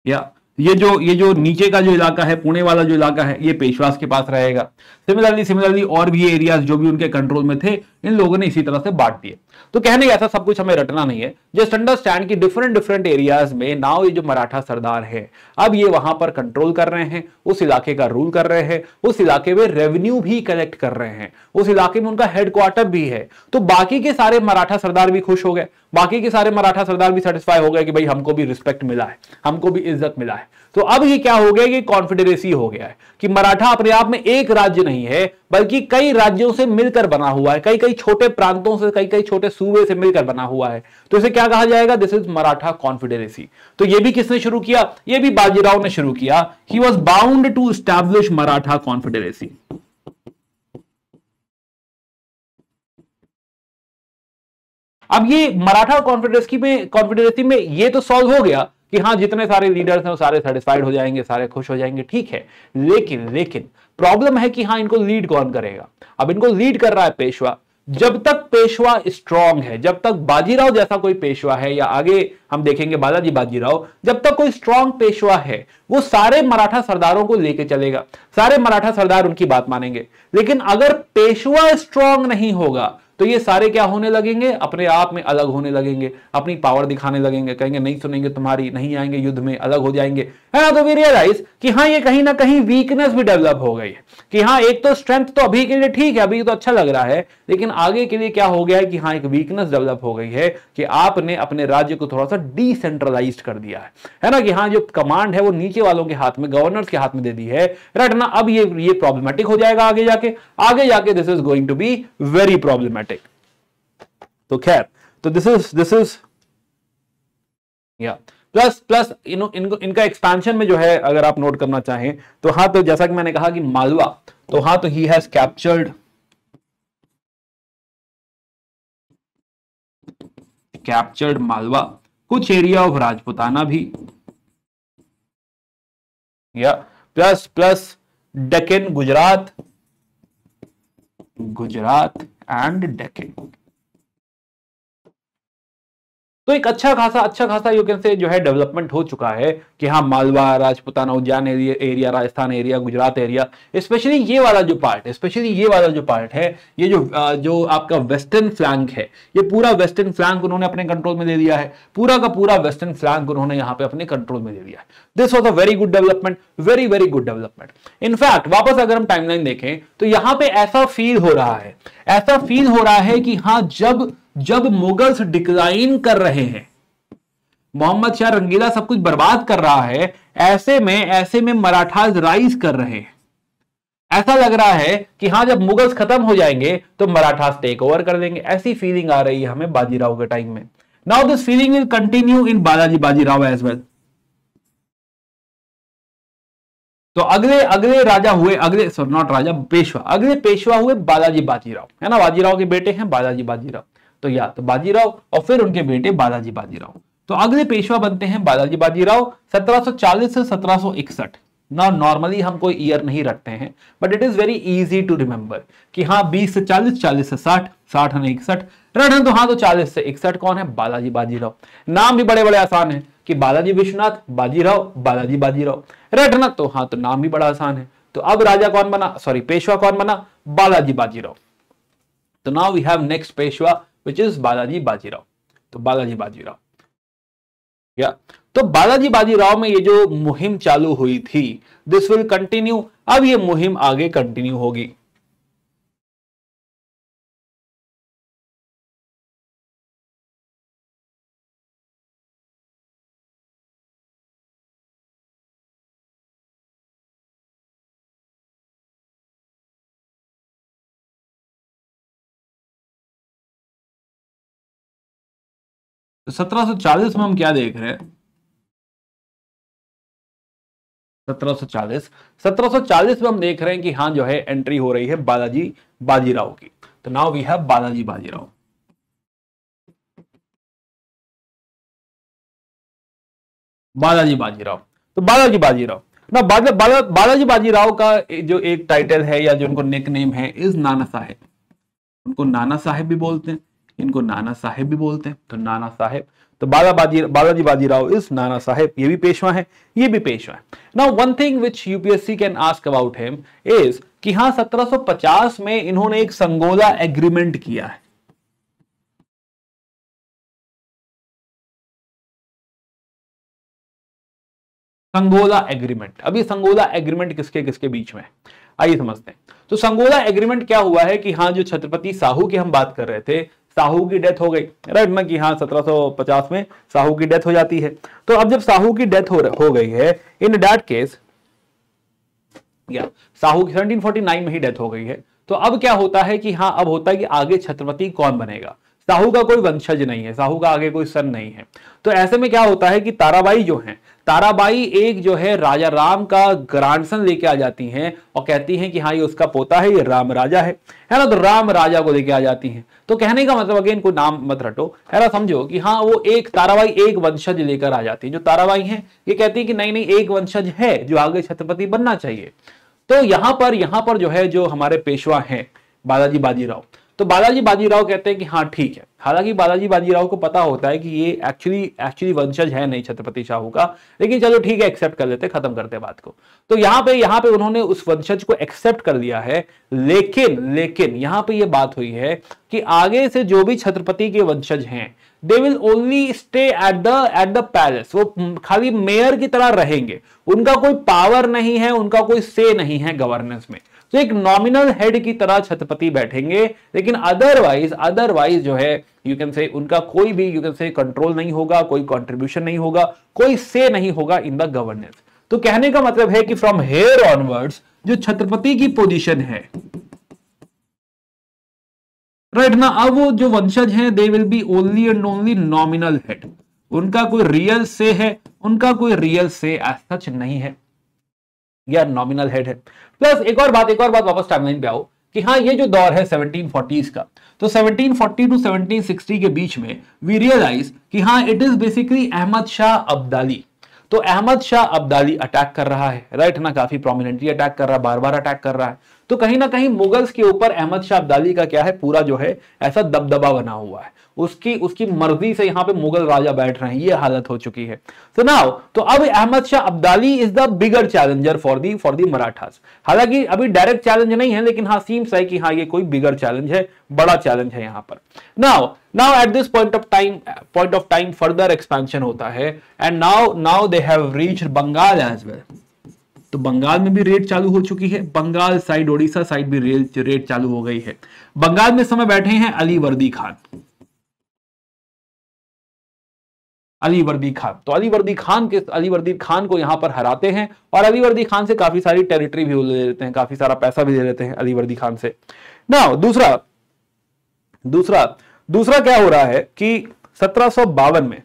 या ये जो नीचे का जो इलाका है, पुणे वाला जो इलाका है, ये पेशवास के पास रहेगा। सिमिलरली और भी एरियाज जो भी उनके कंट्रोल में थे, इन लोगों ने इसी तरह से बांट दिए। तो कहने ऐसा सब कुछ हमें रटना नहीं है, जस्ट अंडरस्टैंड कि डिफरेंट एरियाज में नाउ ये जो मराठा सरदार है, अब ये वहां पर कंट्रोल कर रहे हैं, उस इलाके का रूल कर रहे हैं, उस इलाके में रेवेन्यू भी कलेक्ट कर रहे हैं, उस इलाके में उनका हेडक्वार्टर भी है। तो बाकी के सारे मराठा सरदार भी खुश हो गए, बाकी के सारे मराठा सरदार भी सेटिस्फाई हो गए कि भाई हमको भी रिस्पेक्ट मिला है, हमको भी इज्जत मिला है। तो अब ये क्या हो गया कि कॉन्फेडरेसी हो गया है कि मराठा अपने आप में एक राज्य नहीं है, बल्कि कई राज्यों से मिलकर बना हुआ है, कई छोटे प्रांतों से, कई छोटे सूबे से मिलकर बना हुआ है। तो इसे क्या कहा जाएगा? This is Maratha confederacy. तो ये भी किसने शुरू किया? ये भी बाजीराव ने शुरू किया। He was bound to establish Maratha confederacy. अब ये मराठा कॉन्फेडरेसी में ये तो सॉल्व हो गया कि हाँ जितने सारे लीडर्स हैं वो सारे सेटिस्फाइड हो जाएंगे, सारे खुश हो जाएंगे, ठीक है। लेकिन प्रॉब्लम है कि हाँ इनको लीड कौन करेगा? अब इनको लीड कर रहा है पेशवा। जब तक पेशवा स्ट्रांग है, जब तक बाजीराव जैसा कोई पेशवा है, या आगे हम देखेंगे बालाजी बाजीराव, जब तक कोई स्ट्रांग पेशवा है, वो सारे मराठा सरदारों को लेके चलेगा, सारे मराठा सरदार उनकी बात मानेंगे। लेकिन अगर पेशवा स्ट्रांग नहीं होगा तो ये सारे क्या होने लगेंगे? अपने आप में अलग होने लगेंगे, अपनी पावर दिखाने लगेंगे, कहेंगे नहीं सुनेंगे तुम्हारी, नहीं आएंगे युद्ध में, अलग हो जाएंगे, है ना। तो वी रियलाइज कि हाँ ये कहीं ना कहीं वीकनेस भी डेवलप हो गई है कि हाँ एक तो स्ट्रेंथ तो अभी के लिए ठीक है, अभी तो अच्छा लग रहा है, लेकिन आगे के लिए क्या हो गया है कि हाँ एक वीकनेस डेवलप हो गई है कि आपने अपने राज्य को थोड़ा सा डिसेंट्रलाइज कर दिया है ना, कि हाँ जो कमांड है वो नीचे वालों के हाथ में, गवर्नर्स के हाथ में दे दी है, राइट ना। अब ये प्रॉब्लमेटिक हो जाएगा आगे जाके this is going to be very problematic. तो खैर, तो दिस इज या प्लस इनका एक्सपेंशन में जो है, अगर आप नोट करना चाहें तो हाँ, तो जैसा कि मैंने कहा कि मालवा, तो हाँ तो ही हैज कैप्चर्ड मालवा, कुछ एरिया ऑफ राजपुताना भी, या प्लस डेक्कन, गुजरात एंड डेक्कन। तो एक अच्छा खासा यू कैन से जो है डेवलपमेंट हो चुका है कि हाँ Malwa, Rajputana, Ujjain area, Rajasthan area, Gujarat area, specially ये वाला जो पार्ट है, ये जो आपका वेस्टर्न फ्लैंक है, ये पूरा वेस्टर्न फ्लैंक उन्होंने अपने कंट्रोल में ले लिया है, पूरा का पूरा वेस्टर्न फ्लैंक उन्होंने यहाँ पे अपने कंट्रोल में ले लिया है। This was a very good development, very good development. In fact वापस अगर हम टाइमलाइन देखें तो यहाँ पे ऐसा फील हो रहा है कि हाँ जब मुगल्स डिक्लाइन कर रहे हैं, मोहम्मद शाह रंगीला सब कुछ बर्बाद कर रहा है, ऐसे में मराठास राइज कर रहे हैं। ऐसा लग रहा है कि हाँ जब मुगल्स खत्म हो जाएंगे तो मराठास टेक ओवर कर देंगे, ऐसी फीलिंग आ रही है हमें बाजीराव के टाइम में। Now this feeling will continue in Balaji Bajirao as well. तो अगले राजा हुए, अगले सॉरी नॉट राजा, पेशवा, अगले पेशवा हुए बालाजी बाजीराव, है ना, बाजीराव के बेटे हैं बालाजी बाजीराव। तो या तो बाजीराव और फिर उनके बेटे बालाजी बाजीराव। तो अगले पेशवा बनते हैं बालाजी बाजीराव 1740 से 1761। ना नॉर्मली हम कोई ईयर नहीं रखते हैं, but it is very easy to remember कि हाँ 20 से 40, 40 से 60, 60 है 61 रन। तो हाँ, तो 40 से 61 कौन है? बालाजी बाजीराव। नाम भी बड़े बड़े आसान है कि बालाजी विश्वनाथ बाजीराव, बालाजी बाजीराव रटना। तो हाँ, तो नाम भी बड़ा आसान है। तो अब राजा कौन बना, सॉरी पेशवा कौन बना? बालाजी बाजीराव। तो now we have next Peshwa which is Balaji Bajirao. तो बालाजी बाजीराव या तो बालाजी बाजीराव में ये जो मुहिम चालू हुई थी, दिस विल कंटिन्यू। अब ये मुहिम आगे कंटिन्यू होगी। तो 1740 में हम क्या देख रहे हैं? 1740 में हम देख रहे हैं कि हाँ जो है एंट्री हो रही है बालाजी बाजीराव की। तो now we have Balaji Bajirao. Balaji Bajirao, तो बालाजी बाजीराव ना बालाजी बाजीराव का जो एक टाइटल है या जो उनको निक नेम है इज नाना साहेब। उनको नाना साहेब भी बोलते हैं, इनको नाना साहेब भी बोलते हैं। तो नाना साहेब, तो बालाजी बाजीराव इज नाना साहेब। ये भी पेशवा है, ये भी पेशवा है। Now one thing which UPSC can ask about him is कि हाँ 1750 में इन्होंने एक संगोला एग्रीमेंट किया है। संगोला एग्रीमेंट, अभी संगोला एग्रीमेंट किसके किसके बीच में, आइए समझते हैं। तो संगोला एग्रीमेंट क्या हुआ है कि हाँ जो छत्रपति साहू की हम बात कर रहे थे, साहू की डेथ हो गई, राइट ना, कि हाँ 1750 में साहू की डेथ हो जाती है। तो अब जब साहू की डेथ हो गई है, इन दैट केस या साहू की 1749 में ही डेथ हो गई है। तो अब क्या होता है कि हाँ अब होता है कि आगे छत्रपति कौन बनेगा। साहू का कोई वंशज नहीं है, साहू का आगे कोई सन नहीं है। तो ऐसे में क्या होता है कि ताराबाई जो है, ताराबाई एक जो है राजा राम का ग्रांडसन लेके आ जाती हैं और कहती हैं कि हाँ ये उसका पोता है, ये राम राजा है ना। तो राम राजा को लेके आ जाती हैं। तो कहने का मतलब अगेन कोई नाम मत रटो, है ना, समझो कि हाँ वो एक ताराबाई एक वंशज लेकर आ जाती है। जो ताराबाई है ये कहती है कि नहीं नहीं एक वंशज है जो आगे छत्रपति बनना चाहिए। तो यहां पर जो है जो हमारे पेशवा हैं बालाजी बाजीराव, तो बालाजी बाजीराव कहते हैं कि हाँ ठीक है। हालांकि बालाजी बाजीराव को पता होता है कि ये एक्चुअली वंशज है नहीं छत्रपति शाहू का, लेकिन चलो ठीक है एक्सेप्ट कर लेते, खत्म करते बात को। तो यहाँ पे उन्होंने उस वंशज को एक्सेप्ट कर लिया है। लेकिन यहाँ पे ये बात हुई है कि आगे से जो भी छत्रपति के वंशज हैं they will only stay at the palace. वो खाली मेयर की तरह रहेंगे, उनका कोई पावर नहीं है, उनका कोई से नहीं है गवर्नेंस में। तो एक नॉमिनल हेड की तरह छत्रपति बैठेंगे, लेकिन अदरवाइज जो है यू कैन से उनका कोई भी यू कैन से कंट्रोल नहीं होगा, कोई कंट्रीब्यूशन नहीं होगा, कोई से नहीं होगा इन द गवर्नेंस। तो कहने का मतलब है कि फ्रॉम हेयर ऑनवर्ड्स जो छत्रपति की पोजीशन है, राइट ना, अब वो जो वंशज हैं they will be only and only nominal head. उनका कोई रियल से है, उनका कोई रियल से एज सच नहीं है, या नॉमिनल हेड है। प्लस एक और बात वापस टाइमलाइन पे आओ कि हाँ ये जो दौर है 1740s का, तो 1740 टू 1760 के बीच में वी रियलाइज कि हाँ it is basically Ahmad Shah Abdali. तो अहमद शाह अब्दाली अटैक कर रहा है, राइट ना, काफी प्रोमिनेंटली अटैक कर रहा है, बार बार अटैक कर रहा है। तो कहीं ना कहीं मुगल्स के ऊपर अहमद शाह अब्दाली का क्या है, पूरा जो है ऐसा दबदबा बना हुआ है, उसकी मर्जी से यहाँ पे मुगल राजा बैठ रहे हैं, ये हालत हो चुकी है। तो नाउ तो अब Ahmad Shah Abdali is the bigger challenger for the Marathas. हालांकि अभी डायरेक्ट चैलेंज नहीं है, लेकिन हाँ सीम्स है कि हाँ ये कोई बिगर चैलेंज है, बड़ा चैलेंज है यहाँ पर। Now at this point of time further expansion होता है, and now they have reached Bengal as well. तो बंगाल में भी रेड चालू हो चुकी है, बंगाल साइड ओडिशा साइड भी रेड चालू हो गई है। बंगाल में समय बैठे हैं अली वर्दी खान। तो अली वर्दी खान को यहां पर हराते हैं, और अली वर्दी खान से काफी सारी टेरिटरी भी ले लेते हैं, काफी सारा पैसा भी ले लेते हैं अली वर्दी खान से। नाउ दूसरा क्या हो रहा है कि 1752 में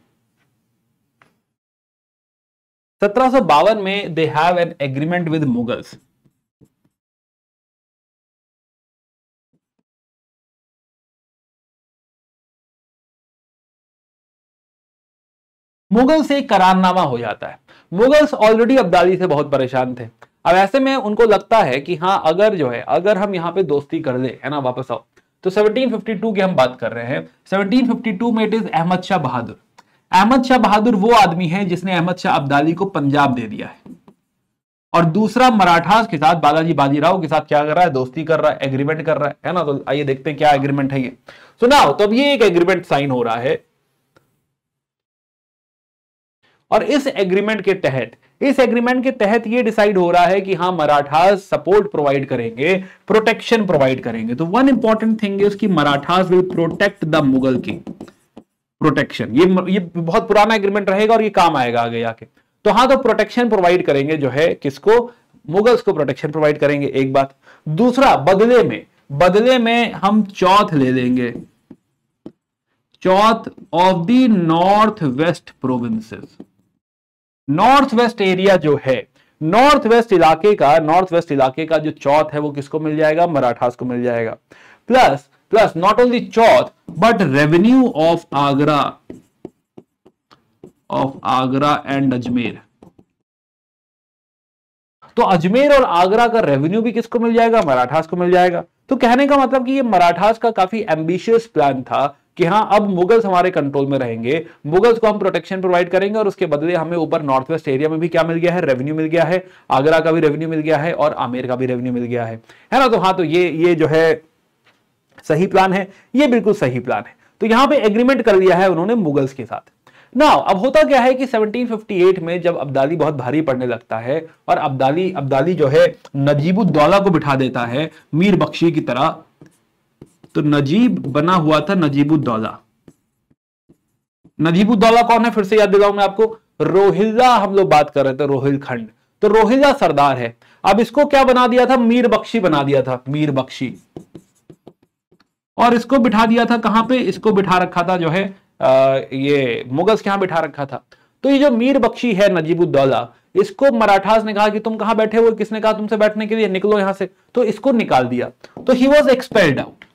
1752 में they have an agreement with Mughals. Mughal से एक करारनामा हो जाता है। मुगल्स ऑलरेडी अब्दाली से बहुत परेशान थे। अब ऐसे में उनको लगता है कि हाँ, अगर जो है, अगर हम यहां पे दोस्ती कर ले, है ना, वापस आओ, तो 1752 की हम बात कर रहे हैं। 1752 में इट इज अहमद शाह बहादुर। अहमद शाह बहादुर वो आदमी है जिसने अहमद शाह अब्दाली को पंजाब दे दिया है, और दूसरा मराठास के साथ, बालाजी बाजीराव के साथ क्या कर रहा है, दोस्ती कर रहा है, एग्रीमेंट कर रहा है ना। तो आइए देखते हैं क्या एग्रीमेंट है ये। सुनाओ, तो अब ये एक एग्रीमेंट साइन हो रहा है, और इस एग्रीमेंट के तहत ये डिसाइड हो रहा है कि हाँ, मराठास सपोर्ट प्रोवाइड करेंगे, प्रोटेक्शन प्रोवाइड करेंगे। तो वन इंपॉर्टेंट थिंग इज कि Marathas will protect the Mughal की प्रोटेक्शन। ये बहुत पुराना एग्रीमेंट रहेगा और ये काम आएगा आगे जाके। तो हाँ, तो प्रोटेक्शन प्रोवाइड करेंगे जो है, किसको, मुगल्स को प्रोटेक्शन प्रोवाइड करेंगे, एक बात। दूसरा, बदले में हम चौथ ले लेंगे, chauth of the north west provinces. North west area जो है, नॉर्थ वेस्ट इलाके का जो चौथ है वो किसको मिल जाएगा, मराठास को मिल जाएगा। Plus not only Chauth but revenue of Agra and Ajmer. तो अजमेर और आगरा का रेवेन्यू भी किसको मिल जाएगा, मराठास को मिल जाएगा। तो कहने का मतलब कि ये मराठास का काफी एम्बिशियस प्लान था कि हाँ, अब मुगल्स हमारे कंट्रोल में रहेंगे, मुगल्स को हम प्रोटेक्शन प्रोवाइड करेंगे, और उसके बदले हमें ऊपर नॉर्थ वेस्ट एरिया में भी क्या मिल गया है, रेवेन्यू मिल गया है, आगरा का भी रेवेन्यू मिल गया है, और आमेर का भी रेवेन्यू मिल गया है ना। तो हाँ, तो ये जो है सही प्लान है, ये बिल्कुल सही प्लान है। तो यहां पे एग्रीमेंट कर लिया है उन्होंने मुगल्स के साथ। नाउ अब होता क्या है कि 1758 में जब अब्दाली बहुत भारी पड़ने लगता है, और अब्दाली जो है नजीबुद्दौला को बिठा देता है मीर बख्शी की तरह। तो नजीब बना हुआ था नजीबुद्दौला। नजीबुद्दौला कौन है, फिर से याद दिलाऊं मैं आपको, रोहिल्ला हम लोग बात कर रहे थे, रोहिलखंड। तो रोहिल्ला सरदार है। अब इसको क्या बना दिया था, मीर बख्शी बना दिया था, मीर बख्शी। और इसको बिठा दिया था कहां पे, इसको बिठा रखा था जो है ये मुगल्स के यहां बिठा रखा था। तो ये जो मीर बख्शी है नजीबुद्दौला, इसको मराठास ने कहा कि तुम कहां बैठे हो, किसने कहा तुमसे बैठने के लिए, निकलो यहां से। तो इसको निकाल दिया। तो he was expelled out,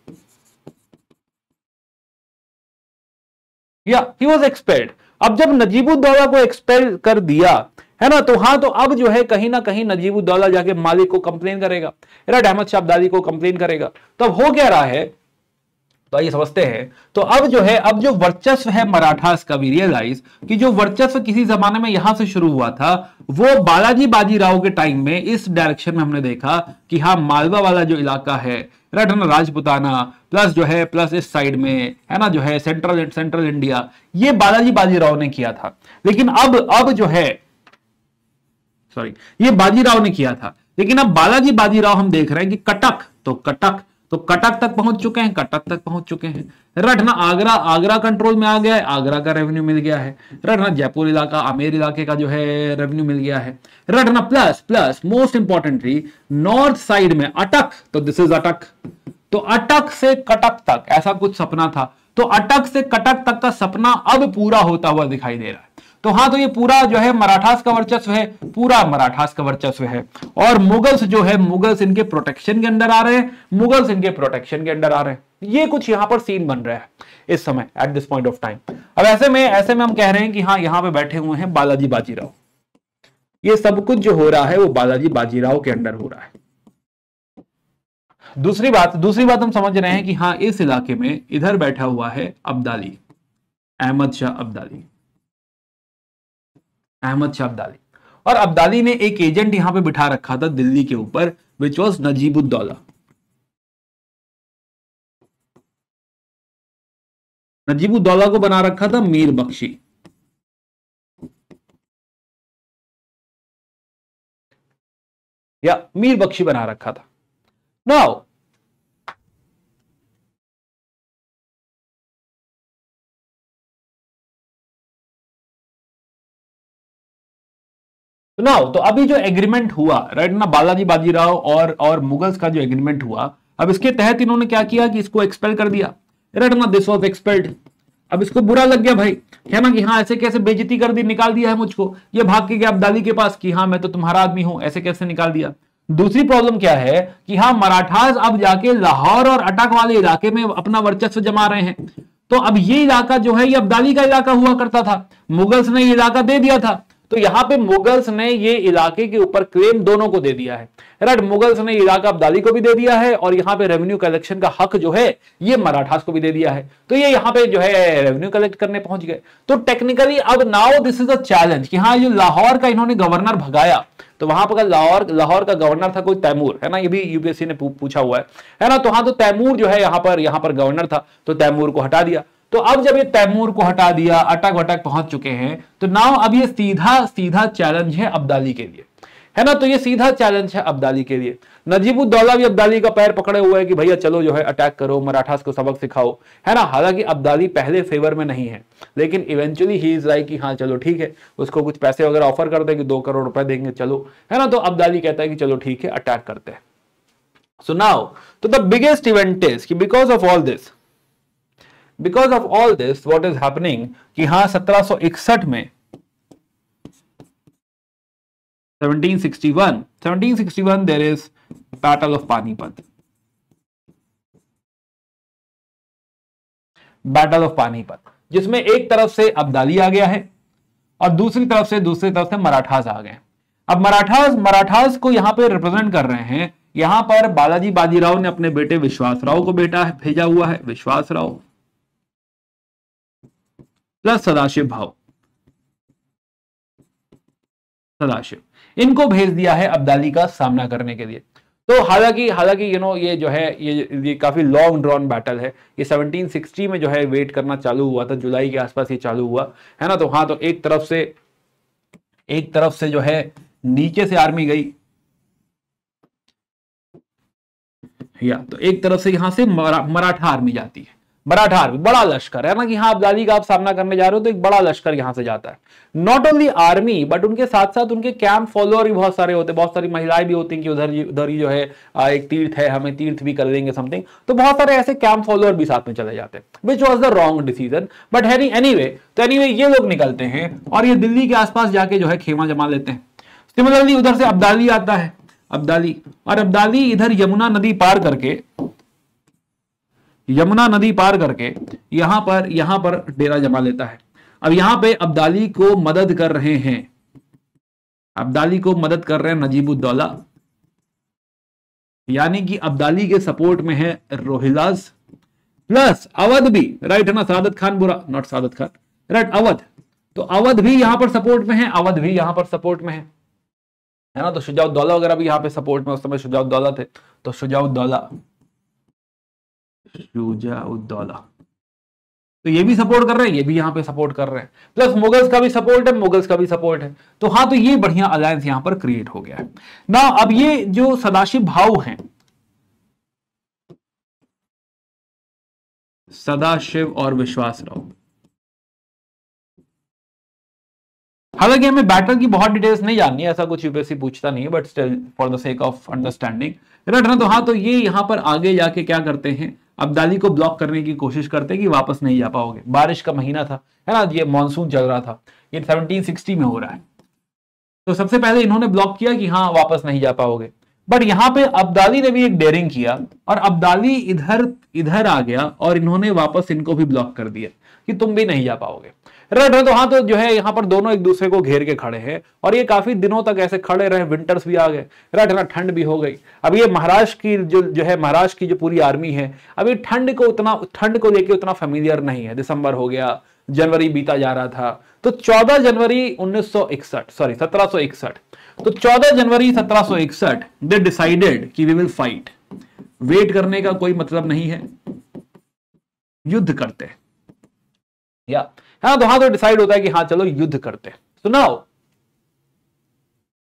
he was expelled. अब जब नजीबुद्दौला को एक्सपेल कर दिया, है ना, तो हाँ, तो अब जो है कहीं ना कहीं नजीबुद्दौला जाके मालिक को कंप्लेन करेगा, राइट, अहमद शाह अब्दाली को कंप्लेन करेगा। तो अब हो क्या रहा है, तो आइए समझते हैं। तो अब जो है, अब जो वर्चस्व है मराठास का, भी रियलाइज कि जो वर्चस्व किसी जमाने में यहां से शुरू हुआ था, वो बालाजी बाजीराव के टाइम में इस डायरेक्शन में हमने देखा कि हाँ, मालवा वाला जो इलाका है, राइट, है ना, राजपुताना, प्लस जो है, प्लस इस साइड में, है ना, जो है सेंट्रल इंडिया, ये बालाजी बाजीराव ने किया था। लेकिन अब जो है, सॉरी, ये बाजीराव ने किया था। लेकिन अब बालाजी बाजीराव हम देख रहे हैं कि कटक तक पहुंच चुके हैं, राइट ना। आगरा कंट्रोल में आ गया है, आगरा का रेवेन्यू मिल गया है, राइट ना। जयपुर इलाका, आमेर इलाके का जो है रेवेन्यू मिल गया है, राइट ना। Plus most importantly north side में अटक, तो दिस इज अटक। तो अटक से कटक तक ऐसा कुछ सपना था, तो अटक से कटक तक का सपना अब पूरा होता हुआ दिखाई दे रहा है। तो हाँ, तो ये पूरा जो है मराठास का वर्चस्व है, पूरा मराठास का वर्चस्व है। और मुगल्स जो है, मुगल्स इनके प्रोटेक्शन के अंदर आ रहे हैं, ये कुछ यहां पर सीन बन रहा है इस समय, eight this point of time. अब ऐसे में हम कह रहे हैं कि हाँ, यहां पे बैठे हुए हैं बालाजी बाजीराव। ये सब कुछ जो हो रहा है वो बालाजी बाजीराव के अंडर हो रहा है। दूसरी बात हम समझ रहे हैं कि हाँ, इस इलाके में इधर बैठा हुआ है अब्दाली, अहमद शाह अब्दाली। और अब्दाली ने एक एजेंट यहां पे बिठा रखा था दिल्ली के ऊपर, विच वॉज नजीबुद्दौला। नजीबुद्दौला को बना रखा था मीर बख्शी। या मीर बख्शी बना रखा था। नाउ तो अभी जो एग्रीमेंट हुआ, राइट ना, बालाजी बाजीराव और मुगल्स का जो एग्रीमेंट हुआ, अब इसके तहत इन्होंने क्या किया कि इसको एक्सपेल कर दिया, राइट ना, दिस वाज एक्सपेल्ड। अब इसको बुरा लग गया भाई, है ना, कि हाँ ऐसे कैसे बेइज्जती कर दी, निकाल दिया है मुझको, ये भाग के गया अब्दाली के पास कि हाँ मैं तो तुम्हारा आदमी हूं, ऐसे कैसे निकाल दिया। दूसरी प्रॉब्लम क्या है कि हाँ मराठास अब जाके लाहौर और अटक वाले इलाके में अपना वर्चस्व जमा रहे हैं। तो अब ये इलाका जो है ये अब्दाली का इलाका हुआ करता था, मुगल्स ने ये इलाका दे दिया था, तो यहां पे मुगल्स ने ये इलाके के ऊपर क्लेम दोनों को दे दिया है, राइट। मुगल्स ने इलाका अब्दाली को भी दे दिया है और यहाँ पे रेवेन्यू कलेक्शन का हक जो है ये मराठास को भी दे दिया है, तो ये यहाँ पे जो है रेवेन्यू कलेक्ट करने पहुंच गए। तो टेक्निकली अब now this is a challenge कि हाँ ये लाहौर का इन्होंने गवर्नर भगाया, तो वहां पर लाहौर का गवर्नर था कोई तैमूर, है ना, ये भी यूपीएससी ने पूछा हुआ है ना। तो हाँ तो तैमूर जो है यहाँ पर गवर्नर था, तो तैमूर को हटा दिया। तो अब जब ये तैमूर को हटा दिया, अटक वटक पहुंच चुके हैं, तो नाउ अब ये सीधा चैलेंज है अब्दाली के लिए, है ना। तो ये सीधा चैलेंज है अब्दाली के लिए। नजीबुद्दौला भी अब्दाली का पैर पकड़े हुए है कि भैया चलो जो है अटैक करो, मराठास को सबक सिखाओ, है ना। हालांकि अब्दाली पहले फेवर में नहीं है, लेकिन इवेंचुअली ही इज लाइक कि हाँ चलो ठीक है, उसको कुछ पैसे वगैरह ऑफर कर देंगे, 2 करोड़ रुपए देंगे, चलो, है ना। तो अब्दाली कहता है कि चलो ठीक है अटैक करते हैं। सो नाउ तो द बिगेस्ट इवेंट इज कि because of all this what is happening कि हाँ 1761 में 1761 there is Battle of Panipat. Battle of Panipat जिसमें एक तरफ से अब्दाली आ गया है और दूसरी तरफ से मराठास आ गए। अब मराठास को यहां पे रिप्रेजेंट कर रहे हैं, यहां पर बालाजी बाजीराव ने अपने बेटे विश्वासराव को भेजा हुआ है, विश्वासराव प्लस सदाशिव भाव, इनको भेज दिया है अब्दाली का सामना करने के लिए। तो हालांकि ये जो है ये काफी लॉन्ग ड्रॉन बैटल है। ये 1760 में जो है वेट करना चालू हुआ था, जुलाई के आसपास ये चालू हुआ, है ना। तो हाँ तो एक तरफ से जो है नीचे से आर्मी गई, या तो एक तरफ से यहां से मराठा आर्मी जाती है, मराठा आर्मी बड़ा लश्कर है ना, कि हाँ अब्दाली का आप सामना करने जा रहे हो तो एक बड़ा लश्कर यहां से जाता है। नॉट ओनली आर्मी बट उनके साथ साथ उनके कैंप फॉलोअर भी बहुत सारे होते हैं, बहुत सारी महिलाएं भी होती हैं कि उधर ही जो है एक तीर्थ है, हमें तीर्थ भी कर देंगे समथिंग, तो बहुत सारे ऐसे कैंप फॉलोअर भी साथ में चले जाते हैं, which was the wrong decision. But anyway ये लोग निकलते हैं और ये दिल्ली के आसपास जाके जो है खेमा जमा लेते हैं। सिमिलरली उधर से अब्दाली आता है, अब्दाली इधर यमुना नदी पार करके यहां पर डेरा जमा लेता है। अब यहां पे अब्दाली को मदद कर रहे हैं नजीबुद्दौला, यानी कि अब्दाली के सपोर्ट में है रोहिलास प्लस अवध भी, राइट है ना, सादत खान बुरा, नॉट सादत खान, राइट, अवध। तो अवध भी यहां पर सपोर्ट में है, है ना। तो शुजाउद्दौला वगैरह भी यहाँ पे सपोर्ट में, उस समय शुजाउद्दौला थे, तो शुजाउद्दौला तो ये भी सपोर्ट कर रहे हैं, ये भी यहाँ पे सपोर्ट कर रहे हैं, प्लस मुगल्स का भी सपोर्ट है। तो हाँ तो ये बढ़िया अलायंस यहाँ पर क्रिएट हो गया है ना। अब ये जो सदाशिव भाव हैं, सदाशिव और विश्वासराव, हालांकि हमें बैटल की बहुत डिटेल्स नहीं जाननी है, ऐसा कुछ यूपीएससी पूछता नहीं है, but still for the sake of understanding, right ना। तो हाँ तो ये यहाँ पर आगे जाके क्या करते हैं, अब्दाली को ब्लॉक करने की कोशिश करते हैं कि वापस नहीं जा पाओगे। बारिश का महीना था, है ना, ये मॉनसून चल रहा था, ये 1760 में हो रहा है। तो सबसे पहले इन्होंने ब्लॉक किया कि हाँ वापस नहीं जा पाओगे, बट यहाँ पे अब्दाली ने भी एक डेयरिंग किया और अब्दाली इधर आ गया और इन्होंने वापस इनको भी ब्लॉक कर दिया कि तुम भी नहीं जा पाओगे, राइट। तो हाँ तो जो है यहाँ पर दोनों एक दूसरे को घेर के खड़े हैं और ये काफी दिनों तक ऐसे खड़े रहे, विंटर्स भी आ गए, राइट ना, ठंड भी हो गई। अब ये महाराष्ट्र की जो पूरी आर्मी है, अब ये ठंड को लेके उतना फेमिलियर नहीं है। दिसंबर हो गया, जनवरी बीता जा रहा था, तो 14 जनवरी 1761, तो 14 जनवरी 1761 दे डिसाइडेड कि वी विल फाइट। वेट करने का कोई मतलब नहीं है, युद्ध करते हैं, या हाँ तो हाँ तो डिसाइड होता है कि हाँ चलो युद्ध करते हैं। सुनाओ,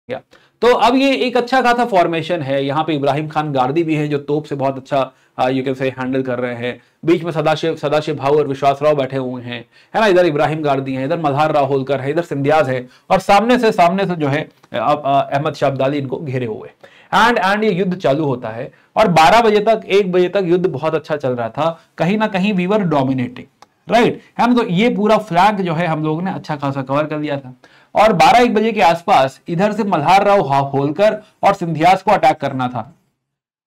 या तो अब ये एक अच्छा खासा फॉर्मेशन है। यहाँ पे इब्राहिम खान गार्दी भी है जो तोप से बहुत अच्छा यू कैन से हैंडल कर रहे हैं। बीच में सदाशिव भाव और विश्वासराव बैठे हुए हैं, है ना, इधर इब्राहिम गार्दी है, इधर मल्हार राव होलकर है, इधर सिंधियाज है, और सामने से जो है अहमद शाह अब्दाली इनको घेरे हुए। एंड ये युद्ध चालू होता है और 1 बजे तक युद्ध बहुत अच्छा चल रहा था। कहीं ना कहीं वी वर डोमिनेटिंग, राइट है ना। तो ये पूरा फ्लैंक जो है हम लोगों ने अच्छा खासा कवर कर लिया था और 12-1 बजे के आसपास इधर से मल्हार राव होलकर और सिंधियास को अटैक करना था,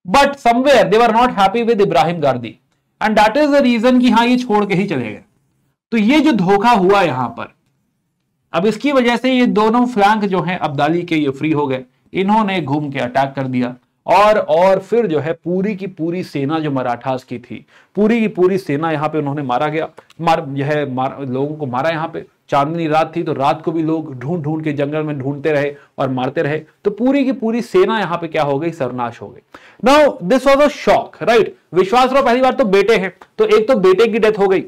but somewhere they were not happy with Ibrahim Gardi and that is the reason कि हाँ ये छोड़ के ही चले गए। तो ये जो धोखा हुआ यहां पर, अब इसकी वजह से ये दोनों फ्लैंक जो हैं अब्दाली के ये फ्री हो गए, इन्होंने घूम के अटैक कर दिया और फिर जो है पूरी की पूरी सेना जो मराठास की थी, पूरी की पूरी सेना यहां पे उन्होंने मारा गया, लोगों को मारा। यहां पे चांदनी रात थी तो रात को भी लोग ढूंढ ढूंढ के जंगल में ढूंढते रहे और मारते रहे, तो पूरी की पूरी सेना यहां पे क्या हो गई, सर्वनाश हो गई। Now this was a shock, right. Vishwasrao पहली बार तो बेटे हैं, तो एक तो बेटे की डेथ हो गई,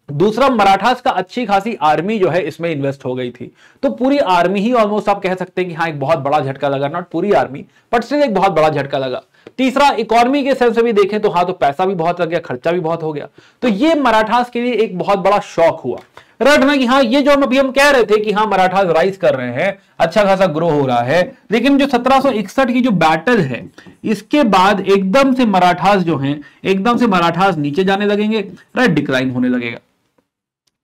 दूसरा मराठास का अच्छी खासी आर्मी जो है इसमें इन्वेस्ट हो गई थी, तो पूरी आर्मी ही ऑलमोस्ट आप कह सकते हैं कि हाँ एक बहुत बड़ा झटका लगा, नॉट पूरी आर्मी बट स्टिल एक बहुत बड़ा झटका लगा। तीसरा इकोनॉमी के सेंस से भी देखें तो हाँ तो पैसा भी बहुत लग गया, खर्चा भी बहुत हो गया, तो ये मराठास के लिए एक बहुत बड़ा शॉक हुआ। राइट ना कि हाँ ये जो अभी हम कह रहे थे कि हाँ मराठास राइज कर रहे हैं, अच्छा खासा ग्रो हो रहा है, लेकिन जो 1761 की जो बैटल है इसके बाद एकदम से मराठास जो हैं एकदम से मराठास नीचे जाने लगेंगे, राइट, डिक्लाइन होने लगेगा।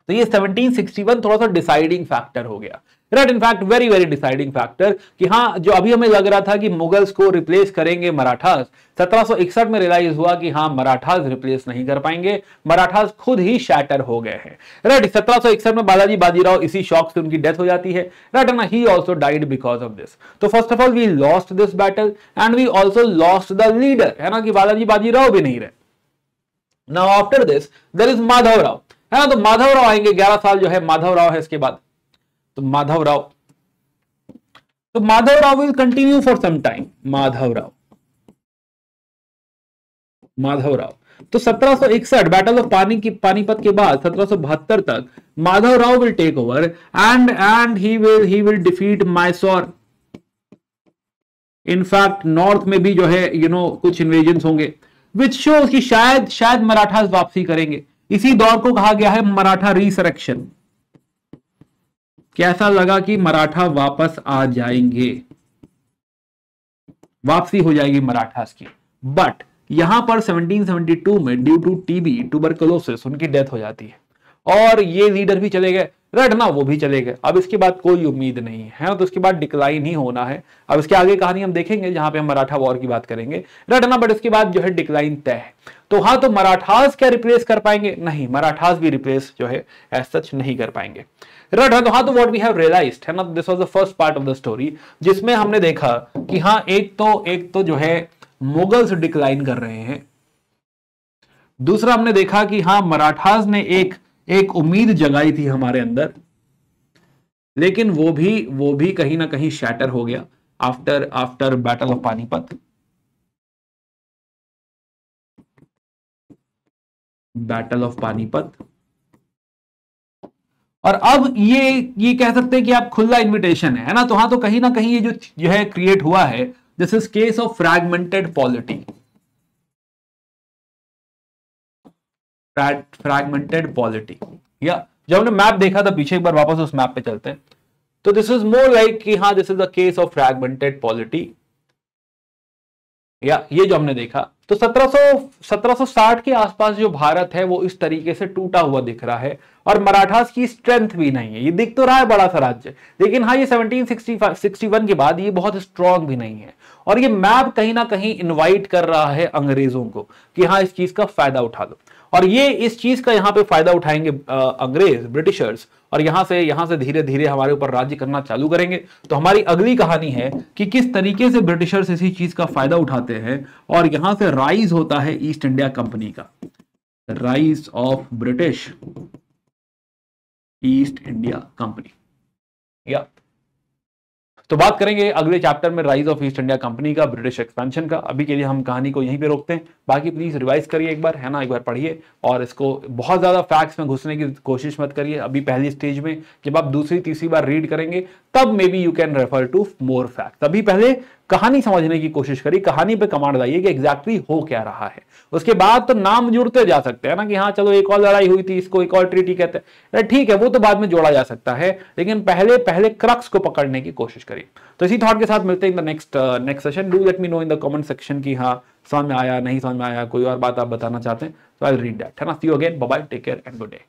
तो ये 1761 थोड़ा सा डिसाइडिंग फैक्टर हो गया, right, in fact very very deciding factor कि हाँ जो अभी हमें लग रहा था कि मुगल्स को रिप्लेस करेंगे मराठास, 1761 में रियलाइज हुआ कि हाँ मराठास रिप्लेस नहीं कर पाएंगे, मराठास खुद ही शैटर हो गए हैं, राइट। 1761 में बालाजी बाजीराव इसी शॉक से उनकी डेथ हो जाती है, right, and he also died because of this. तो first of all we lost this battle and we also lost the leader, है ना, कि बालाजी बाजीराव भी नहीं रहे। Now after this there is Madhavrao, है ना, तो माधवराव आएंगे, 11 साल जो है माधवराव है इसके बाद। तो Madhavrao will continue for some time. Madhavrao तो 1761 बैटल ऑफ पानीपत के बाद 1772 तक Madhavrao will take over and he will defeat Mysore. In fact north में भी जो है कुछ इन्वेजन होंगे, विच शोज कि शायद मराठास वापसी करेंगे। इसी दौर को कहा गया है मराठा रिसरेक्शन। कैसा लगा कि मराठा वापस आ जाएंगे, वापसी हो जाएगी मराठास की, बट यहां पर 1772 में ड्यू टू टीबी ट्यूबरकुलोसिस उनकी डेथ हो जाती है और ये लीडर भी चले गए, राइट ना, वो भी चले गए। अब इसके बाद कोई उम्मीद नहीं है, तो इसके बाद डिक्लाइन ही होना है। अब इसके आगे कहानी हम देखेंगे जहां पे हम मराठा वॉर की बात करेंगे, राइट ना, बट इसके बाद जो है डिक्लाइन तय है। तो हाँ, तो मराठास क्या रिप्लेस कर पाएंगे? नहीं, मराठास भी रिप्लेस जो है एज सच नहीं कर पाएंगे, राइट। तो हाँ, तो व्हाट वी हैव रियलाइज्ड, है ना, this was the first part of the story, जिसमें हमने देखा कि हाँ एक तो जो है मुगल्स डिक्लाइन कर रहे हैं, दूसरा हमने देखा कि हाँ मराठास ने एक उम्मीद जगाई थी हमारे अंदर, लेकिन वो भी कहीं ना कहीं शैटर हो गया after battle of Panipat. Battle of Panipat. और अब ये कह सकते हैं कि आप खुला इन्विटेशन है ना, तो हाँ, तो कहीं ना कहीं ये जो है क्रिएट हुआ है, this is case of fragmented polity. Fragmented polity, या जब हमने मैप देखा था पीछे, एक बार वापस उस मैप पे चलते हैं, तो दिस इज मोर लाइक कि हाँ this is the case of fragmented polity, या ये जो हमने देखा। तो 1760 के आसपास जो भारत है वो इस तरीके से टूटा हुआ दिख रहा है और मराठास की स्ट्रेंथ भी नहीं है। ये दिख तो रहा है बड़ा सा राज्य, लेकिन हाँ ये 1761 के बाद ये बहुत स्ट्रांग भी नहीं है। और ये मैप कहीं ना कहीं इनवाइट कर रहा है अंग्रेजों को कि हाँ इस चीज का फायदा उठा लो, और ये इस चीज का यहाँ पे फायदा उठाएंगे अंग्रेज, ब्रिटिशर्स, और यहां से धीरे धीरे हमारे ऊपर राज्य करना चालू करेंगे। तो हमारी अगली कहानी है कि किस तरीके से ब्रिटिशर्स इसी चीज का फायदा उठाते हैं और यहां से राइज होता है ईस्ट इंडिया कंपनी का, rise of British East India company. या तो बात करेंगे अगले चैप्टर में rise of east India company का, ब्रिटिश एक्सपेंशन का। अभी के लिए हम कहानी को यहीं पे रोकते हैं, बाकी प्लीज रिवाइज करिए एक बार, है ना, एक बार पढ़िए, और इसको बहुत ज्यादा फैक्ट्स में घुसने की कोशिश मत करिए अभी पहली स्टेज में। जब आप दूसरी तीसरी बार रीड करेंगे तब maybe you can refer to more facts, अभी पहले कहानी समझने की कोशिश करी, कहानी पे कमांड लाइए कि एग्जैक्टली हो क्या रहा है। उसके बाद तो नाम जुड़ते जा सकते हैं ना कि हाँ चलो एक और लड़ाई हुई थी, इसको एक और ट्रीटी कहते हैं, ठीक है वो तो बाद में जोड़ा जा सकता है, लेकिन पहले पहले क्रक्स को पकड़ने की कोशिश करिए। तो इसी थॉट के साथ मिलते हैं in the next session. Do let me know in the comment section कि हाँ समझ में आया, नहीं समझ में आया, कोई और बात आप बताना चाहते हैं तो आई विल रीड दैट, है ना। See you again, bye bye, take care and good day.